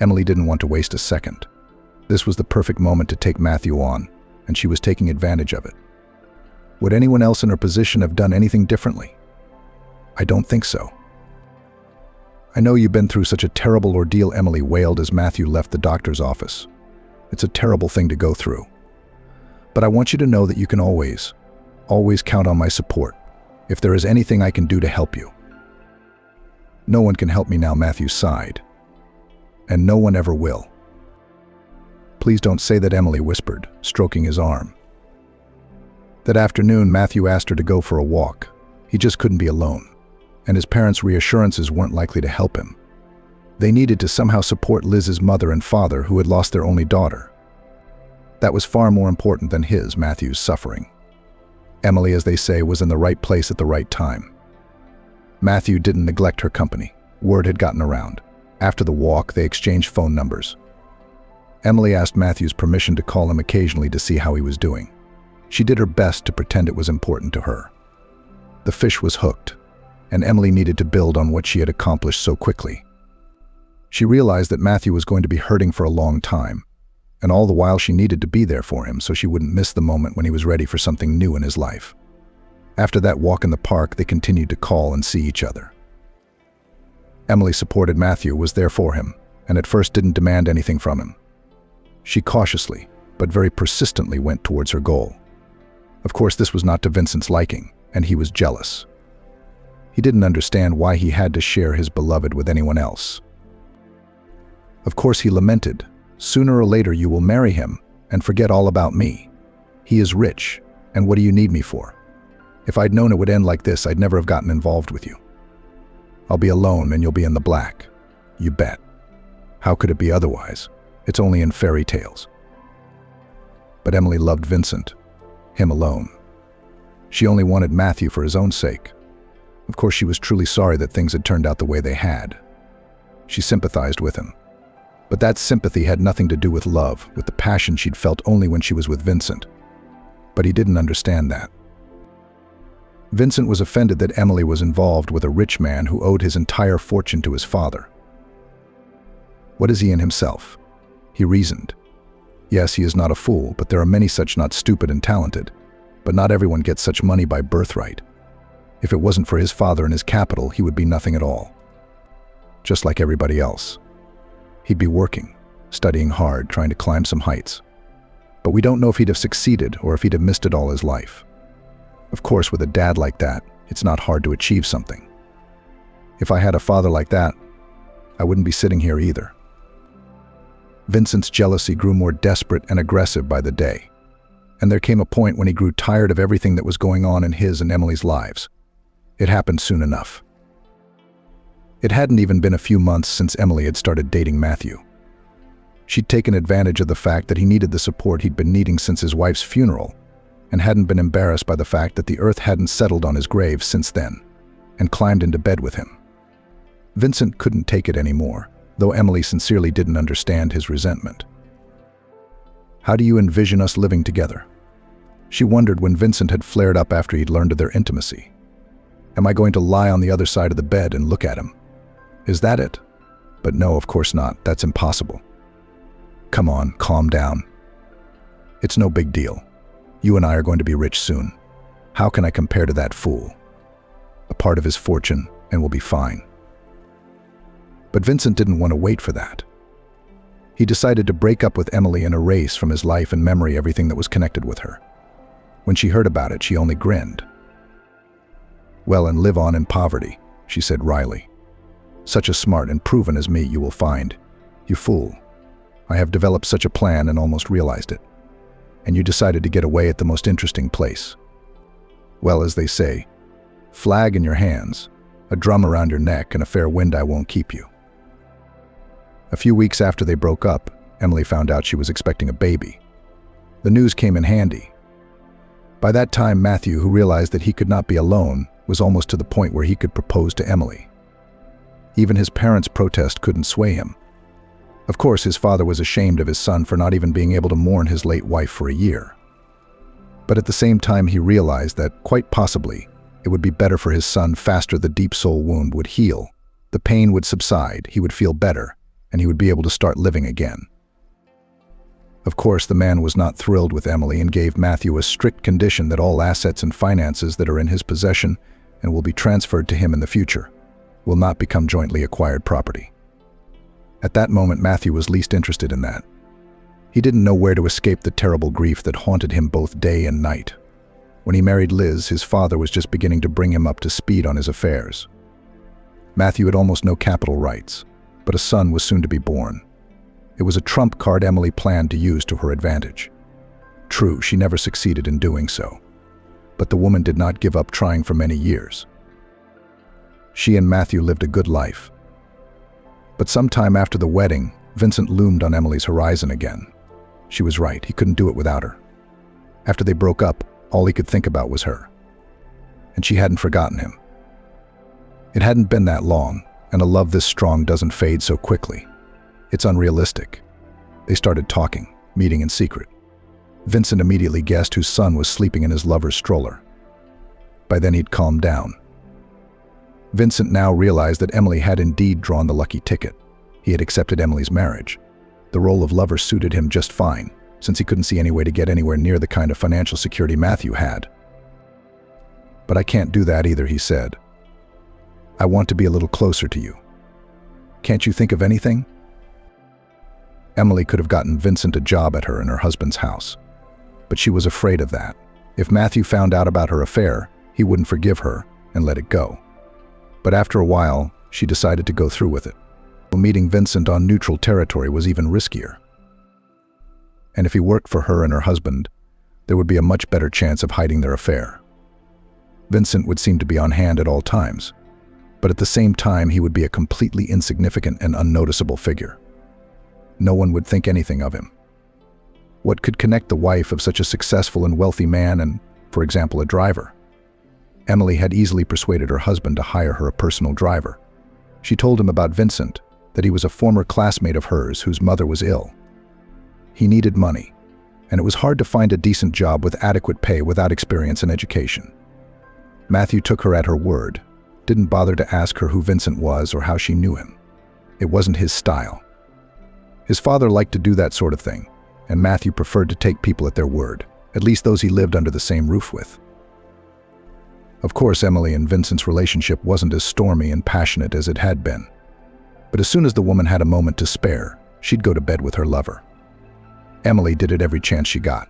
Emily didn't want to waste a second. This was the perfect moment to take Matthew on, and she was taking advantage of it. Would anyone else in her position have done anything differently? I don't think so. "I know you've been through such a terrible ordeal," Emily wailed as Matthew left the doctor's office. "It's a terrible thing to go through. But I want you to know that you can always count on my support, if there is anything I can do to help you." "No one can help me now," Matthew sighed. "And no one ever will. Please don't say that, Emily whispered, stroking his arm. That afternoon, Matthew asked her to go for a walk. He just couldn't be alone, and his parents' reassurances weren't likely to help him. They needed to somehow support Liz's mother and father, who had lost their only daughter. That was far more important than Matthew's suffering. Emily, as they say, was in the right place at the right time. Matthew didn't neglect her company. Word had gotten around. After the walk, they exchanged phone numbers. Emily asked Matthew's permission to call him occasionally to see how he was doing. She did her best to pretend it was important to her. The fish was hooked, and Emily needed to build on what she had accomplished so quickly. She realized that Matthew was going to be hurting for a long time, and all the while she needed to be there for him so she wouldn't miss the moment when he was ready for something new in his life. After that walk in the park, they continued to call and see each other. Emily supported Matthew, was there for him, and at first didn't demand anything from him. She cautiously, but very persistently went towards her goal. Of course, this was not to Vincent's liking, and he was jealous. He didn't understand why he had to share his beloved with anyone else. Of course, he lamented, "Sooner or later you will marry him and forget all about me. He is rich, and what do you need me for? If I'd known it would end like this, I'd never have gotten involved with you. I'll be alone and you'll be in the black. You bet. How could it be otherwise? It's only in fairy tales." But Emily loved Vincent, him alone. She only wanted Matthew for his own sake. Of course, she was truly sorry that things had turned out the way they had. She sympathized with him. But that sympathy had nothing to do with love, with the passion she'd felt only when she was with Vincent. But he didn't understand that. Vincent was offended that Emily was involved with a rich man who owed his entire fortune to his father. What is he in himself? He reasoned. Yes, he is not a fool, but there are many such not stupid and talented. But not everyone gets such money by birthright. If it wasn't for his father and his capital, he would be nothing at all. Just like everybody else. He'd be working, studying hard, trying to climb some heights. But we don't know if he'd have succeeded or if he'd have missed it all his life. Of course, with a dad like that, it's not hard to achieve something. If I had a father like that, I wouldn't be sitting here either. Vincent's jealousy grew more desperate and aggressive by the day, and there came a point when he grew tired of everything that was going on in his and Emily's lives. It happened soon enough. It hadn't even been a few months since Emily had started dating Matthew. She'd taken advantage of the fact that he needed the support he'd been needing since his wife's funeral, and hadn't been embarrassed by the fact that the earth hadn't settled on his grave since then, and climbed into bed with him. Vincent couldn't take it anymore, though Emily sincerely didn't understand his resentment. "How do you envision us living together?" She wondered when Vincent had flared up after he'd learned of their intimacy. "Am I going to lie on the other side of the bed and look at him? Is that it?" But no, of course not. That's impossible. "Come on, calm down. It's no big deal. You and I are going to be rich soon. How can I compare to that fool? A part of his fortune, and we'll be fine." But Vincent didn't want to wait for that. He decided to break up with Emily and erase from his life and memory everything that was connected with her. When she heard about it, she only grinned. "Well, and live on in poverty," she said wryly. "Such a smart and proven as me you will find. You fool. I have developed such a plan and almost realized it. And you decided to get away at the most interesting place. Well, as they say, flag in your hands, a drum around your neck, and a fair wind I won't keep you." A few weeks after they broke up, Emily found out she was expecting a baby. The news came in handy. By that time, Matthew, who realized that he could not be alone, was almost to the point where he could propose to Emily. Even his parents' protest couldn't sway him. Of course, his father was ashamed of his son for not even being able to mourn his late wife for a year. But at the same time, he realized that, quite possibly, it would be better for his son faster the deep soul wound would heal, the pain would subside, he would feel better, and he would be able to start living again. Of course, the man was not thrilled with Emily and gave Matthew a strict condition that all assets and finances that are in his possession and will be transferred to him in the future will not become jointly acquired property. At that moment, Matthew was least interested in that. He didn't know where to escape the terrible grief that haunted him both day and night. When he married Liz, his father was just beginning to bring him up to speed on his affairs. Matthew had almost no capital rights, but a son was soon to be born. It was a trump card Emily planned to use to her advantage. True, she never succeeded in doing so. But the woman did not give up trying for many years. She and Matthew lived a good life. But sometime after the wedding, Vincent loomed on Emily's horizon again. She was right, he couldn't do it without her. After they broke up, all he could think about was her. And she hadn't forgotten him. It hadn't been that long, and a love this strong doesn't fade so quickly. It's unrealistic. They started talking, meeting in secret. Vincent immediately guessed whose son was sleeping in his lover's stroller. By then he'd calmed down. Vincent now realized that Emily had indeed drawn the lucky ticket. He had accepted Emily's marriage. The role of lover suited him just fine, since he couldn't see any way to get anywhere near the kind of financial security Matthew had. "But I can't do that either," he said. "I want to be a little closer to you. Can't you think of anything?" Emily could have gotten Vincent a job at her and her husband's house. But she was afraid of that. If Matthew found out about her affair, he wouldn't forgive her and let it go. But after a while, she decided to go through with it. Meeting Vincent on neutral territory was even riskier. And if he worked for her and her husband, there would be a much better chance of hiding their affair. Vincent would seem to be on hand at all times, but at the same time he would be a completely insignificant and unnoticeable figure. No one would think anything of him. What could connect the wife of such a successful and wealthy man and, for example, a driver? Emily had easily persuaded her husband to hire her a personal driver. She told him about Vincent, that he was a former classmate of hers whose mother was ill. He needed money, and it was hard to find a decent job with adequate pay without experience and education. Matthew took her at her word, didn't bother to ask her who Vincent was or how she knew him. It wasn't his style. His father liked to do that sort of thing, and Matthew preferred to take people at their word, at least those he lived under the same roof with. Of course, Emily and Vincent's relationship wasn't as stormy and passionate as it had been. But as soon as the woman had a moment to spare, she'd go to bed with her lover. Emily did it every chance she got.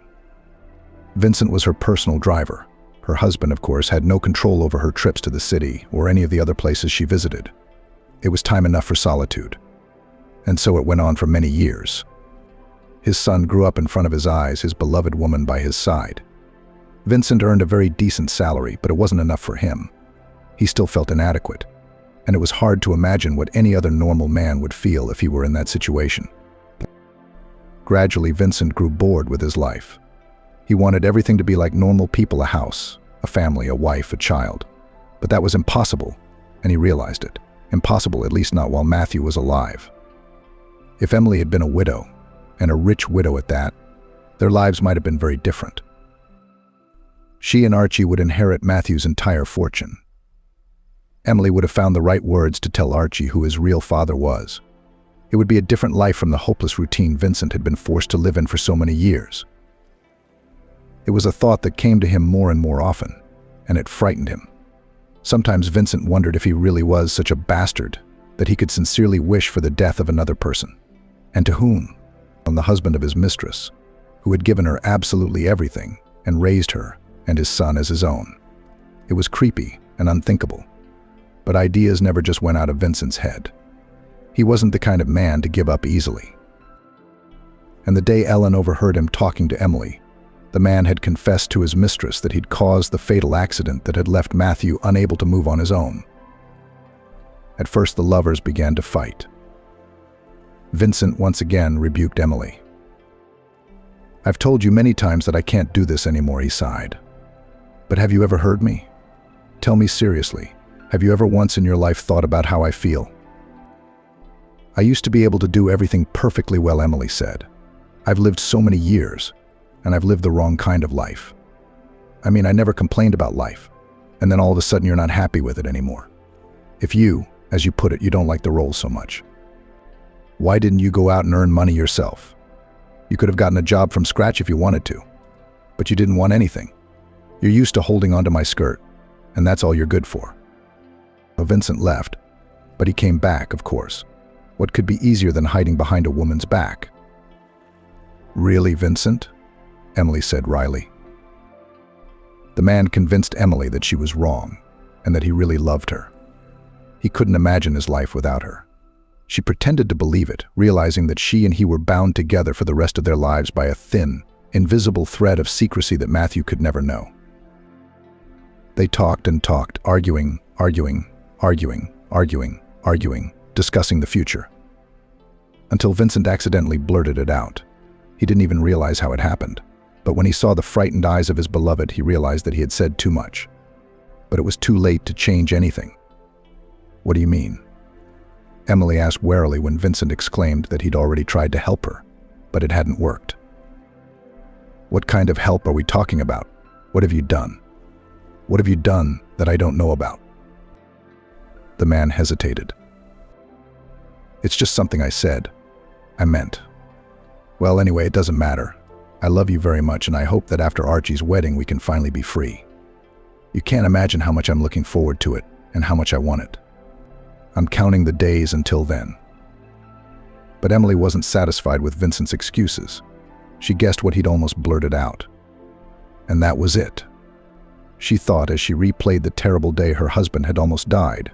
Vincent was her personal driver. Her husband, of course, had no control over her trips to the city or any of the other places she visited. It was time enough for solitude. And so it went on for many years. His son grew up in front of his eyes, his beloved woman by his side. Vincent earned a very decent salary, but it wasn't enough for him. He still felt inadequate, and it was hard to imagine what any other normal man would feel if he were in that situation. Gradually, Vincent grew bored with his life. He wanted everything to be like normal people: a house, a family, a wife, a child. But that was impossible, and he realized it. Impossible, at least not while Matthew was alive. If Emily had been a widow, and a rich widow at that, their lives might have been very different. She and Archie would inherit Matthew's entire fortune. Emily would have found the right words to tell Archie who his real father was. It would be a different life from the hopeless routine Vincent had been forced to live in for so many years. It was a thought that came to him more and more often, and it frightened him. Sometimes Vincent wondered if he really was such a bastard that he could sincerely wish for the death of another person. And to whom? On the husband of his mistress, who had given her absolutely everything and raised her and his son as his own. It was creepy and unthinkable, but ideas never just went out of Vincent's head. He wasn't the kind of man to give up easily. And the day Ellen overheard him talking to Emily, the man had confessed to his mistress that he'd caused the fatal accident that had left Matthew unable to move on his own. At first, the lovers began to fight. Vincent once again rebuked Emily. "I've told you many times that I can't do this anymore," he sighed. "But have you ever heard me? Tell me seriously, have you ever once in your life thought about how I feel?" "I used to be able to do everything perfectly well," Emily said. "I've lived so many years, and I've lived the wrong kind of life. I mean, I never complained about life, and then all of a sudden you're not happy with it anymore. If you, as you put it, you don't like the role so much. Why didn't you go out and earn money yourself? You could have gotten a job from scratch if you wanted to, but you didn't want anything. You're used to holding onto my skirt, and that's all you're good for." Well, Vincent left, but he came back, of course. What could be easier than hiding behind a woman's back? "Really, Vincent?" Emily said wryly. The man convinced Emily that she was wrong, and that he really loved her. He couldn't imagine his life without her. She pretended to believe it, realizing that she and he were bound together for the rest of their lives by a thin, invisible thread of secrecy that Matthew could never know. They talked and talked, arguing, discussing the future. Until Vincent accidentally blurted it out. He didn't even realize how it happened. But when he saw the frightened eyes of his beloved, he realized that he had said too much. But it was too late to change anything. "What do you mean?" Emily asked warily when Vincent exclaimed that he'd already tried to help her, but it hadn't worked. "What kind of help are we talking about? What have you done? What have you done that I don't know about?" The man hesitated. "It's just something I said. I meant. Well, anyway, it doesn't matter. I love you very much, and I hope that after Archie's wedding we can finally be free. You can't imagine how much I'm looking forward to it and how much I want it. I'm counting the days until then." But Emily wasn't satisfied with Vincent's excuses. She guessed what he'd almost blurted out. And that was it. She thought as she replayed the terrible day her husband had almost died.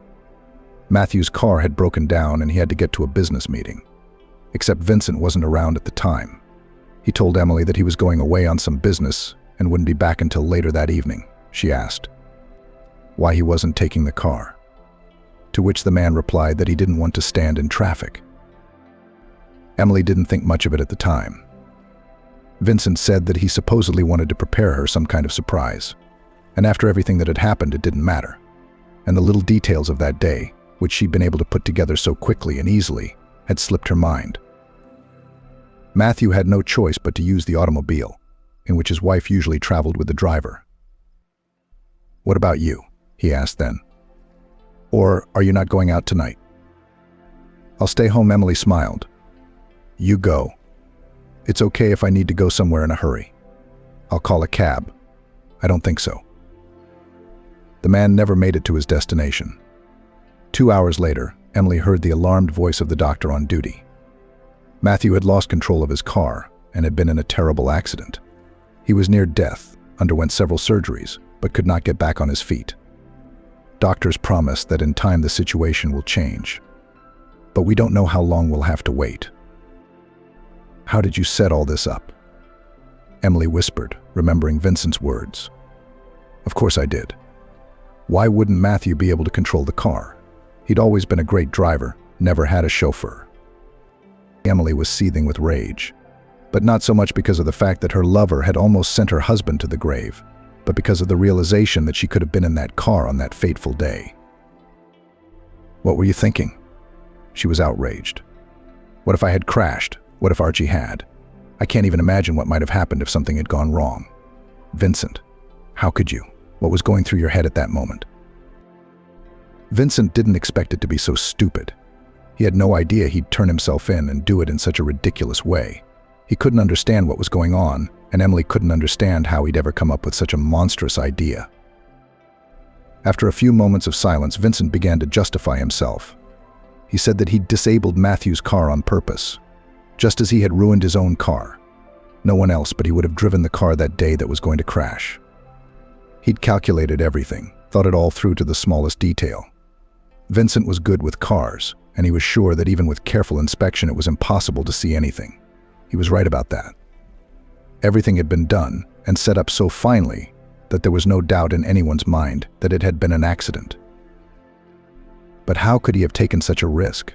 Matthew's car had broken down and he had to get to a business meeting. Except Vincent wasn't around at the time. He told Emily that he was going away on some business and wouldn't be back until later that evening. She asked why he wasn't taking the car, to which the man replied that he didn't want to stand in traffic. Emily didn't think much of it at the time. Vincent said that he supposedly wanted to prepare her some kind of surprise, and after everything that had happened, it didn't matter. And the little details of that day, which she'd been able to put together so quickly and easily, had slipped her mind. Matthew had no choice but to use the automobile, in which his wife usually traveled with the driver. "What about you?" he asked then. "Or are you not going out tonight?" "I'll stay home," Emily smiled. "You go. It's okay if I need to go somewhere in a hurry. I'll call a cab." "I don't think so." The man never made it to his destination. 2 hours later, Emily heard the alarmed voice of the doctor on duty. Matthew had lost control of his car and had been in a terrible accident. He was near death, underwent several surgeries, but could not get back on his feet. Doctors promise that in time the situation will change. But we don't know how long we'll have to wait. "How did you set all this up?" Emily whispered, remembering Vincent's words. "Of course I did. Why wouldn't Matthew be able to control the car? He'd always been a great driver, never had a chauffeur." Emily was seething with rage, but not so much because of the fact that her lover had almost sent her husband to the grave, but because of the realization that she could have been in that car on that fateful day. "What were you thinking?" She was outraged. "What if I had crashed? What if Archie had? I can't even imagine what might have happened if something had gone wrong. Vincent, how could you? What was going through your head at that moment?" Vincent didn't expect it to be so stupid. He had no idea he'd turn himself in and do it in such a ridiculous way. He couldn't understand what was going on, and Emily couldn't understand how he'd ever come up with such a monstrous idea. After a few moments of silence, Vincent began to justify himself. He said that he'd disabled Matthew's car on purpose, just as he had ruined his own car. No one else but he would have driven the car that day that was going to crash. He'd calculated everything, thought it all through to the smallest detail. Vincent was good with cars, and he was sure that even with careful inspection it was impossible to see anything. He was right about that. Everything had been done and set up so finely that there was no doubt in anyone's mind that it had been an accident. But how could he have taken such a risk?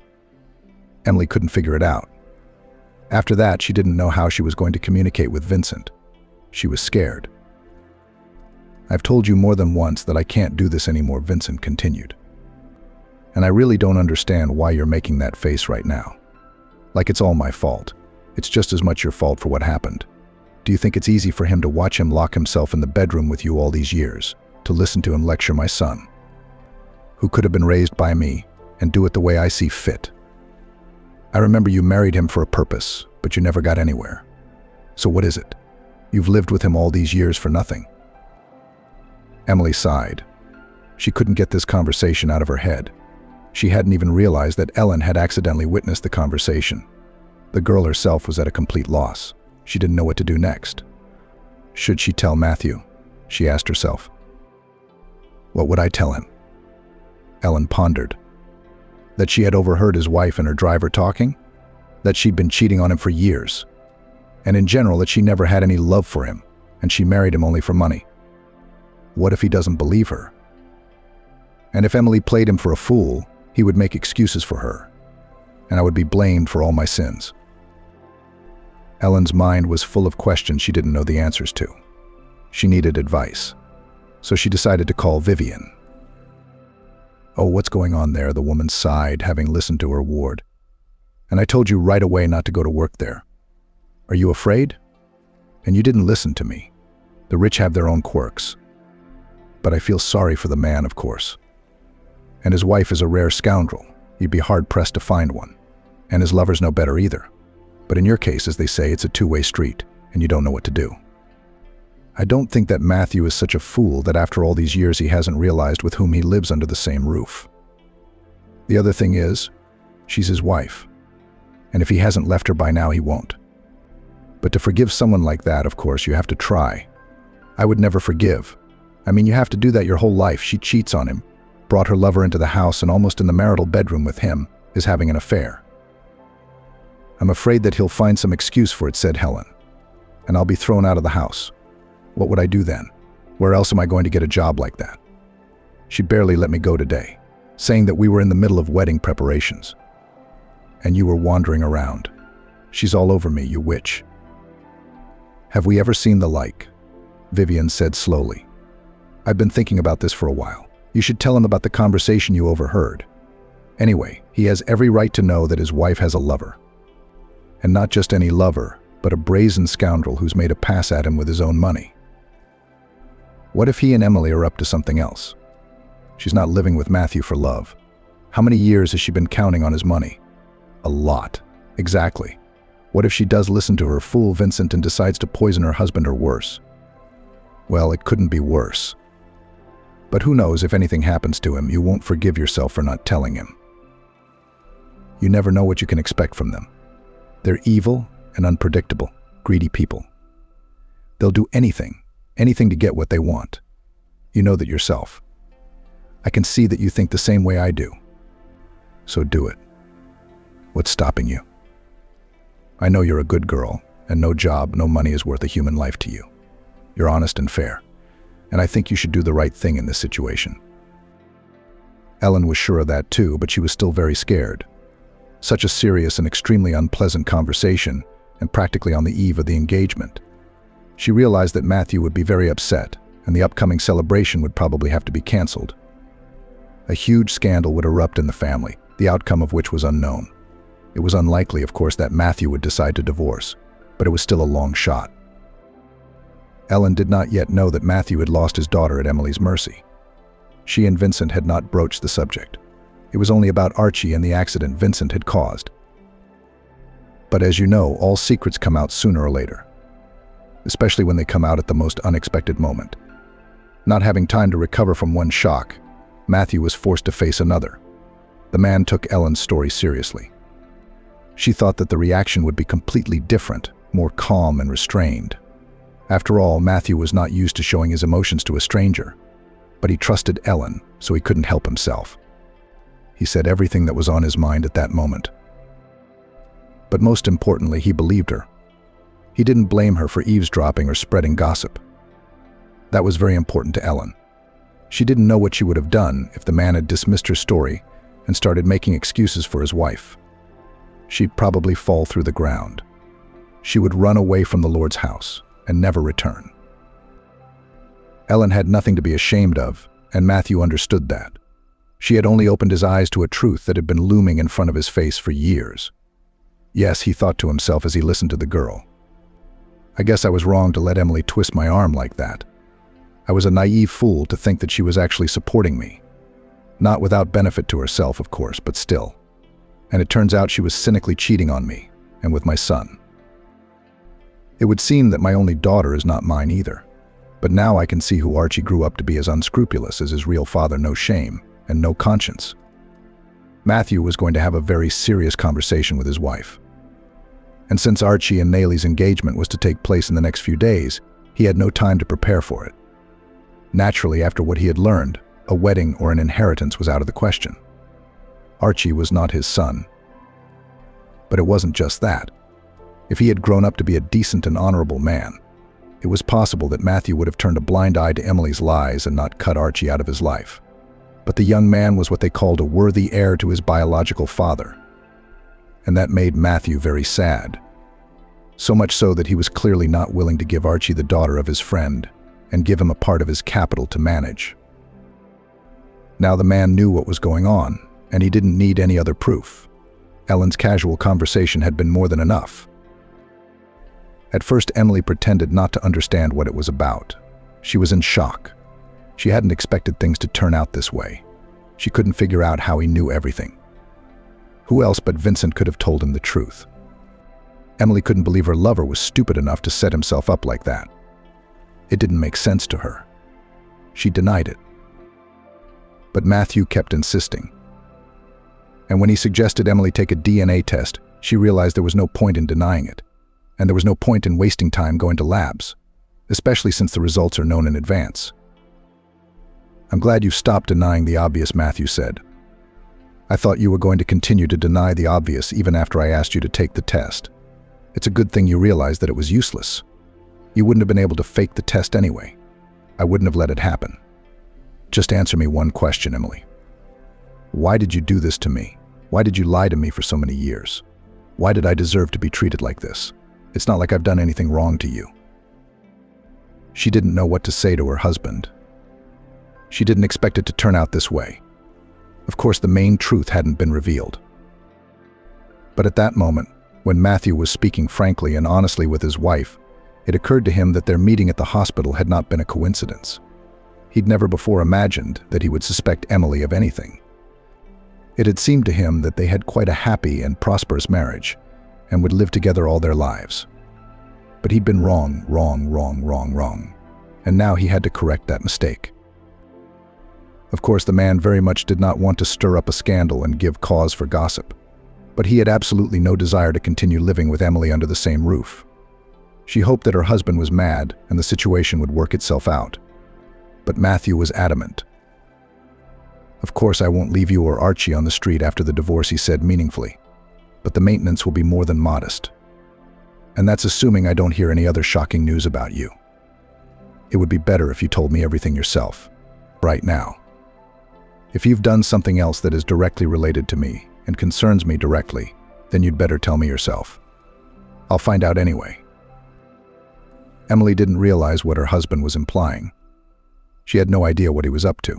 Emily couldn't figure it out. After that, she didn't know how she was going to communicate with Vincent. She was scared. "I've told you more than once that I can't do this anymore," Vincent continued. "And I really don't understand why you're making that face right now. Like it's all my fault. It's just as much your fault for what happened. Do you think it's easy for him to watch him lock himself in the bedroom with you all these years, to listen to him lecture my son, who could have been raised by me, and do it the way I see fit? I remember you married him for a purpose, but you never got anywhere. So what is it? You've lived with him all these years for nothing." Emily sighed. She couldn't get this conversation out of her head. She hadn't even realized that Ellen had accidentally witnessed the conversation. The girl herself was at a complete loss. She didn't know what to do next. Should she tell Matthew? She asked herself. What would I tell him? Ellen pondered. That she had overheard his wife and her driver talking? That she'd been cheating on him for years? And in general, that she never had any love for him, and she married him only for money? What if he doesn't believe her? And if Emily played him for a fool, he would make excuses for her, and I would be blamed for all my sins. Ellen's mind was full of questions she didn't know the answers to. She needed advice, so she decided to call Vivian. "Oh, what's going on there?" the woman sighed, having listened to her ward. "And I told you right away not to go to work there. Are you afraid? And you didn't listen to me. The rich have their own quirks. But I feel sorry for the man, of course. And his wife is a rare scoundrel. You'd be hard-pressed to find one. And his lover's no better either. But in your case, as they say, it's a two-way street, and you don't know what to do. I don't think that Matthew is such a fool that after all these years he hasn't realized with whom he lives under the same roof. The other thing is, she's his wife. And if he hasn't left her by now, he won't. But to forgive someone like that, of course, you have to try. I would never forgive. I mean, you have to do that your whole life. She cheats on him, brought her lover into the house, and almost in the marital bedroom with him, is having an affair. I'm afraid that he'll find some excuse for it," said Helen. "And I'll be thrown out of the house. What would I do then? Where else am I going to get a job like that? She barely let me go today, saying that we were in the middle of wedding preparations. And you were wandering around. She's all over me, you witch." "Have we ever seen the like?" Vivian said slowly. "I've been thinking about this for a while. You should tell him about the conversation you overheard. Anyway, he has every right to know that his wife has a lover. And not just any lover, but a brazen scoundrel who's made a pass at him with his own money. What if he and Emily are up to something else? She's not living with Matthew for love. How many years has she been counting on his money? A lot. Exactly. What if she does listen to her fool Vincent and decides to poison her husband or worse? Well, it couldn't be worse. But who knows, if anything happens to him, you won't forgive yourself for not telling him. You never know what you can expect from them. They're evil and unpredictable, greedy people. They'll do anything to get what they want. You know that yourself. I can see that you think the same way I do. So do it. What's stopping you? I know you're a good girl, and no job, no money is worth a human life to you. You're honest and fair, and I think you should do the right thing in this situation." Ellen was sure of that too, but she was still very scared. Such a serious and extremely unpleasant conversation, and practically on the eve of the engagement. She realized that Matthew would be very upset, and the upcoming celebration would probably have to be canceled. A huge scandal would erupt in the family, the outcome of which was unknown. It was unlikely, of course, that Matthew would decide to divorce, but it was still a long shot. Ellen did not yet know that Matthew had lost his daughter at Emily's mercy. She and Vincent had not broached the subject. It was only about Archie and the accident Vincent had caused. But as you know, all secrets come out sooner or later, especially when they come out at the most unexpected moment. Not having time to recover from one shock, Matthew was forced to face another. The man took Ellen's story seriously. She thought that the reaction would be completely different, more calm and restrained. After all, Matthew was not used to showing his emotions to a stranger, but he trusted Ellen, so he couldn't help himself. He said everything that was on his mind at that moment. But most importantly, he believed her. He didn't blame her for eavesdropping or spreading gossip. That was very important to Ellen. She didn't know what she would have done if the man had dismissed her story and started making excuses for his wife. She'd probably fall through the ground. She would run away from the Lord's house and never return. Ellen had nothing to be ashamed of, and Matthew understood that. She had only opened his eyes to a truth that had been looming in front of his face for years. Yes, he thought to himself as he listened to the girl. I guess I was wrong to let Emily twist my arm like that. I was a naive fool to think that she was actually supporting me. Not without benefit to herself, of course, but still. And it turns out she was cynically cheating on me, and with my son. It would seem that my only daughter is not mine either. But now I can see who Archie grew up to be, as unscrupulous as his real father, no shame and no conscience. Matthew was going to have a very serious conversation with his wife. And since Archie and Nayli's engagement was to take place in the next few days, he had no time to prepare for it. Naturally, after what he had learned, a wedding or an inheritance was out of the question. Archie was not his son. But it wasn't just that. If he had grown up to be a decent and honorable man, it was possible that Matthew would have turned a blind eye to Emily's lies and not cut Archie out of his life. But the young man was what they called a worthy heir to his biological father. And that made Matthew very sad. So much so that he was clearly not willing to give Archie the daughter of his friend and give him a part of his capital to manage. Now the man knew what was going on, and he didn't need any other proof. Ellen's casual conversation had been more than enough. At first, Emily pretended not to understand what it was about. She was in shock. She hadn't expected things to turn out this way. She couldn't figure out how he knew everything. Who else but Vincent could have told him the truth? Emily couldn't believe her lover was stupid enough to set himself up like that. It didn't make sense to her. She denied it. But Matthew kept insisting. And when he suggested Emily take a DNA test, she realized there was no point in denying it. And there was no point in wasting time going to labs, especially since the results are known in advance. "I'm glad you've stopped denying the obvious," Matthew said. "I thought you were going to continue to deny the obvious even after I asked you to take the test. It's a good thing you realized that it was useless. You wouldn't have been able to fake the test anyway. I wouldn't have let it happen. Just answer me one question, Emily. Why did you do this to me? Why did you lie to me for so many years? Why did I deserve to be treated like this? It's not like I've done anything wrong to you." She didn't know what to say to her husband. She didn't expect it to turn out this way. Of course, the main truth hadn't been revealed. But at that moment, when Matthew was speaking frankly and honestly with his wife, it occurred to him that their meeting at the hospital had not been a coincidence. He'd never before imagined that he would suspect Emily of anything. It had seemed to him that they had quite a happy and prosperous marriage and would live together all their lives. But he'd been wrong. And now he had to correct that mistake. Of course, the man very much did not want to stir up a scandal and give cause for gossip. But he had absolutely no desire to continue living with Emily under the same roof. She hoped that her husband was mad and the situation would work itself out. But Matthew was adamant. "Of course, I won't leave you or Archie on the street after the divorce," he said meaningfully. "But the maintenance will be more than modest. And that's assuming I don't hear any other shocking news about you. It would be better if you told me everything yourself, right now. If you've done something else that is directly related to me and concerns me directly, then you'd better tell me yourself. I'll find out anyway." Emily didn't realize what her husband was implying. She had no idea what he was up to.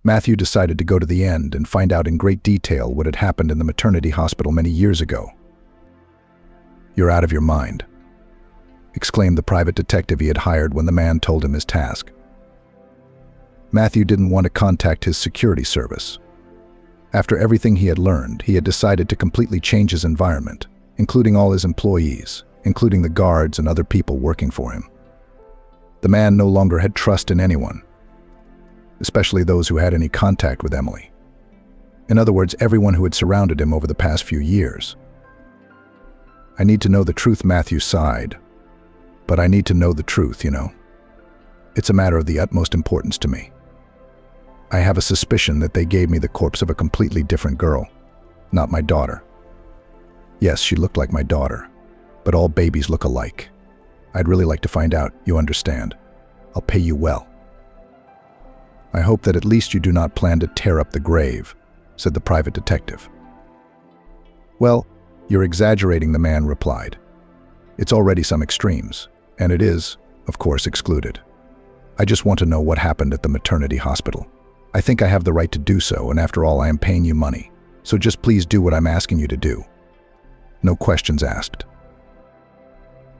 Matthew decided to go to the end and find out in great detail what had happened in the maternity hospital many years ago. "You're out of your mind," exclaimed the private detective he had hired when the man told him his task. Matthew didn't want to contact his security service. After everything he had learned, he had decided to completely change his environment, including all his employees, including the guards and other people working for him. The man no longer had trust in anyone, especially those who had any contact with Emily. In other words, everyone who had surrounded him over the past few years. "I need to know the truth," Matthew sighed. "But I need to know the truth, you know. It's a matter of the utmost importance to me. I have a suspicion that they gave me the corpse of a completely different girl, not my daughter. Yes, she looked like my daughter, but all babies look alike. I'd really like to find out, you understand. I'll pay you well." "I hope that at least you do not plan to tear up the grave," said the private detective. "Well, you're exaggerating," the man replied. "It's already some extremes, and it is, of course, excluded. I just want to know what happened at the maternity hospital. I think I have the right to do so, and after all, I am paying you money. So just please do what I'm asking you to do. No questions asked."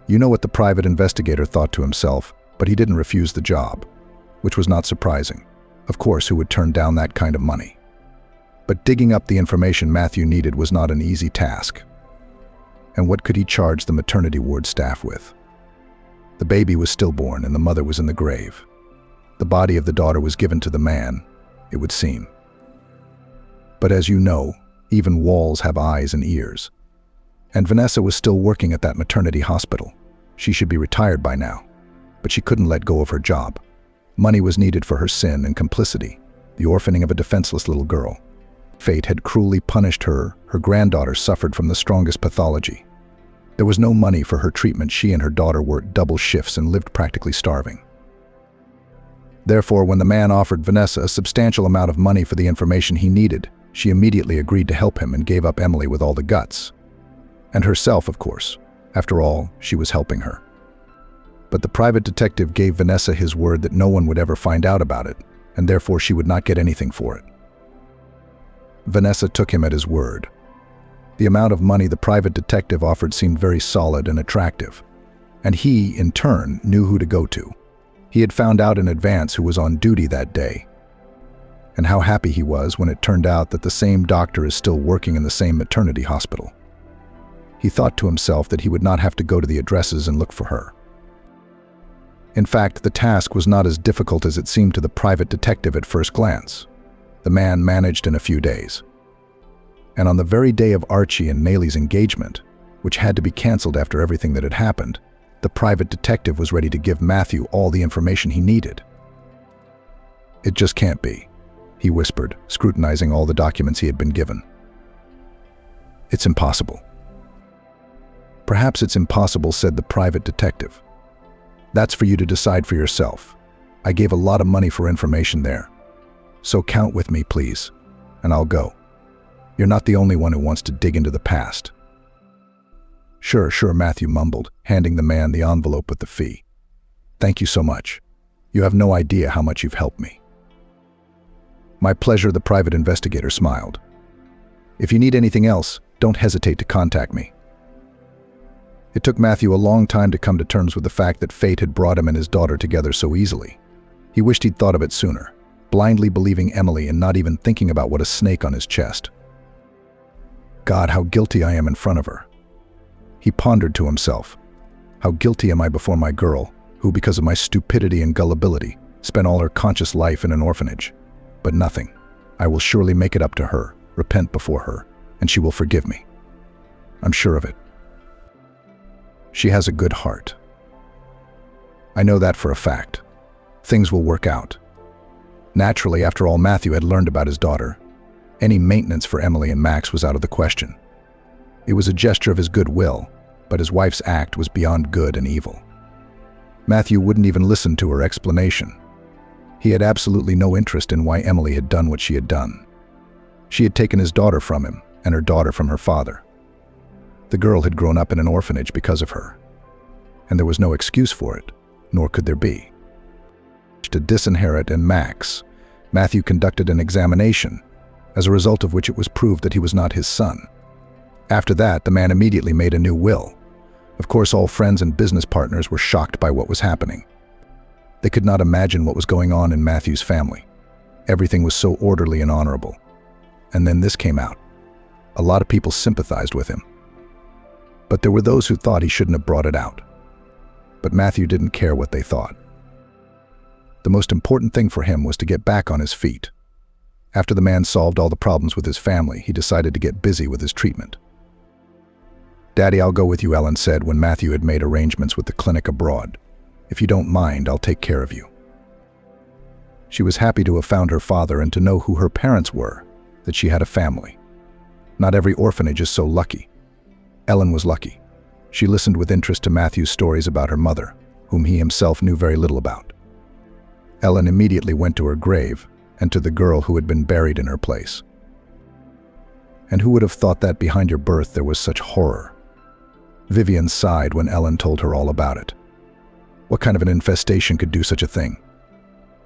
You know what the private investigator thought to himself, but he didn't refuse the job, which was not surprising. Of course, who would turn down that kind of money? But digging up the information Matthew needed was not an easy task. And what could he charge the maternity ward staff with? The baby was stillborn and the mother was in the grave. The body of the daughter was given to the man, it would seem. But as you know, even walls have eyes and ears. And Vanessa was still working at that maternity hospital. She should be retired by now, but she couldn't let go of her job. Money was needed for her sin and complicity, the orphaning of a defenseless little girl. Fate had cruelly punished her. Her granddaughter suffered from the strongest pathology. There was no money for her treatment. She and her daughter worked double shifts and lived practically starving. Therefore, when the man offered Vanessa a substantial amount of money for the information he needed, she immediately agreed to help him and gave up Emily with all the guts. And herself, of course. After all, she was helping her. But the private detective gave Vanessa his word that no one would ever find out about it, and therefore she would not get anything for it. Vanessa took him at his word. The amount of money the private detective offered seemed very solid and attractive, and he, in turn, knew who to go to. He had found out in advance who was on duty that day, and how happy he was when it turned out that the same doctor is still working in the same maternity hospital. He thought to himself that he would not have to go to the addresses and look for her. In fact, the task was not as difficult as it seemed to the private detective at first glance. The man managed in a few days. And on the very day of Archie and Nayli's engagement, which had to be canceled after everything that had happened, the private detective was ready to give Matthew all the information he needed. "It just can't be," he whispered, scrutinizing all the documents he had been given. "It's impossible." "Perhaps it's impossible," said the private detective. "That's for you to decide for yourself. I gave a lot of money for information there. So count with me, please, and I'll go. You're not the only one who wants to dig into the past." "Sure," Matthew mumbled, handing the man the envelope with the fee. "Thank you so much. You have no idea how much you've helped me." "My pleasure," the private investigator smiled. "If you need anything else, don't hesitate to contact me." It took Matthew a long time to come to terms with the fact that fate had brought him and his daughter together so easily. He wished he'd thought of it sooner, blindly believing Emily and not even thinking about what a snake on his chest. God, how guilty I am in front of her. He pondered to himself. How guilty am I before my girl, who, because of my stupidity and gullibility, spent all her conscious life in an orphanage. But nothing. I will surely make it up to her, repent before her, and she will forgive me. I'm sure of it. She has a good heart. I know that for a fact. Things will work out. Naturally, after all Matthew had learned about his daughter, any maintenance for Emily and Max was out of the question. It was a gesture of his goodwill, but his wife's act was beyond good and evil. Matthew wouldn't even listen to her explanation. He had absolutely no interest in why Emily had done what she had done. She had taken his daughter from him, and her daughter from her father. The girl had grown up in an orphanage because of her, and there was no excuse for it, nor could there be. To disinherit and Max, Matthew conducted an examination, as a result of which it was proved that he was not his son. After that, the man immediately made a new will. Of course, all friends and business partners were shocked by what was happening. They could not imagine what was going on in Matthew's family. Everything was so orderly and honorable. And then this came out. A lot of people sympathized with him. But there were those who thought he shouldn't have brought it out. But Matthew didn't care what they thought. The most important thing for him was to get back on his feet. After the man solved all the problems with his family, he decided to get busy with his treatment. "Daddy, I'll go with you," Ellen said when Matthew had made arrangements with the clinic abroad. "If you don't mind, I'll take care of you." She was happy to have found her father and to know who her parents were, that she had a family. Not every orphanage is so lucky. Ellen was lucky. She listened with interest to Matthew's stories about her mother, whom he himself knew very little about. Ellen immediately went to her grave and to the girl who had been buried in her place. And who would have thought that behind your birth there was such horror? Vivian sighed when Ellen told her all about it. What kind of an infestation could do such a thing?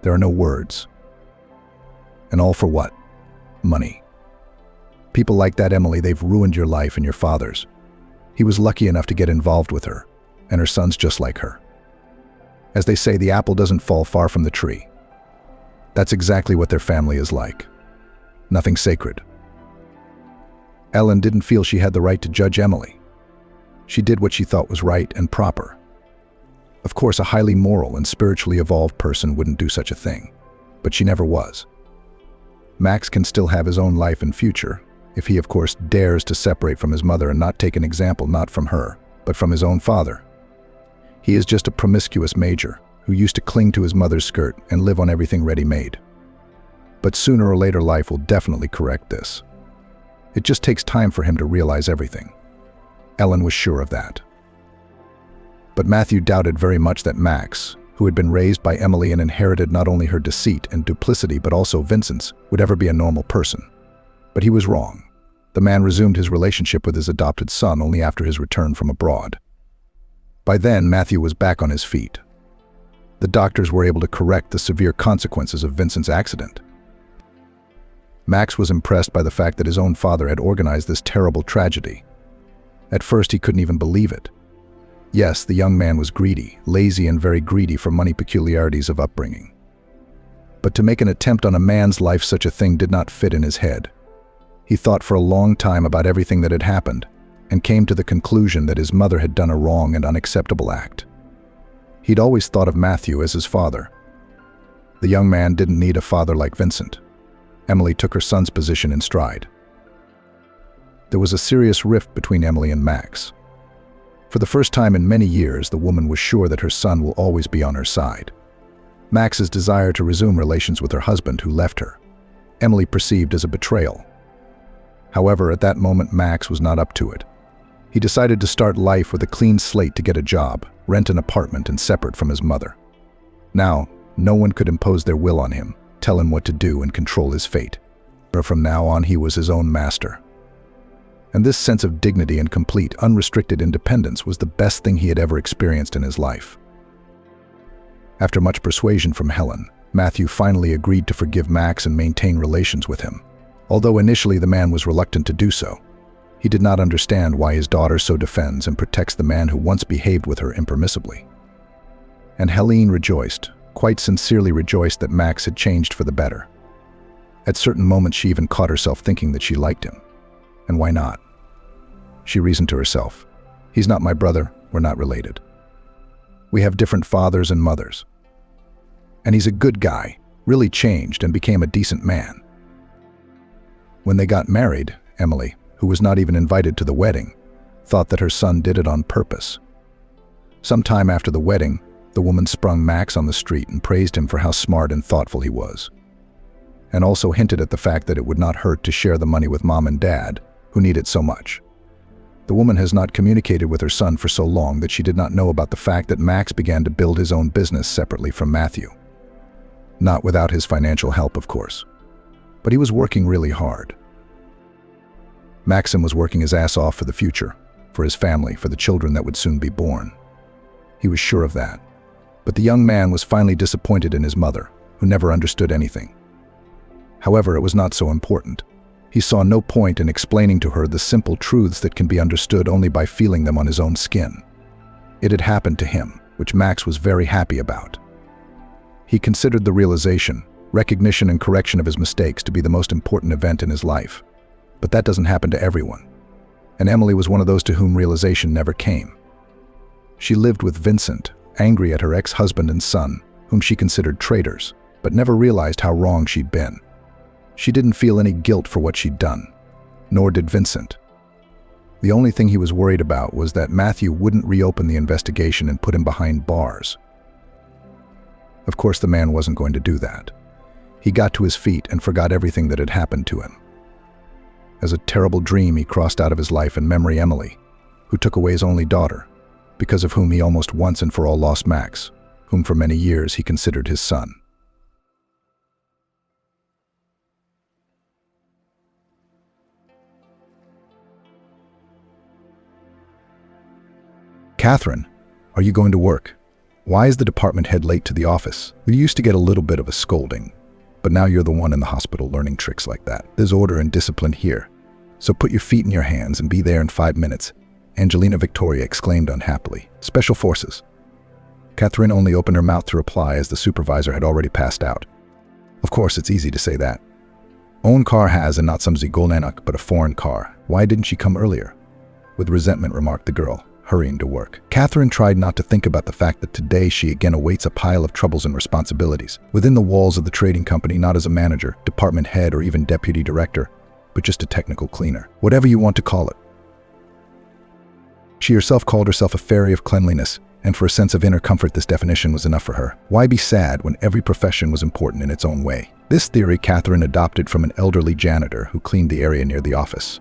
There are no words. And all for what? Money. People like that, Emily, they've ruined your life and your father's. He was lucky enough to get involved with her, and her son's just like her. As they say, the apple doesn't fall far from the tree. That's exactly what their family is like. Nothing sacred. Ellen didn't feel she had the right to judge Emily. She did what she thought was right and proper. Of course, a highly moral and spiritually evolved person wouldn't do such a thing, but she never was. Max can still have his own life and future, if he, of course, dares to separate from his mother and not take an example not from her, but from his own father. He is just a promiscuous major who used to cling to his mother's skirt and live on everything ready-made. But sooner or later life will definitely correct this. It just takes time for him to realize everything. Ellen was sure of that. But Matthew doubted very much that Max, who had been raised by Emily and inherited not only her deceit and duplicity but also Vincent's, would ever be a normal person. But he was wrong. The man resumed his relationship with his adopted son only after his return from abroad. By then, Matthew was back on his feet. The doctors were able to correct the severe consequences of Vincent's accident. Max was impressed by the fact that his own father had organized this terrible tragedy. At first, he couldn't even believe it. Yes, the young man was greedy, lazy and very greedy for money peculiarities of upbringing. But to make an attempt on a man's life, such a thing did not fit in his head. He thought for a long time about everything that had happened and came to the conclusion that his mother had done a wrong and unacceptable act. He'd always thought of Matthew as his father. The young man didn't need a father like Vincent. Emily took her son's position in stride. There was a serious rift between Emily and Max. For the first time in many years, the woman was sure that her son will always be on her side. Max's desire to resume relations with her husband, who left her, Emily perceived as a betrayal. However, at that moment, Max was not up to it. He decided to start life with a clean slate to get a job, rent an apartment, and separate from his mother. Now, no one could impose their will on him, tell him what to do, and control his fate. From now on, he was his own master. And this sense of dignity and complete, unrestricted independence was the best thing he had ever experienced in his life. After much persuasion from Helen, Matthew finally agreed to forgive Max and maintain relations with him. Although initially the man was reluctant to do so, he did not understand why his daughter so defends and protects the man who once behaved with her impermissibly. And Helene rejoiced, quite sincerely rejoiced, that Max had changed for the better. At certain moments she even caught herself thinking that she liked him. And why not? She reasoned to herself, he's not my brother, we're not related. We have different fathers and mothers. And he's a good guy, really changed and became a decent man. When they got married, Emily, who was not even invited to the wedding, thought that her son did it on purpose. Sometime after the wedding, the woman sprung Max on the street and praised him for how smart and thoughtful he was, and also hinted at the fact that it would not hurt to share the money with Mom and Dad, who need it so much. The woman has not communicated with her son for so long that she did not know about the fact that Max began to build his own business separately from Matthew. Not without his financial help, of course. But he was working really hard. Maxim was working his ass off for the future, for his family, for the children that would soon be born. He was sure of that. But the young man was finally disappointed in his mother, who never understood anything. However, it was not so important. He saw no point in explaining to her the simple truths that can be understood only by feeling them on his own skin. It had happened to him, which Max was very happy about. He considered the realization, recognition and correction of his mistakes to be the most important event in his life. But that doesn't happen to everyone. And Emily was one of those to whom realization never came. She lived with Vincent, angry at her ex-husband and son, whom she considered traitors, but never realized how wrong she'd been. She didn't feel any guilt for what she'd done, nor did Vincent. The only thing he was worried about was that Matthew wouldn't reopen the investigation and put him behind bars. Of course, the man wasn't going to do that. He got to his feet and forgot everything that had happened to him. As a terrible dream, he crossed out of his life in memory Emily, who took away his only daughter, because of whom he almost once and for all lost Max, whom for many years he considered his son. Catherine, are you going to work? Why is the department head late to the office? We used to get a little bit of a scolding, but now you're the one in the hospital learning tricks like that. There's order and discipline here. So put your feet in your hands and be there in 5 minutes, Angelina Victoria exclaimed unhappily. Special forces. Catherine only opened her mouth to reply as the supervisor had already passed out. Of course, it's easy to say that. Own car has, and not some Zigolnanak, but a foreign car. Why didn't she come earlier? With resentment remarked the girl, hurrying to work. Catherine tried not to think about the fact that today she again awaits a pile of troubles and responsibilities. Within the walls of the trading company, not as a manager, department head, or even deputy director, but just a technical cleaner. Whatever you want to call it. She herself called herself a fairy of cleanliness, and for a sense of inner comfort this definition was enough for her. Why be sad when every profession was important in its own way? This theory Catherine adopted from an elderly janitor who cleaned the area near the office.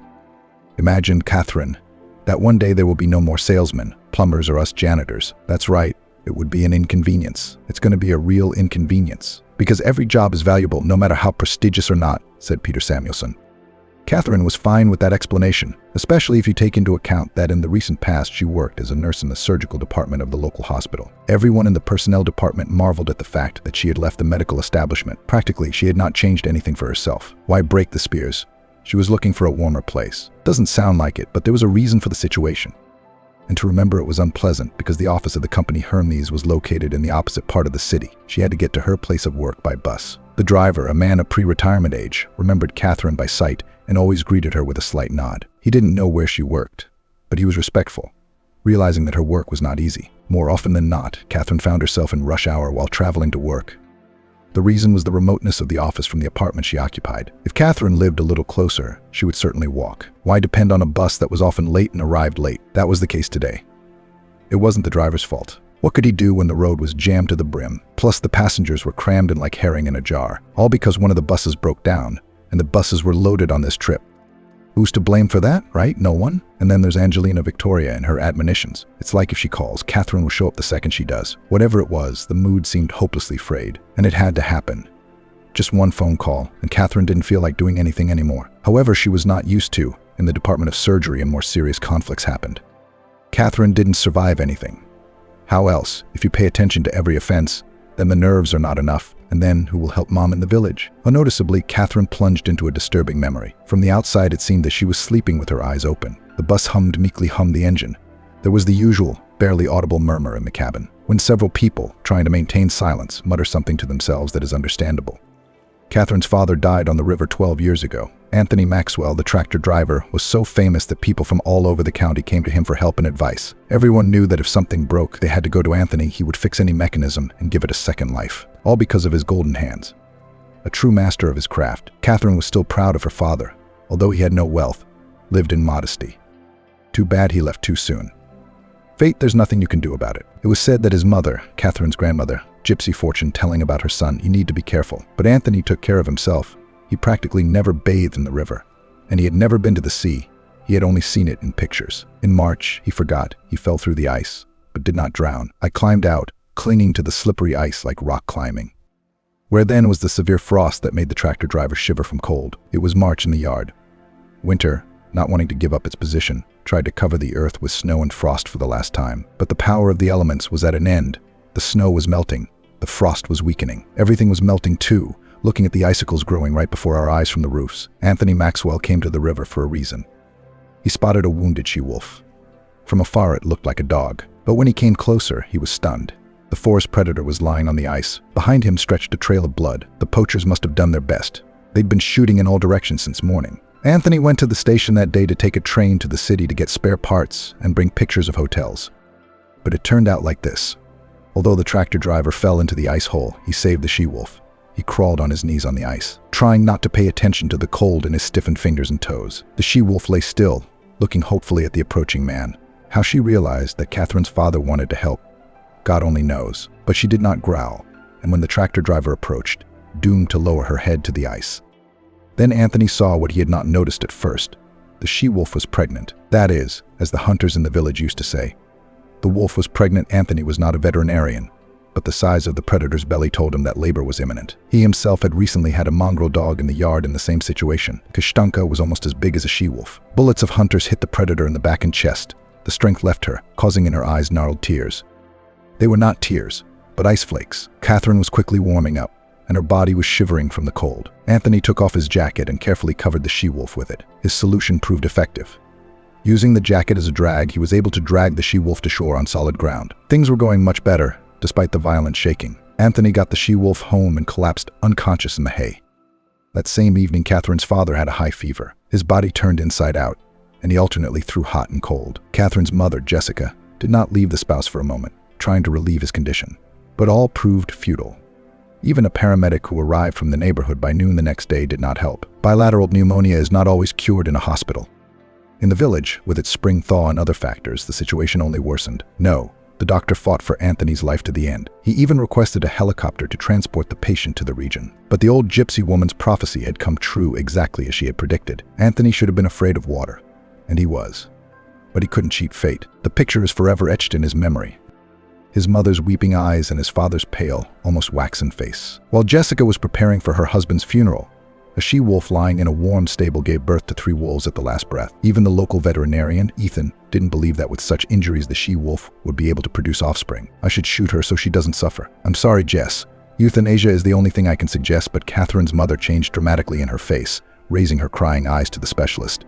Imagine, Catherine, that one day there will be no more salesmen, plumbers, or us janitors. That's right, it would be an inconvenience. It's going to be a real inconvenience. Because every job is valuable, no matter how prestigious or not, said Peter Samuelson. Catherine was fine with that explanation, especially if you take into account that in the recent past she worked as a nurse in the surgical department of the local hospital. Everyone in the personnel department marveled at the fact that she had left the medical establishment. Practically, she had not changed anything for herself. Why break the spears? She was looking for a warmer place. Doesn't sound like it, but there was a reason for the situation. And to remember it was unpleasant because the office of the company Hermes was located in the opposite part of the city. She had to get to her place of work by bus. The driver, a man of pre-retirement age, remembered Catherine by sight and always greeted her with a slight nod. He didn't know where she worked, but he was respectful, realizing that her work was not easy. More often than not, Catherine found herself in rush hour while traveling to work. The reason was the remoteness of the office from the apartment she occupied. If Catherine lived a little closer, she would certainly walk. Why depend on a bus that was often late and arrived late? That was the case today. It wasn't the driver's fault. What could he do when the road was jammed to the brim? Plus, the passengers were crammed in like herring in a jar, all because one of the buses broke down, and the buses were loaded on this trip. Who's to blame for that, right? No one. And then there's Angelina Victoria and her admonitions. It's like if she calls, Catherine will show up the second she does. Whatever it was, the mood seemed hopelessly frayed, and it had to happen. Just one phone call, and Catherine didn't feel like doing anything anymore. However, she was not used to, in the department of surgery, and more serious conflicts happened. Catherine didn't survive anything. How else? If you pay attention to every offense, then the nerves are not enough. And then who will help mom in the village? Unnoticeably, Catherine plunged into a disturbing memory. From the outside, it seemed that she was sleeping with her eyes open. The bus meekly hummed the engine. There was the usual, barely audible murmur in the cabin, when several people, trying to maintain silence, mutter something to themselves that is understandable. Catherine's father died on the river 12 years ago. Anthony Maxwell, the tractor driver, was so famous that people from all over the county came to him for help and advice. Everyone knew that if something broke, they had to go to Anthony. He would fix any mechanism and give it a second life, all because of his golden hands. A true master of his craft, Catherine was still proud of her father, although he had no wealth, lived in modesty. Too bad he left too soon. Fate, there's nothing you can do about it. It was said that his mother, Catherine's grandmother, Gypsy Fortune, telling about her son, you need to be careful. But Anthony took care of himself. He practically never bathed in the river, and he had never been to the sea. He had only seen it in pictures. In March, he forgot. He fell through the ice, but did not drown. I climbed out, clinging to the slippery ice like rock climbing. Where then was the severe frost that made the tractor driver shiver from cold? It was March in the yard. Winter, not wanting to give up its position, tried to cover the earth with snow and frost for the last time. But the power of the elements was at an end. The snow was melting. The frost was weakening. Everything was melting too, looking at the icicles growing right before our eyes from the roofs. Anthony Maxwell came to the river for a reason. He spotted a wounded she-wolf. From afar it looked like a dog, but when he came closer, he was stunned. The forest predator was lying on the ice. Behind him stretched a trail of blood. The poachers must have done their best. They'd been shooting in all directions since morning. Anthony went to the station that day to take a train to the city to get spare parts and bring pictures of hotels. But it turned out like this. Although the tractor driver fell into the ice hole, he saved the she-wolf. He crawled on his knees on the ice, trying not to pay attention to the cold in his stiffened fingers and toes. The she-wolf lay still, looking hopefully at the approaching man. How she realized that Catherine's father wanted to help, God only knows. But she did not growl, and when the tractor driver approached, doomed to lower her head to the ice. Then Anthony saw what he had not noticed at first. The she-wolf was pregnant. That is, as the hunters in the village used to say. The wolf was pregnant. Anthony was not a veterinarian, but the size of the predator's belly told him that labor was imminent. He himself had recently had a mongrel dog in the yard in the same situation. Kashtanka was almost as big as a she-wolf. Bullets of hunters hit the predator in the back and chest. The strength left her, causing in her eyes gnarled tears. They were not tears, but ice flakes. Catherine was quickly warming up, and her body was shivering from the cold. Anthony took off his jacket and carefully covered the she-wolf with it. His solution proved effective. Using the jacket as a drag, he was able to drag the she-wolf to shore on solid ground. Things were going much better, despite the violent shaking. Anthony got the she-wolf home and collapsed unconscious in the hay. That same evening, Catherine's father had a high fever. His body turned inside out, and he alternately threw hot and cold. Catherine's mother, Jessica, did not leave the spouse for a moment, trying to relieve his condition. But all proved futile. Even a paramedic who arrived from the neighborhood by noon the next day did not help. Bilateral pneumonia is not always cured in a hospital. In the village, with its spring thaw and other factors, the situation only worsened. No, The doctor fought for Anthony's life to the end. He even requested a helicopter to transport the patient to the region. But the old gypsy woman's prophecy had come true exactly as she had predicted. Anthony should have been afraid of water, and he was. But he couldn't cheat fate. The picture is forever etched in his memory. His mother's weeping eyes and his father's pale, almost waxen face. While Jessica was preparing for her husband's funeral, a she-wolf lying in a warm stable gave birth to 3 wolves at the last breath. Even the local veterinarian, Ethan, didn't believe that with such injuries the she-wolf would be able to produce offspring. I should shoot her so she doesn't suffer. I'm sorry, Jess. Euthanasia is the only thing I can suggest, but Catherine's mother changed dramatically in her face, raising her crying eyes to the specialist.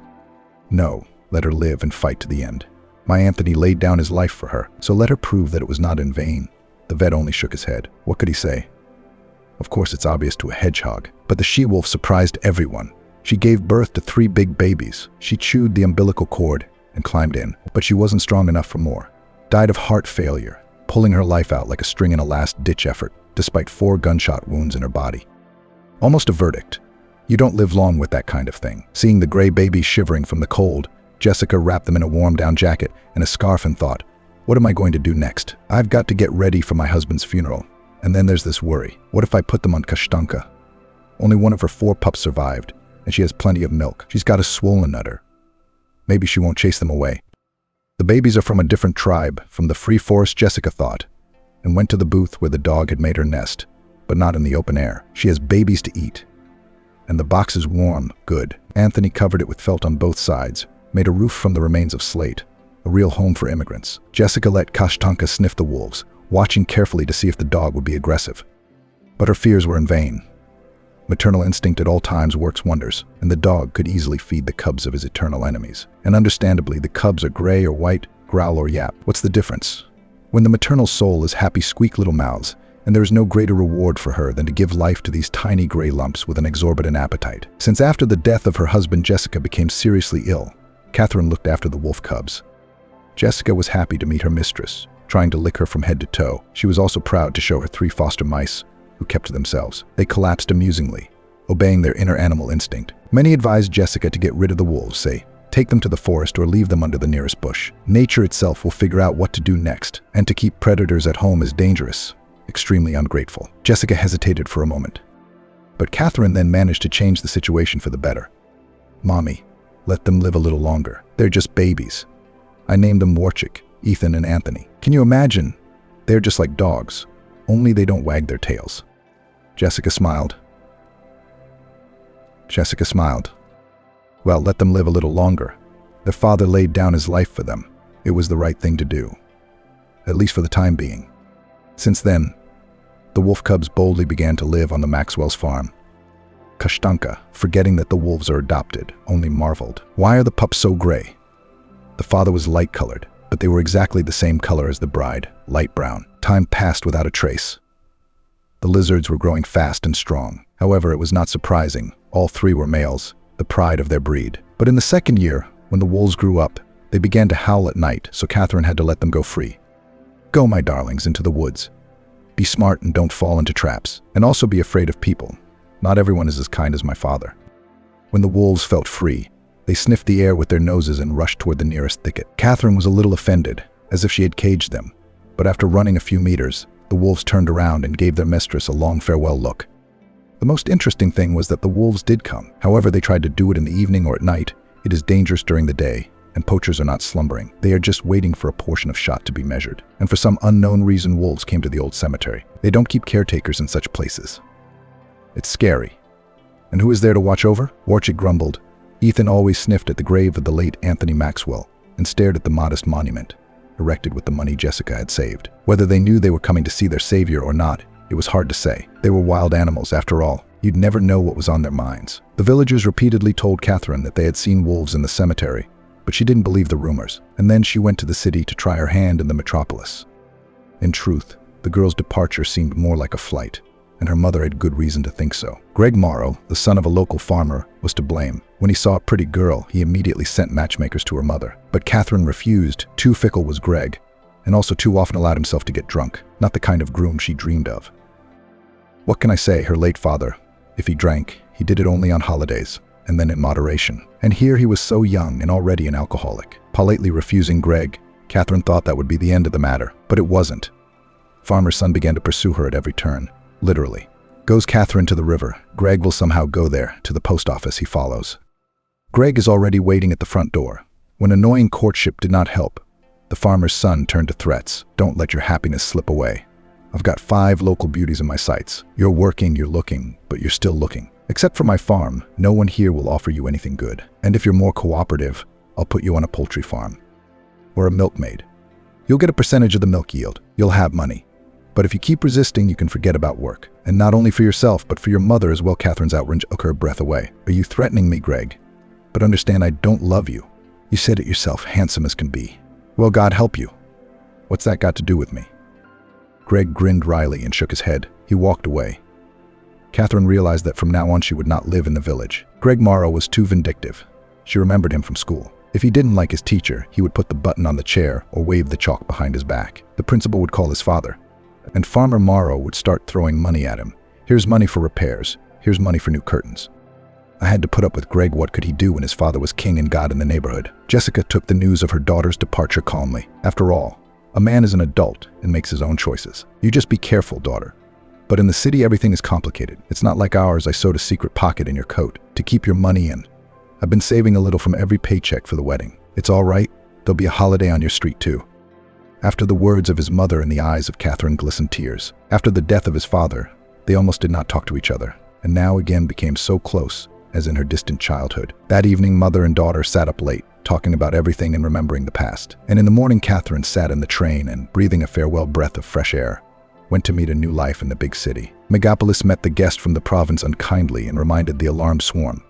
No, let her live and fight to the end. My Anthony laid down his life for her, so let her prove that it was not in vain. The vet only shook his head. What could he say? Of course, it's obvious to a hedgehog, but the she-wolf surprised everyone. She gave birth to 3 big babies. She chewed the umbilical cord and climbed in, but she wasn't strong enough for more. Died of heart failure, pulling her life out like a string in a last-ditch effort, despite 4 gunshot wounds in her body. Almost a verdict. You don't live long with that kind of thing. Seeing the gray babies shivering from the cold, Jessica wrapped them in a warm-down jacket and a scarf and thought, what am I going to do next? I've got to get ready for my husband's funeral. And then there's this worry. What if I put them on kashtanka? Only one of her 4 pups survived, and she has plenty of milk. She's got a swollen udder. Maybe she won't chase them away. The babies are from a different tribe, from the free forest, Jessica thought, and went to the booth where the dog had made her nest, but not in the open air. She has babies to eat. And the box is warm, good. Anthony covered it with felt on both sides, made a roof from the remains of slate, a real home for immigrants. Jessica let Kashtanka sniff the wolves, watching carefully to see if the dog would be aggressive. But her fears were in vain. Maternal instinct at all times works wonders, and the dog could easily feed the cubs of his eternal enemies. And understandably, the cubs are gray or white, growl or yap. What's the difference? When the maternal soul is happy, squeak little mouths, and there is no greater reward for her than to give life to these tiny gray lumps with an exorbitant appetite. Since after the death of her husband, Jessica became seriously ill, Catherine looked after the wolf cubs. Jessica was happy to meet her mistress, trying to lick her from head to toe. She was also proud to show her 3 foster mice, who kept to themselves. They collapsed amusingly, obeying their inner animal instinct. Many advised Jessica to get rid of the wolves, say, take them to the forest or leave them under the nearest bush. Nature itself will figure out what to do next, and to keep predators at home is dangerous, extremely ungrateful. Jessica hesitated for a moment, but Catherine then managed to change the situation for the better. Mommy, let them live a little longer. They're just babies. I named them Warchik, Ethan, and Anthony. Can you imagine? They're just like dogs, only they don't wag their tails. Jessica smiled. Well, let them live a little longer. Their father laid down his life for them. It was the right thing to do, at least for the time being. Since then, the wolf cubs boldly began to live on the Maxwell's farm. Kashtanka, forgetting that the wolves are adopted, only marveled. Why are the pups so gray? The father was light-colored, but they were exactly the same color as the bride, light brown. Time passed without a trace. The lizards were growing fast and strong. However, it was not surprising. All 3 were males, the pride of their breed. But in the 2nd year, when the wolves grew up, they began to howl at night, so Catherine had to let them go free. Go, my darlings, into the woods. Be smart and don't fall into traps. And also be afraid of people. Not everyone is as kind as my father. When the wolves felt free, they sniffed the air with their noses and rushed toward the nearest thicket. Catherine was a little offended, as if she had caged them. But after running a few meters, the wolves turned around and gave their mistress a long farewell look. The most interesting thing was that the wolves did come. However, they tried to do it in the evening or at night. It is dangerous during the day, and poachers are not slumbering. They are just waiting for a portion of shot to be measured. And for some unknown reason, wolves came to the old cemetery. They don't keep caretakers in such places. It's scary. And who is there to watch over? Warchik grumbled. Ethan always sniffed at the grave of the late Anthony Maxwell and stared at the modest monument, erected with the money Jessica had saved. Whether they knew they were coming to see their savior or not, it was hard to say. They were wild animals, after all. You'd never know what was on their minds. The villagers repeatedly told Catherine that they had seen wolves in the cemetery, but she didn't believe the rumors. And then she went to the city to try her hand in the metropolis. In truth, the girl's departure seemed more like a flight, and her mother had good reason to think so. Greg Morrow, the son of a local farmer, was to blame. When he saw a pretty girl, he immediately sent matchmakers to her mother. But Catherine refused. Too fickle was Greg, and also too often allowed himself to get drunk, not the kind of groom she dreamed of. What can I say? Her late father, if he drank, he did it only on holidays, and then in moderation. And here he was so young and already an alcoholic. Politely refusing Greg, Catherine thought that would be the end of the matter, but it wasn't. Farmer's son began to pursue her at every turn, literally. Goes Catherine to the river. Greg will somehow go there. To the post office he follows. Greg is already waiting at the front door. When annoying courtship did not help, the farmer's son turned to threats. Don't let your happiness slip away. I've got 5 local beauties in my sights. You're working, you're looking, but you're still looking. Except for my farm, no one here will offer you anything good. And if you're more cooperative, I'll put you on a poultry farm. Or a milkmaid. You'll get a percentage of the milk yield. You'll have money. But if you keep resisting, you can forget about work. And not only for yourself, but for your mother as well. Catherine's outrage took her breath away. Are you threatening me, Greg? But understand I don't love you. You said it yourself, handsome as can be. Well, God help you. What's that got to do with me? Greg grinned wryly and shook his head. He walked away. Catherine realized that from now on she would not live in the village. Greg Morrow was too vindictive. She remembered him from school. If he didn't like his teacher, he would put the button on the chair or wave the chalk behind his back. The principal would call his father. And Farmer Morrow would start throwing money at him. Here's money for repairs. Here's money for new curtains. I had to put up with Greg. What could he do when his father was king and god in the neighborhood? Jessica took the news of her daughter's departure calmly. After all, a man is an adult and makes his own choices. You just be careful, daughter. But in the city, everything is complicated. It's not like ours. I sewed a secret pocket in your coat to keep your money in. I've been saving a little from every paycheck for the wedding. It's all right. There'll be a holiday on your street too. After the words of his mother, in the eyes of Catherine glistened tears. After the death of his father, they almost did not talk to each other, and now again became so close as in her distant childhood. That evening, mother and daughter sat up late, talking about everything and remembering the past. And in the morning, Catherine sat in the train and, breathing a farewell breath of fresh air, went to meet a new life in the big city. Megapolis met the guest from the province unkindly and reminded the alarmed swarm.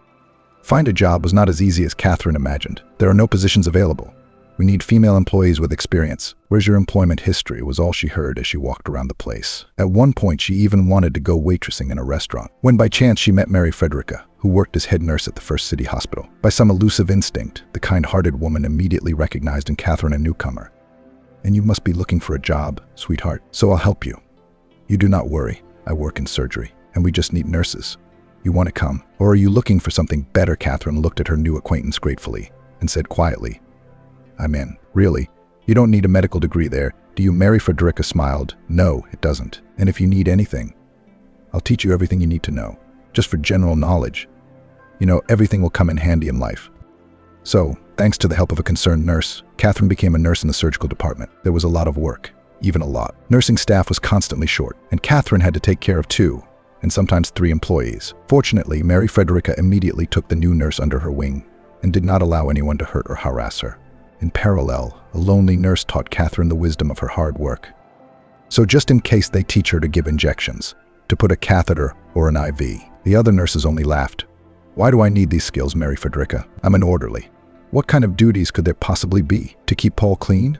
Find a job was not as easy as Catherine imagined. There are no positions available. We need female employees with experience. Where's your employment history was all she heard as she walked around the place. At one point, she even wanted to go waitressing in a restaurant, when by chance she met Mary Frederica, who worked as head nurse at the first city hospital. By some elusive instinct, the kind-hearted woman immediately recognized in Catherine a newcomer. And you must be looking for a job, sweetheart, so I'll help you. You do not worry. I work in surgery, and we just need nurses. You want to come? Or are you looking for something better? Catherine looked at her new acquaintance gratefully and said quietly, I'm in. Really? You don't need a medical degree there, do you? Mary Frederica smiled. No, it doesn't. And if you need anything, I'll teach you everything you need to know, just for general knowledge. You know, everything will come in handy in life. So, thanks to the help of a concerned nurse, Catherine became a nurse in the surgical department. There was a lot of work, even a lot. Nursing staff was constantly short, and Catherine had to take care of 2, and sometimes 3 employees. Fortunately, Mary Frederica immediately took the new nurse under her wing and did not allow anyone to hurt or harass her. In parallel, a lonely nurse taught Catherine the wisdom of her hard work. So just in case they teach her to give injections, to put a catheter or an IV, the other nurses only laughed. Why do I need these skills, Mary Frederica? I'm an orderly. What kind of duties could there possibly be? To keep Paul clean?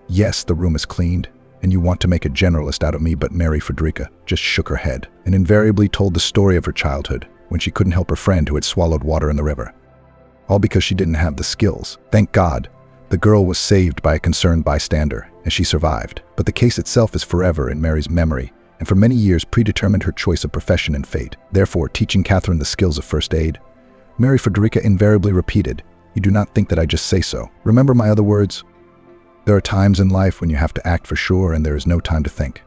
Yes, the room is cleaned, and you want to make a generalist out of me, but Mary Frederica just shook her head and invariably told the story of her childhood when she couldn't help her friend who had swallowed water in the river. All because she didn't have the skills. Thank God, the girl was saved by a concerned bystander, and she survived. But the case itself is forever in Mary's memory, and for many years predetermined her choice of profession and fate. Therefore, teaching Catherine the skills of first aid, Mary Frederica invariably repeated, You do not think that I just say so. Remember my other words? There are times in life when you have to act for sure and there is no time to think.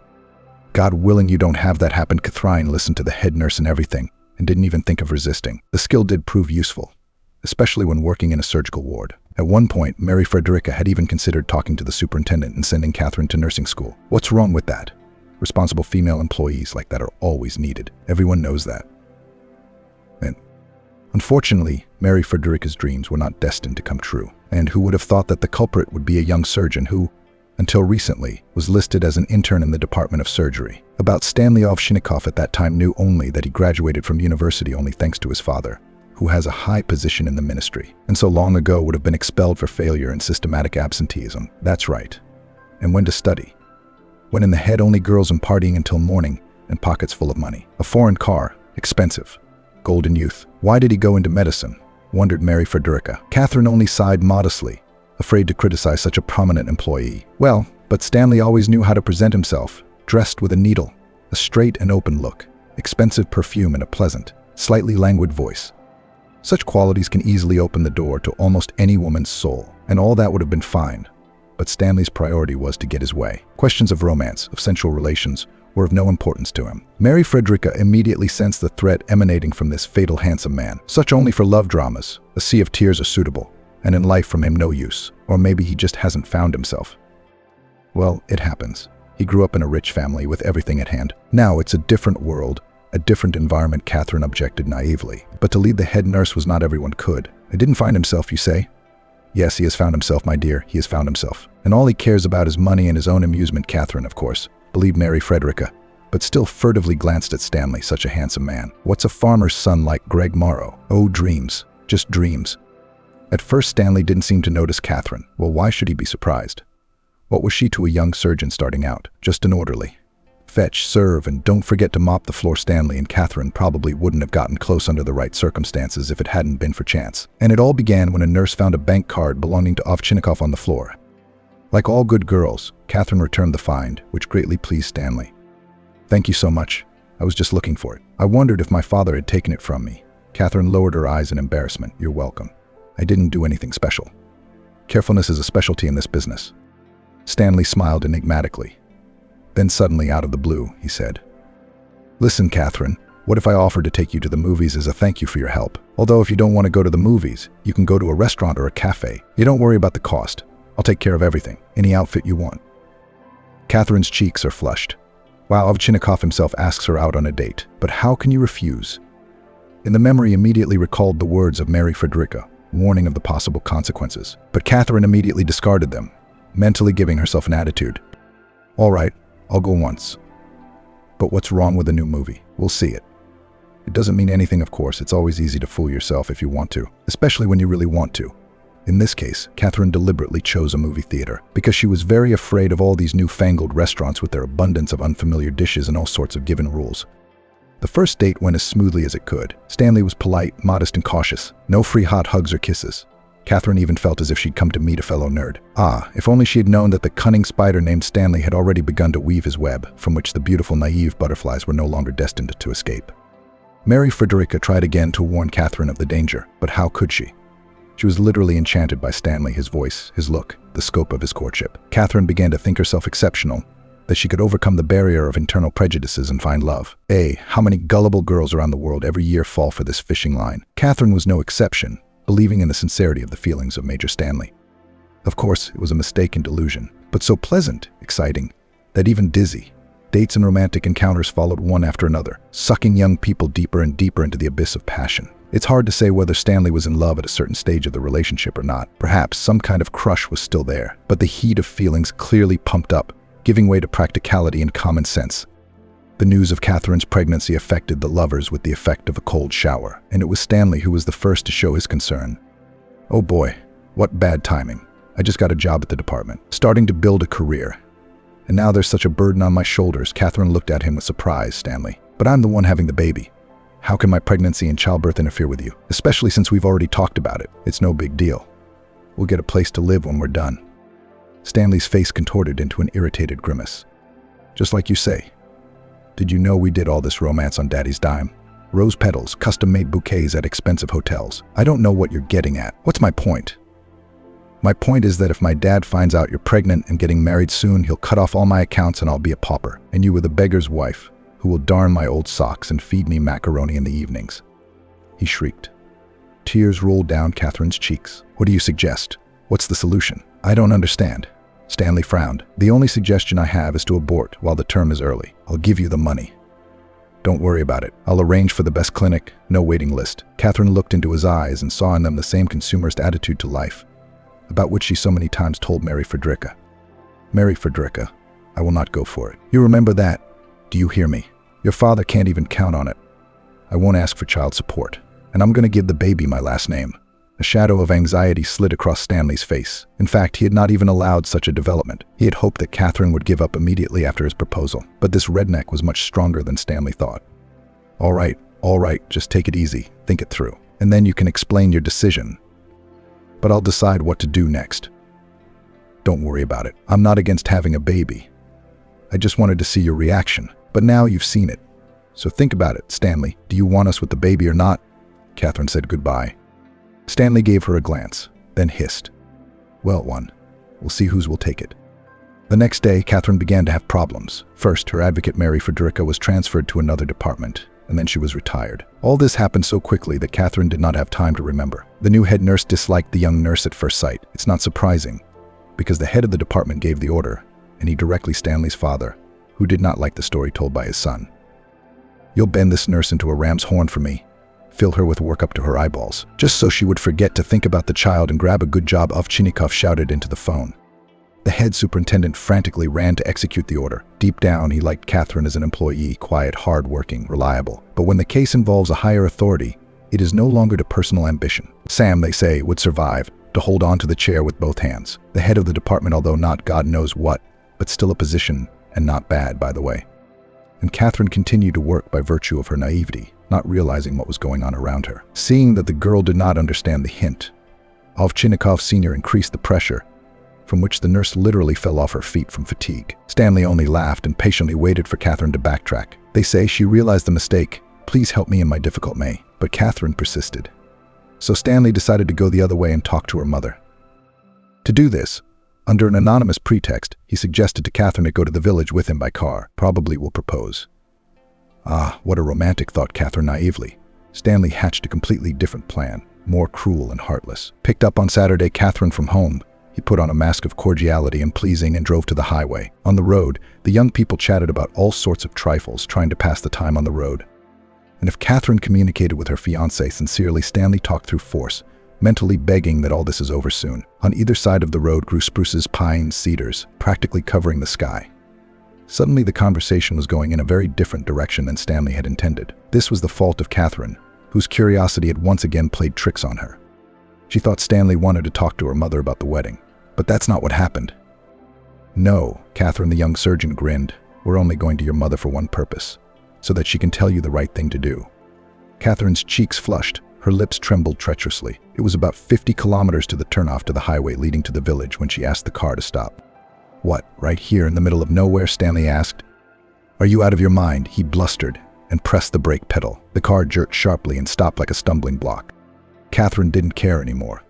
God willing you don't have that happen. Catherine listened to the head nurse and everything, and didn't even think of resisting. The skill did prove useful, especially when working in a surgical ward. At one point, Mary Frederica had even considered talking to the superintendent and sending Catherine to nursing school. What's wrong with that? Responsible female employees like that are always needed. Everyone knows that. And unfortunately, Mary Frederica's dreams were not destined to come true. And who would have thought that the culprit would be a young surgeon who, until recently, was listed as an intern in the Department of Surgery. About Stanley Ovchinnikov at that time knew only that he graduated from university only thanks to his father, who has a high position in the ministry, and so long ago would have been expelled for failure and systematic absenteeism. That's right. And when to study? When in the head only girls and partying until morning and pockets full of money. A foreign car, expensive, golden youth. Why did he go into medicine? Wondered Mary Frederica. Catherine only sighed modestly, afraid to criticize such a prominent employee. Well, but Stanley always knew how to present himself, dressed with a needle, a straight and open look, expensive perfume and a pleasant, slightly languid voice. Such qualities can easily open the door to almost any woman's soul, and all that would have been fine. but Stanley's priority was to get his way. Questions of romance, of sensual relations, were of no importance to him. Mary Frederica immediately sensed the threat emanating from this fatal handsome man. Such only for love dramas, a sea of tears are suitable, and in life from him no use. Or maybe he just hasn't found himself. Well, it happens. He grew up in a rich family with everything at hand. Now it's a different world, a different environment, Catherine objected naively. But to lead the head nurse was not everyone could. He didn't find himself, you say? Yes, he has found himself, my dear, he has found himself. And all he cares about is money and his own amusement, Catherine, of course, believed Mary Frederica, but still furtively glanced at Stanley, such a handsome man. What's a farmer's son like Greg Morrow? Oh, dreams. Just dreams. At first, Stanley didn't seem to notice Catherine. Well, why should he be surprised? What was she to a young surgeon starting out? Just an orderly. Fetch, serve, and don't forget to mop the floor. Stanley and Catherine probably wouldn't have gotten close under the right circumstances if it hadn't been for chance. And it all began when a nurse found a bank card belonging to Ovchinnikov on the floor. Like all good girls, Catherine returned the find, which greatly pleased Stanley. Thank you so much. I was just looking for it. I wondered if my father had taken it from me. Catherine lowered her eyes in embarrassment. You're welcome. I didn't do anything special. Carefulness is a specialty in this business. Stanley smiled enigmatically. Then suddenly, out of the blue, he said, Listen, Catherine, what if I offered to take you to the movies as a thank you for your help? Although if you don't want to go to the movies, you can go to a restaurant or a cafe. You don't worry about the cost. I'll take care of everything, any outfit you want. Catherine's cheeks are flushed. Wow, Ovchinnikov himself asks her out on a date. But how can you refuse? In the memory immediately recalled the words of Mary Frederica, warning of the possible consequences. But Catherine immediately discarded them, mentally giving herself an attitude. All right, I'll go once. But what's wrong with a new movie? We'll see it. It doesn't mean anything, of course. It's always easy to fool yourself if you want to, especially when you really want to. In this case, Catherine deliberately chose a movie theater because she was very afraid of all these newfangled restaurants with their abundance of unfamiliar dishes and all sorts of given rules. The first date went as smoothly as it could. Stanley was polite, modest, and cautious. No free hot hugs or kisses. Catherine even felt as if she'd come to meet a fellow nerd. Ah, if only she had known that the cunning spider named Stanley had already begun to weave his web, from which the beautiful, naive butterflies were no longer destined to escape. Mary Frederica tried again to warn Catherine of the danger, but how could she? She was literally enchanted by Stanley, his voice, his look, the scope of his courtship. Catherine began to think herself exceptional, that she could overcome the barrier of internal prejudices and find love. How many gullible girls around the world every year fall for this fishing line? Catherine was no exception, believing in the sincerity of the feelings of Major Stanley. Of course, it was a mistaken delusion, but so pleasant, exciting, that even dizzy. Dates and romantic encounters followed one after another, sucking young people deeper and deeper into the abyss of passion. It's hard to say whether Stanley was in love at a certain stage of the relationship or not. Perhaps some kind of crush was still there, but the heat of feelings clearly pumped up, giving way to practicality and common sense. The news of Catherine's pregnancy affected the lovers with the effect of a cold shower, and it was Stanley who was the first to show his concern. Oh boy, what bad timing. I just got a job at the department, starting to build a career. And now there's such a burden on my shoulders. Catherine looked at him with surprise. Stanley, but I'm the one having the baby. How can my pregnancy and childbirth interfere with you? Especially since we've already talked about it. It's no big deal. We'll get a place to live when we're done. Stanley's face contorted into an irritated grimace. Just like you say. Did you know we did all this romance on Daddy's dime? Rose petals, custom-made bouquets at expensive hotels. I don't know what you're getting at. What's my point? My point is that if my dad finds out you're pregnant and getting married soon, he'll cut off all my accounts and I'll be a pauper. And you with a beggar's wife, who will darn my old socks and feed me macaroni in the evenings. He shrieked. Tears rolled down Catherine's cheeks. What do you suggest? What's the solution? I don't understand. Stanley frowned. The only suggestion I have is to abort while the term is early. I'll give you the money. Don't worry about it. I'll arrange for the best clinic, no waiting list. Catherine looked into his eyes and saw in them the same consumerist attitude to life, about which she so many times told Mary Frederica. Mary Frederica, I will not go for it. You remember that? Do you hear me? Your father can't even count on it. I won't ask for child support, and I'm going to give the baby my last name. A shadow of anxiety slid across Stanley's face. In fact, he had not even allowed such a development. He had hoped that Catherine would give up immediately after his proposal, but this redneck was much stronger than Stanley thought. All right, just take it easy, think it through, and then you can explain your decision. But I'll decide what to do next. Don't worry about it. I'm not against having a baby. I just wanted to see your reaction, but now you've seen it. So think about it, Stanley. Do you want us with the baby or not? Catherine said goodbye. Stanley gave her a glance, then hissed. Well, one. We'll see whose will take it. The next day, Catherine began to have problems. First, her advocate Mary Frederica was transferred to another department, and then she was retired. All this happened so quickly that Catherine did not have time to remember. The new head nurse disliked the young nurse at first sight. It's not surprising, because the head of the department gave the order, and he directly Stanley's father, who did not like the story told by his son. "You'll bend this nurse into a ram's horn for me. Fill her with work up to her eyeballs, just so she would forget to think about the child and grab a good job," Ovchinnikov shouted into the phone. The head superintendent frantically ran to execute the order. Deep down, he liked Catherine as an employee, quiet, hard-working, reliable. But when the case involves a higher authority, it is no longer to personal ambition. Sam, they say, would survive, to hold on to the chair with both hands. The head of the department, although not God knows what, but still a position, and not bad, by the way. And Catherine continued to work by virtue of her naivety, not realizing what was going on around her. Seeing that the girl did not understand the hint, Ovchinnikov Sr. increased the pressure, from which the nurse literally fell off her feet from fatigue. Stanley only laughed and patiently waited for Catherine to backtrack. They say she realized the mistake. "Please help me in my difficult May." But Catherine persisted. So Stanley decided to go the other way and talk to her mother. To do this, under an anonymous pretext, he suggested to Catherine to go to the village with him by car. Probably will propose. Ah, what a romantic, thought Catherine naively. Stanley hatched a completely different plan, more cruel and heartless. Picked up on Saturday Catherine from home, he put on a mask of cordiality and pleasing and drove to the highway. On the road, the young people chatted about all sorts of trifles, trying to pass the time on the road. And if Catherine communicated with her fiancé sincerely, Stanley talked through force, mentally begging that all this is over soon. On either side of the road grew spruces, pines, cedars, practically covering the sky. Suddenly the conversation was going in a very different direction than Stanley had intended. This was the fault of Catherine, whose curiosity had once again played tricks on her. She thought Stanley wanted to talk to her mother about the wedding. But that's not what happened. "No," Catherine, the young surgeon grinned. "We're only going to your mother for one purpose, so that she can tell you the right thing to do." Catherine's cheeks flushed. Her lips trembled treacherously. It was about 50 kilometers to the turnoff to the highway leading to the village when she asked the car to stop. "What, right here in the middle of nowhere?" Stanley asked. "Are you out of your mind?" He blustered and pressed the brake pedal. The car jerked sharply and stopped like a stumbling block. Catherine didn't care anymore.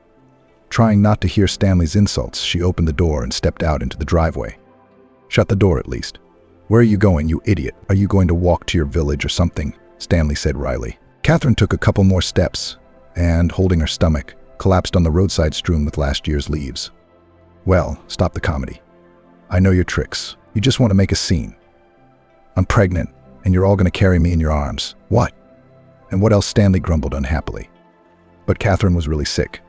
Trying not to hear Stanley's insults, she opened the door and stepped out into the driveway. "Shut the door at least." "Where are you going, you idiot? Are you going to walk to your village or something?" Stanley said wryly. Catherine took a couple more steps and, holding her stomach, collapsed on the roadside strewn with last year's leaves. "Well, stop the comedy. I know your tricks. You just want to make a scene. I'm pregnant, and you're all going to carry me in your arms." "What?" And what else? Stanley grumbled unhappily. But Catherine was really sick.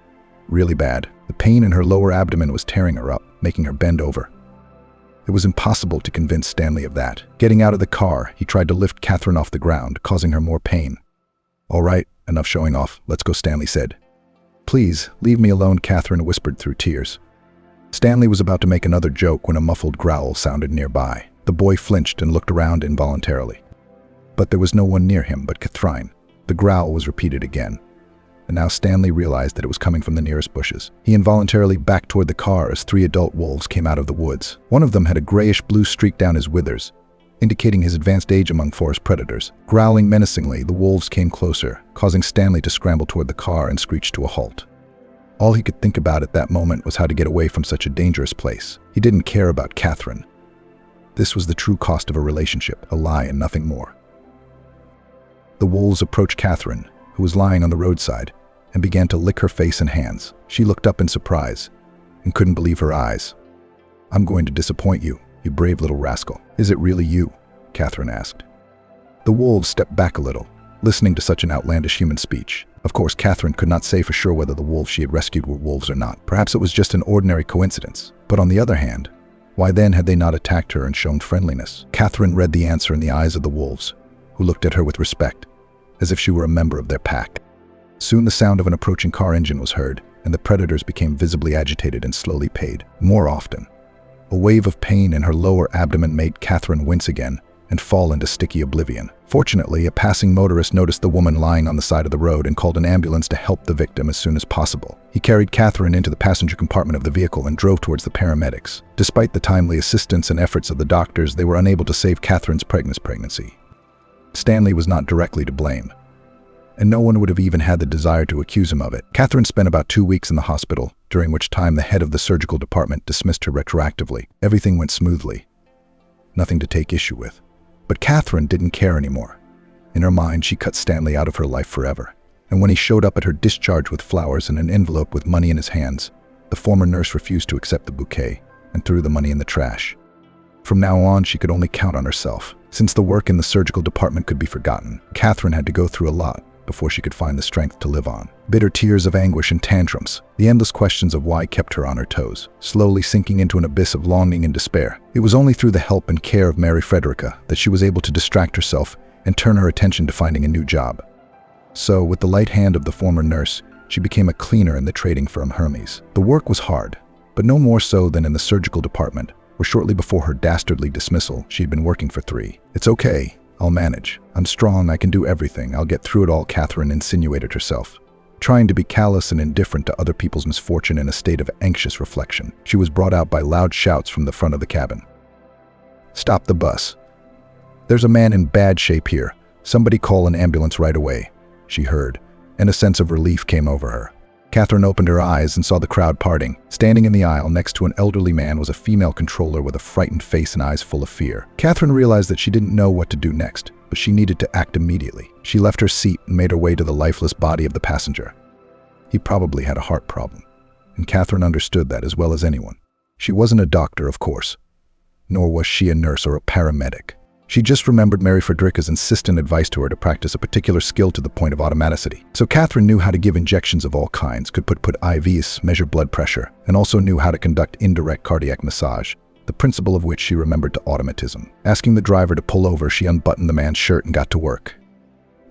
Really bad. The pain in her lower abdomen was tearing her up, making her bend over. It was impossible to convince Stanley of that. Getting out of the car, he tried to lift Catherine off the ground, causing her more pain. "All right, enough showing off. Let's go," Stanley said. "Please, leave me alone," Catherine whispered through tears. Stanley was about to make another joke when a muffled growl sounded nearby. The boy flinched and looked around involuntarily. But there was no one near him but Catherine. The growl was repeated again. And now Stanley realized that it was coming from the nearest bushes. He involuntarily backed toward the car as 3 adult wolves came out of the woods. One of them had a grayish-blue streak down his withers, indicating his advanced age among forest predators. Growling menacingly, the wolves came closer, causing Stanley to scramble toward the car and screech to a halt. All he could think about at that moment was how to get away from such a dangerous place. He didn't care about Catherine. This was the true cost of a relationship, a lie and nothing more. The wolves approached Catherine, who was lying on the roadside, and began to lick her face and hands. She looked up in surprise and couldn't believe her eyes. "I'm going to disappoint you, you brave little rascal." "Is it really you?" Catherine asked. The wolves stepped back a little, listening to such an outlandish human speech. Of course, Catherine could not say for sure whether the wolves she had rescued were wolves or not. Perhaps it was just an ordinary coincidence. But on the other hand, why then had they not attacked her and shown friendliness? Catherine read the answer in the eyes of the wolves, who looked at her with respect, as if she were a member of their pack. Soon the sound of an approaching car engine was heard, and the predators became visibly agitated and slowly paid. More often. A wave of pain in her lower abdomen made Catherine wince again and fall into sticky oblivion. Fortunately, a passing motorist noticed the woman lying on the side of the road and called an ambulance to help the victim as soon as possible. He carried Catherine into the passenger compartment of the vehicle and drove towards the paramedics. Despite the timely assistance and efforts of the doctors, they were unable to save Catherine's pregnancy. Stanley was not directly to blame. and no one would have even had the desire to accuse him of it. Catherine spent about 2 weeks in the hospital, during which time the head of the surgical department dismissed her retroactively. Everything went smoothly. Nothing to take issue with. But Catherine didn't care anymore. In her mind, she cut Stanley out of her life forever. And when he showed up at her discharge with flowers and an envelope with money in his hands, the former nurse refused to accept the bouquet and threw the money in the trash. From now on, she could only count on herself. Since the work in the surgical department could be forgotten, Catherine had to go through a lot before she could find the strength to live on. Bitter tears of anguish and tantrums, the endless questions of why kept her on her toes, slowly sinking into an abyss of longing and despair. It was only through the help and care of Mary Frederica that she was able to distract herself and turn her attention to finding a new job. So, with the light hand of the former nurse, she became a cleaner in the trading firm Hermes. The work was hard, but no more so than in the surgical department, where shortly before her dastardly dismissal, she had been working for 3. "It's okay. I'll manage. I'm strong. I can do everything. I'll get through it all," Catherine insinuated herself. Trying to be callous and indifferent to other people's misfortune in a state of anxious reflection, she was brought out by loud shouts from the front of the cabin. "Stop the bus. There's a man in bad shape here. Somebody call an ambulance right away," she heard, and a sense of relief came over her. Catherine opened her eyes and saw the crowd parting. Standing in the aisle next to an elderly man was a female controller with a frightened face and eyes full of fear. Catherine realized that she didn't know what to do next, but she needed to act immediately. She left her seat and made her way to the lifeless body of the passenger. He probably had a heart problem, and Catherine understood that as well as anyone. She wasn't a doctor, of course, nor was she a nurse or a paramedic. She just remembered Mary Frederica's insistent advice to her to practice a particular skill to the point of automaticity. So Catherine knew how to give injections of all kinds, could put IVs, measure blood pressure, and also knew how to conduct indirect cardiac massage, the principle of which she remembered to automatism. Asking the driver to pull over, she unbuttoned the man's shirt and got to work.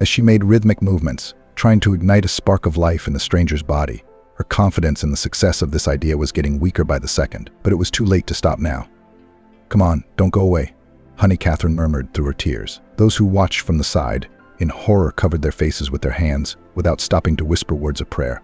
As she made rhythmic movements, trying to ignite a spark of life in the stranger's body, her confidence in the success of this idea was getting weaker by the second, but it was too late to stop now. "Come on, don't go away," honey, Catherine murmured through her tears. Those who watched from the side, in horror, covered their faces with their hands without stopping to whisper words of prayer.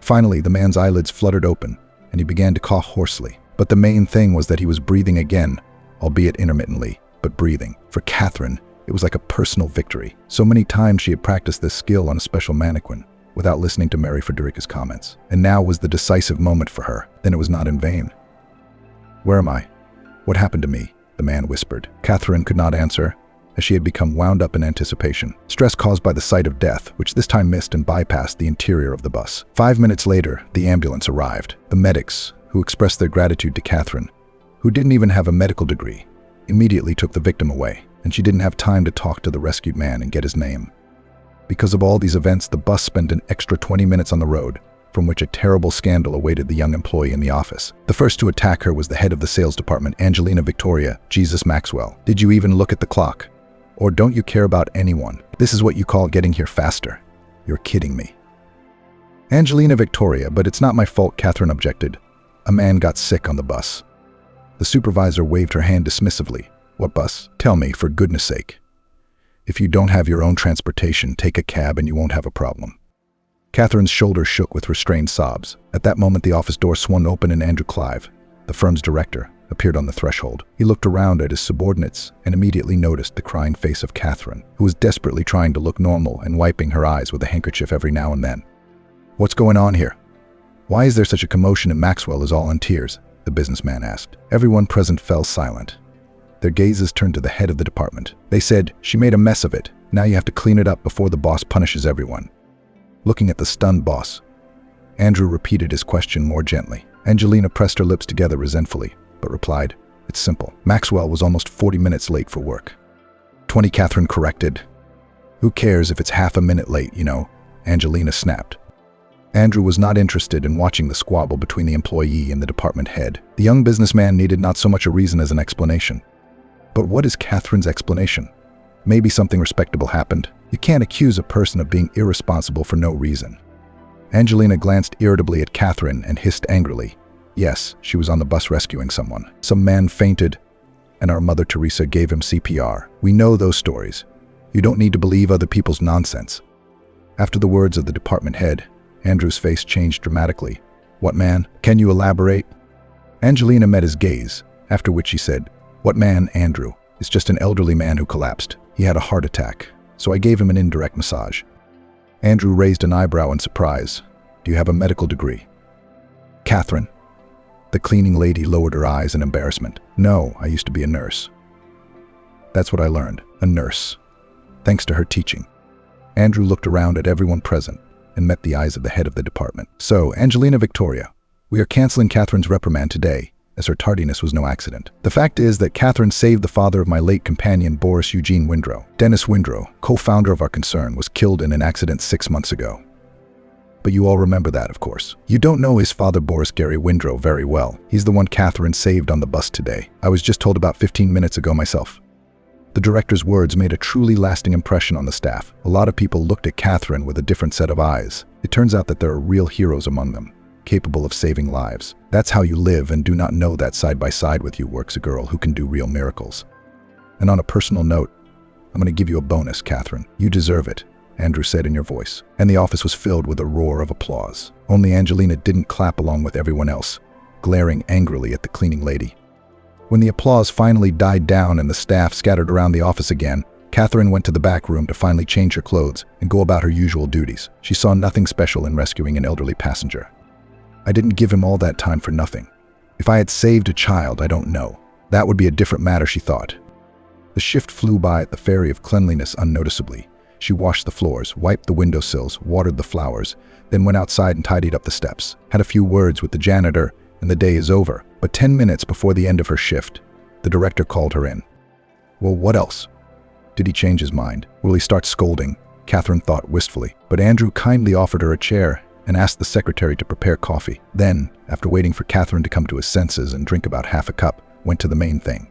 Finally, the man's eyelids fluttered open, and he began to cough hoarsely. But the main thing was that he was breathing again, albeit intermittently, but breathing. For Catherine, it was like a personal victory. So many times she had practiced this skill on a special mannequin, without listening to Mary Frederica's comments. And now was the decisive moment for her. Then it was not in vain. "Where am I? What happened to me?" the man whispered. Catherine could not answer, as she had become wound up in anticipation. Stress caused by the sight of death, which this time missed and bypassed the interior of the bus. 5 minutes later, the ambulance arrived. The medics, who expressed their gratitude to Catherine, who didn't even have a medical degree, immediately took the victim away, and she didn't have time to talk to the rescued man and get his name. Because of all these events, the bus spent an extra 20 minutes on the road, from which a terrible scandal awaited the young employee in the office. The first to attack her was the head of the sales department, Angelina Victoria Jesus Maxwell. "Did you even look at the clock? Or don't you care about anyone? This is what you call getting here faster? You're kidding me." "Angelina Victoria, but it's not my fault," Catherine objected. "A man got sick on the bus." The supervisor waved her hand dismissively. "What bus? Tell me, for goodness sake. If you don't have your own transportation, take a cab and you won't have a problem." Catherine's shoulders shook with restrained sobs. At that moment, the office door swung open and Andrew Clive, the firm's director, appeared on the threshold. He looked around at his subordinates and immediately noticed the crying face of Catherine, who was desperately trying to look normal and wiping her eyes with a handkerchief every now and then. "What's going on here? Why is there such a commotion and Maxwell is all in tears?" the businessman asked. Everyone present fell silent. Their gazes turned to the head of the department. They said, "She made a mess of it. Now you have to clean it up before the boss punishes everyone." Looking at the stunned boss, Andrew repeated his question more gently. Angelina pressed her lips together resentfully, but replied, "It's simple. Maxwell was almost 40 minutes late for work." 20, Catherine corrected. "Who cares if it's half a minute late, you know?" Angelina snapped. Andrew was not interested in watching the squabble between the employee and the department head. The young businessman needed not so much a reason as an explanation. But what is Catherine's explanation? Maybe something respectable happened. You can't accuse a person of being irresponsible for no reason. Angelina glanced irritably at Catherine and hissed angrily. Yes, she was on the bus rescuing someone. Some man fainted, and our Mother Teresa gave him CPR. We know those stories. You don't need to believe other people's nonsense. After the words of the department head, Andrew's face changed dramatically. "What man? Can you elaborate?" Angelina met his gaze, after which she said, "What man, Andrew? It's just an elderly man who collapsed. He had a heart attack, so I gave him an indirect massage." Andrew raised an eyebrow in surprise. Do you have a medical degree? Catherine. The cleaning lady lowered her eyes in embarrassment. No, I used to be a nurse. That's what I learned, a nurse. Thanks to her teaching. Andrew looked around at everyone present and met the eyes of the head of the department. So, Angelina Victoria, we are canceling Catherine's reprimand today, as her tardiness was no accident. The fact is that Catherine saved the father of my late companion, Boris Eugene Windrow. Dennis Windrow, co-founder of our concern, was killed in an accident 6 months ago. But you all remember that, of course. You don't know his father, Boris Gary Windrow, very well. He's the one Catherine saved on the bus today. I was just told about 15 minutes ago myself. The director's words made a truly lasting impression on the staff. A lot of people looked at Catherine with a different set of eyes. It turns out that there are real heroes among them, capable of saving lives. That's how you live, and do not know that side by side with you works a girl who can do real miracles. And on a personal note, I'm going to give you a bonus, Catherine. You deserve it, Andrew said in your voice. And the office was filled with a roar of applause. Only Angelina didn't clap along with everyone else, glaring angrily at the cleaning lady. When the applause finally died down and the staff scattered around the office again, Catherine went to the back room to finally change her clothes and go about her usual duties. She saw nothing special in rescuing an elderly passenger. I didn't give him all that time for nothing. If I had saved a child, I don't know. That would be a different matter, she thought. The shift flew by at the ferry of cleanliness unnoticeably. She washed the floors, wiped the windowsills, watered the flowers, then went outside and tidied up the steps, had a few words with the janitor, and the day is over. But 10 minutes before the end of her shift, the director called her in. Well, what else? Did he change his mind? Will he start scolding? Catherine thought wistfully. But Andrew kindly offered her a chair and asked the secretary to prepare coffee. Then, after waiting for Catherine to come to his senses and drink about half a cup, went to the main thing.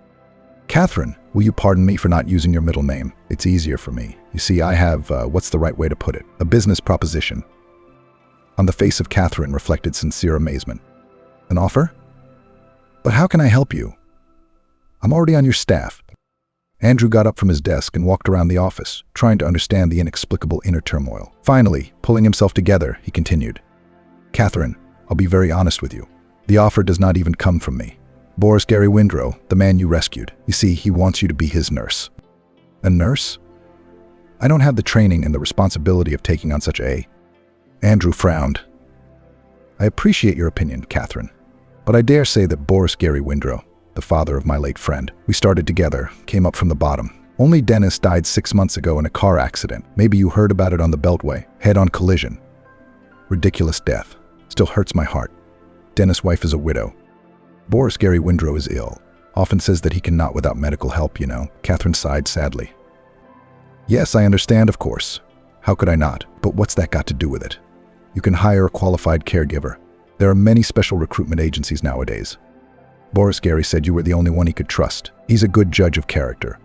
Catherine, will you pardon me for not using your middle name? It's easier for me. You see, I have, what's the right way to put it? A business proposition. On the face of Catherine reflected sincere amazement. An offer? But how can I help you? I'm already on your staff. Andrew got up from his desk and walked around the office, trying to understand the inexplicable inner turmoil. Finally, pulling himself together, he continued. Catherine, I'll be very honest with you. The offer does not even come from me. Boris Gary Windrow, the man you rescued. You see, he wants you to be his nurse. A nurse? I don't have the training and the responsibility of taking on such a... Andrew frowned. I appreciate your opinion, Catherine. But I dare say that Boris Gary Windrow, the father of my late friend, we started together, came up from the bottom. Only Dennis died 6 months ago in a car accident. Maybe you heard about it on the Beltway. Head-on collision. Ridiculous death. Still hurts my heart. Dennis' wife is a widow. Boris Gary Windrow is ill. Often says that he cannot without medical help, you know. Catherine sighed sadly. Yes, I understand, of course. How could I not? But what's that got to do with it? You can hire a qualified caregiver. There are many special recruitment agencies nowadays. Boris Gary said you were the only one he could trust. He's a good judge of character.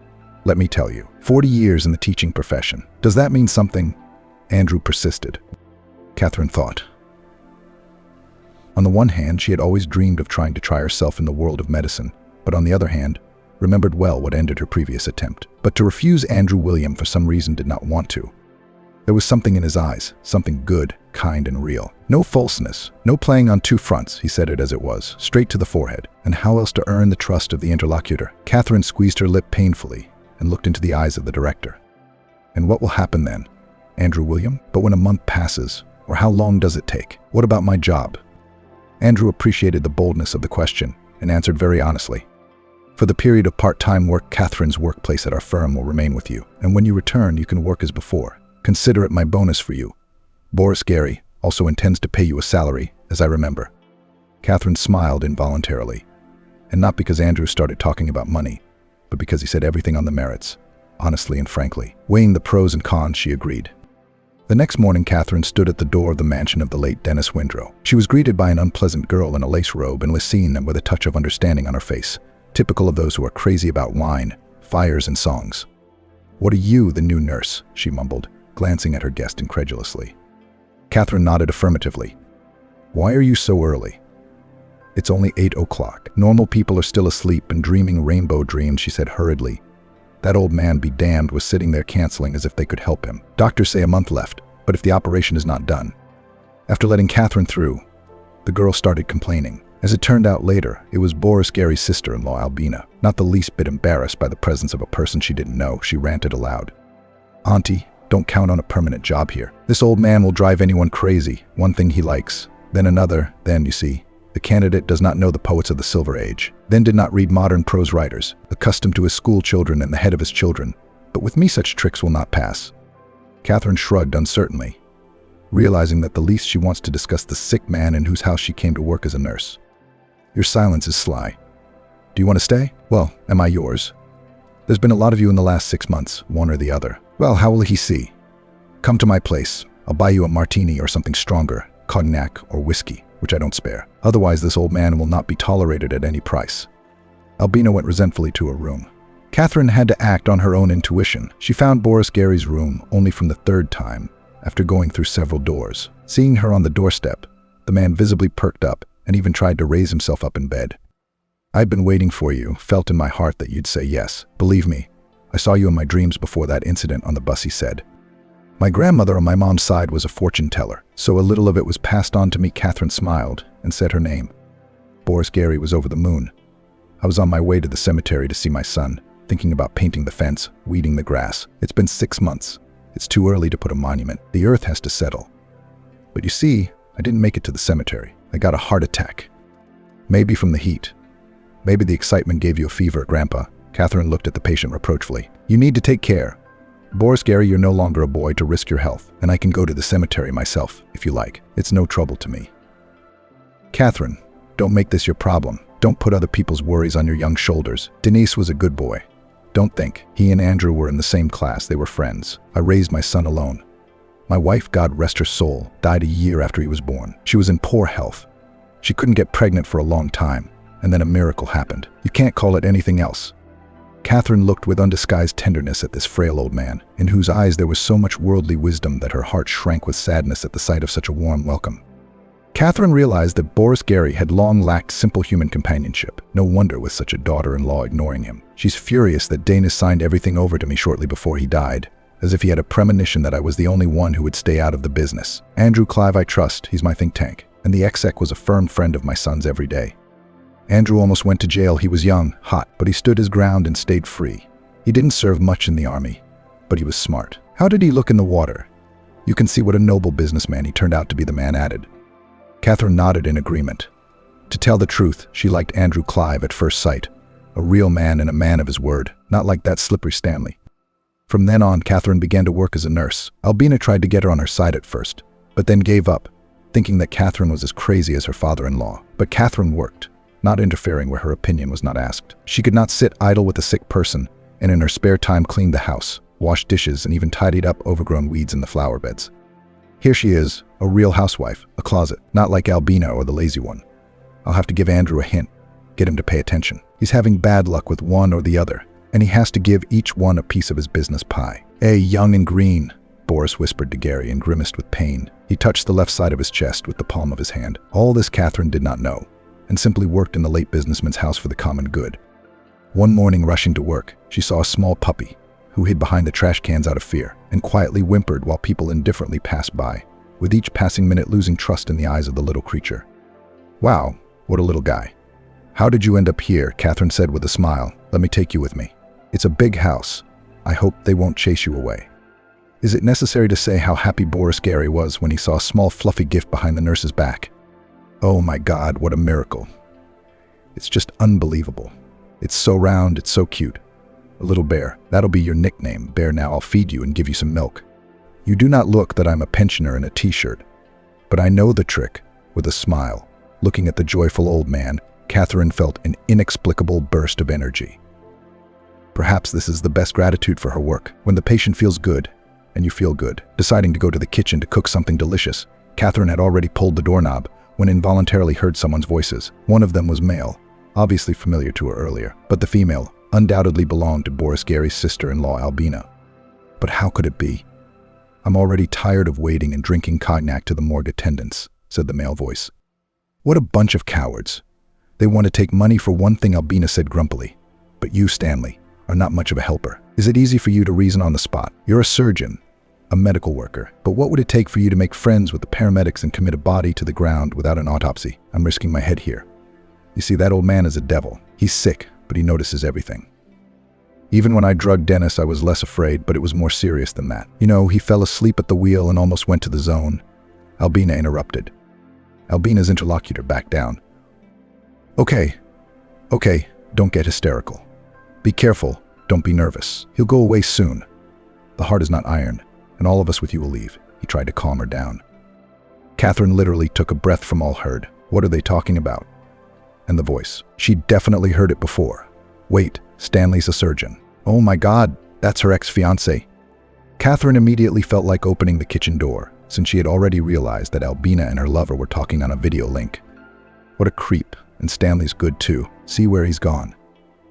Let me tell you, 40 years in the teaching profession. Does that mean something? Andrew persisted. Catherine thought. On the one hand, she had always dreamed of trying to try herself in the world of medicine, but on the other hand, remembered well what ended her previous attempt. But to refuse Andrew William for some reason did not want to. There was something in his eyes, something good, kind, and real. No falseness, no playing on two fronts, he said it as it was, straight to the forehead. And how else to earn the trust of the interlocutor? Catherine squeezed her lip painfully and looked into the eyes of the director. And what will happen then? Andrew William? But when a month passes, or how long does it take? What about my job? Andrew appreciated the boldness of the question and answered very honestly. For the period of part-time work, Catherine's workplace at our firm will remain with you. And when you return, you can work as before. Consider it my bonus for you. Boris Gary also intends to pay you a salary, as I remember. Catherine smiled involuntarily. And not because Andrew started talking about money, but because he said everything on the merits, honestly and frankly. Weighing the pros and cons, she agreed. The next morning, Catherine stood at the door of the mansion of the late Dennis Windrow. She was greeted by an unpleasant girl in a lace robe and Lycine and with a touch of understanding on her face, typical of those who are crazy about wine, fires, and songs. What are you, the new nurse? She mumbled, glancing at her guest incredulously. Catherine nodded affirmatively. Why are you so early? It's only 8 o'clock. Normal people are still asleep and dreaming rainbow dreams, she said hurriedly. That old man be damned was sitting there canceling as if they could help him. Doctors say a month left, but if the operation is not done. After letting Catherine through, the girl started complaining. As it turned out later, it was Boris Gary's sister-in-law, Albina. Not the least bit embarrassed by the presence of a person she didn't know, she ranted aloud. Auntie, Don't count on a permanent job here. This old man will drive anyone crazy. One thing he likes, then another, then, you see. The candidate does not know the poets of the Silver Age, then did not read modern prose writers, accustomed to his school children and the head of his children. But with me such tricks will not pass. Catherine shrugged uncertainly, realizing that the least she wants to discuss the sick man in whose house she came to work as a nurse. Your silence is sly. Do you want to stay? Well, am I yours? There's been a lot of you in the last 6 months, one or the other. Well, how will he see? Come to my place. I'll buy you a martini or something stronger, cognac or whiskey, which I don't spare. Otherwise, this old man will not be tolerated at any price. Albina went resentfully to her room. Catherine had to act on her own intuition. She found Boris Gary's room only from the 3rd time, after going through several doors. Seeing her on the doorstep, the man visibly perked up and even tried to raise himself up in bed. I'd been waiting for you, felt in my heart that you'd say yes. Believe me, I saw you in my dreams before that incident on the bus, he said. My grandmother on my mom's side was a fortune teller, so a little of it was passed on to me. Catherine smiled and said her name. Boris Gary was over the moon. I was on my way to the cemetery to see my son, thinking about painting the fence, weeding the grass. It's been 6 months. It's too early to put a monument. The earth has to settle. But you see, I didn't make it to the cemetery. I got a heart attack. Maybe from the heat. Maybe the excitement gave you a fever, Grandpa. Catherine looked at the patient reproachfully. You need to take care. Boris Gary, you're no longer a boy to risk your health, and I can go to the cemetery myself, if you like. It's no trouble to me. Catherine, don't make this your problem. Don't put other people's worries on your young shoulders. Denise was a good boy. Don't think. He and Andrew were in the same class. They were friends. I raised my son alone. My wife, God rest her soul, died a year after he was born. She was in poor health. She couldn't get pregnant for a long time, and then a miracle happened. You can't call it anything else. Catherine looked with undisguised tenderness at this frail old man, in whose eyes there was so much worldly wisdom that her heart shrank with sadness at the sight of such a warm welcome. Catherine realized that Boris Gary had long lacked simple human companionship. No wonder with such a daughter-in-law ignoring him. She's furious that Dana signed everything over to me shortly before he died, as if he had a premonition that I was the only one who would stay out of the business. Andrew Clive I trust, he's my think tank, and the exec was a firm friend of my son's every day. Andrew almost went to jail. He was young, hot, but he stood his ground and stayed free. He didn't serve much in the army, but he was smart. How did he look in the water? You can see what a noble businessman he turned out to be, the man added. Catherine nodded in agreement. To tell the truth, she liked Andrew Clive at first sight. A real man and a man of his word, not like that slippery Stanley. From then on, Catherine began to work as a nurse. Albina tried to get her on her side at first, but then gave up, thinking that Catherine was as crazy as her father-in-law. But Catherine worked, not interfering where her opinion was not asked. She could not sit idle with a sick person, and in her spare time cleaned the house, washed dishes, and even tidied up overgrown weeds in the flower beds. Here she is, a real housewife, a closet, not like Albina or the lazy one. I'll have to give Andrew a hint, get him to pay attention. He's having bad luck with one or the other, and he has to give each one a piece of his business pie. Hey, young and green, Boris whispered to Gary and grimaced with pain. He touched the left side of his chest with the palm of his hand. All this Catherine did not know, and simply worked in the late businessman's house for the common good. One morning, rushing to work, she saw a small puppy, who hid behind the trash cans out of fear, and quietly whimpered while people indifferently passed by, with each passing minute losing trust in the eyes of the little creature. Wow, what a little guy. How did you end up here? Catherine said with a smile. Let me take you with me. It's a big house. I hope they won't chase you away. Is it necessary to say how happy Boris Gary was when he saw a small fluffy gift behind the nurse's back? Oh my God, what a miracle. It's just unbelievable. It's so round, it's so cute. A little bear. That'll be your nickname. Bear, now I'll feed you and give you some milk. You do not look that I'm a pensioner in a t-shirt, but I know the trick. With a smile, looking at the joyful old man, Catherine felt an inexplicable burst of energy. Perhaps this is the best gratitude for her work. When the patient feels good, and you feel good. Deciding to go to the kitchen to cook something delicious, Catherine had already pulled the doorknob when involuntarily heard someone's voices. One of them was male, obviously familiar to her earlier, but the female undoubtedly belonged to Boris Gary's sister-in-law, Albina. But how could it be? I'm already tired of waiting and drinking cognac to the morgue attendants, said the male voice. What a bunch of cowards. They want to take money for one thing, Albina said grumpily. But you, Stanley, are not much of a helper. Is it easy for you to reason on the spot? You're a surgeon, a medical worker. But what would it take for you to make friends with the paramedics and commit a body to the ground without an autopsy? I'm risking my head here. You see, that old man is a devil. He's sick, but he notices everything. Even when I drugged Dennis, I was less afraid, but it was more serious than that. You know, he fell asleep at the wheel and almost went to the zone. Albina interrupted. Albina's interlocutor backed down. Okay, don't get hysterical. Be careful, don't be nervous. He'll go away soon. The heart is not iron, and all of us with you will leave. He tried to calm her down. Catherine literally took a breath from all heard. What are they talking about? And the voice. She'd definitely heard it before. Wait, Stanley's a surgeon. Oh my God, that's her ex-fiancé. Catherine immediately felt like opening the kitchen door, since she had already realized that Albina and her lover were talking on a video link. What a creep, and Stanley's good too. See where he's gone.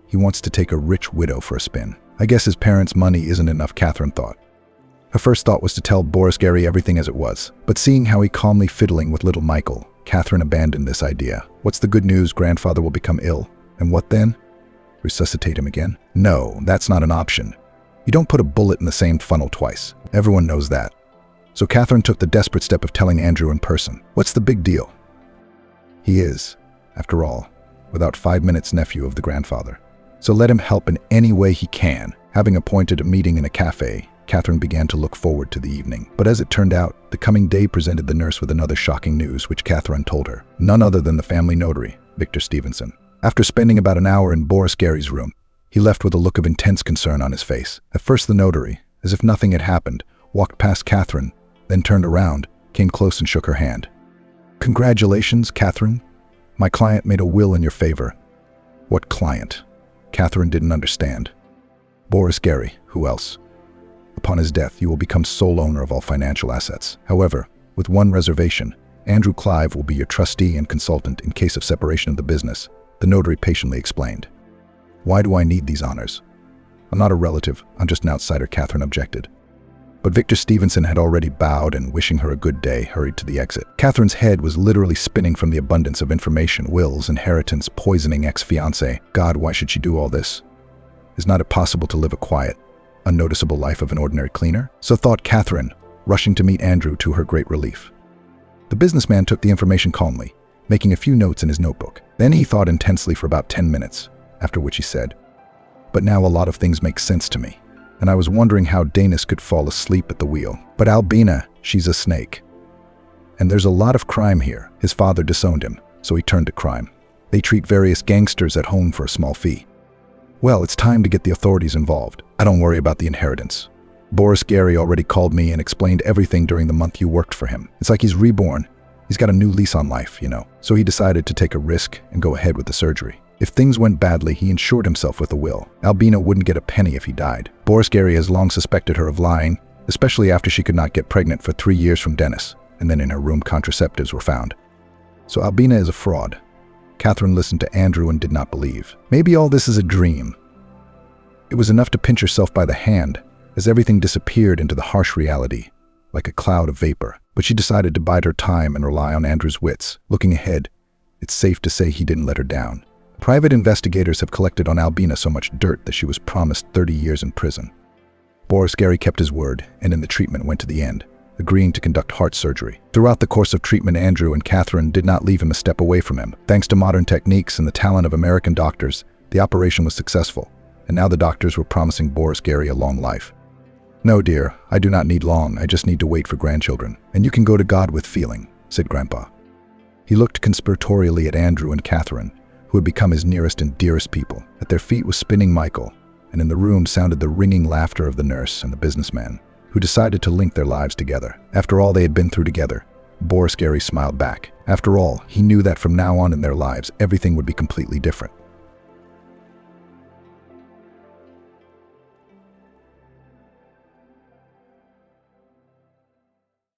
He wants to take a rich widow for a spin. I guess his parents' money isn't enough, Catherine thought. Her first thought was to tell Boris Gary everything as it was, but seeing how he calmly fiddling with little Michael, Catherine abandoned this idea. What's the good news? Grandfather will become ill. And what then? Resuscitate him again? No, that's not an option. You don't put a bullet in the same funnel twice. Everyone knows that. So Catherine took the desperate step of telling Andrew in person. What's the big deal? He is, after all, without 5 minutes nephew of the grandfather. So let him help in any way he can. Having appointed a meeting in a cafe, Catherine began to look forward to the evening. But as it turned out, the coming day presented the nurse with another shocking news, which Catherine told her. None other than the family notary, Victor Stevenson. After spending about an hour in Boris Gary's room, he left with a look of intense concern on his face. At first the notary, as if nothing had happened, walked past Catherine, then turned around, came close and shook her hand. Congratulations, Catherine. My client made a will in your favor. What client? Catherine didn't understand. Boris Gary, who else? Upon his death, you will become sole owner of all financial assets. However, with one reservation, Andrew Clive will be your trustee and consultant in case of separation of the business, the notary patiently explained. Why do I need these honors? I'm not a relative, I'm just an outsider, Catherine objected. But Victor Stevenson had already bowed and, wishing her a good day, hurried to the exit. Catherine's head was literally spinning from the abundance of information, wills, inheritance, poisoning ex-fiancé. God, why should she do all this? Is not it possible to live a quiet, unnoticeable life of an ordinary cleaner? So thought Catherine, rushing to meet Andrew to her great relief. The businessman took the information calmly, making a few notes in his notebook. Then he thought intensely for about 10 minutes, after which he said, "But now a lot of things make sense to me. And I was wondering how Danis could fall asleep at the wheel. But Albina, she's a snake. And there's a lot of crime here. His father disowned him, so he turned to crime. They treat various gangsters at home for a small fee. Well, it's time to get the authorities involved. I don't worry about the inheritance. Boris Gary already called me and explained everything during the month you worked for him. It's like he's reborn. He's got a new lease on life, you know. So he decided to take a risk and go ahead with the surgery. If things went badly, he insured himself with a will. Albina wouldn't get a penny if he died. Boris Gary has long suspected her of lying, especially after she could not get pregnant for 3 years from Dennis, and then in her room contraceptives were found. So Albina is a fraud. Catherine listened to Andrew and did not believe. Maybe all this is a dream. It was enough to pinch herself by the hand, as everything disappeared into the harsh reality, like a cloud of vapor. But she decided to bide her time and rely on Andrew's wits. Looking ahead, it's safe to say he didn't let her down. Private investigators have collected on Albina so much dirt that she was promised 30 years in prison. Boris Gary kept his word, and in the treatment went to the end, agreeing to conduct heart surgery. Throughout the course of treatment, Andrew and Catherine did not leave him a step away from him. Thanks to modern techniques and the talent of American doctors, the operation was successful, and now the doctors were promising Boris Gary a long life. No, dear, I do not need long, I just need to wait for grandchildren. And you can go to God with feeling, said Grandpa. He looked conspiratorially at Andrew and Catherine, who had become his nearest and dearest people. At their feet was spinning Michael, and in the room sounded the ringing laughter of the nurse and the businessman, who decided to link their lives together. After all they had been through together, Boris Gary smiled back. After all, he knew that from now on in their lives, everything would be completely different.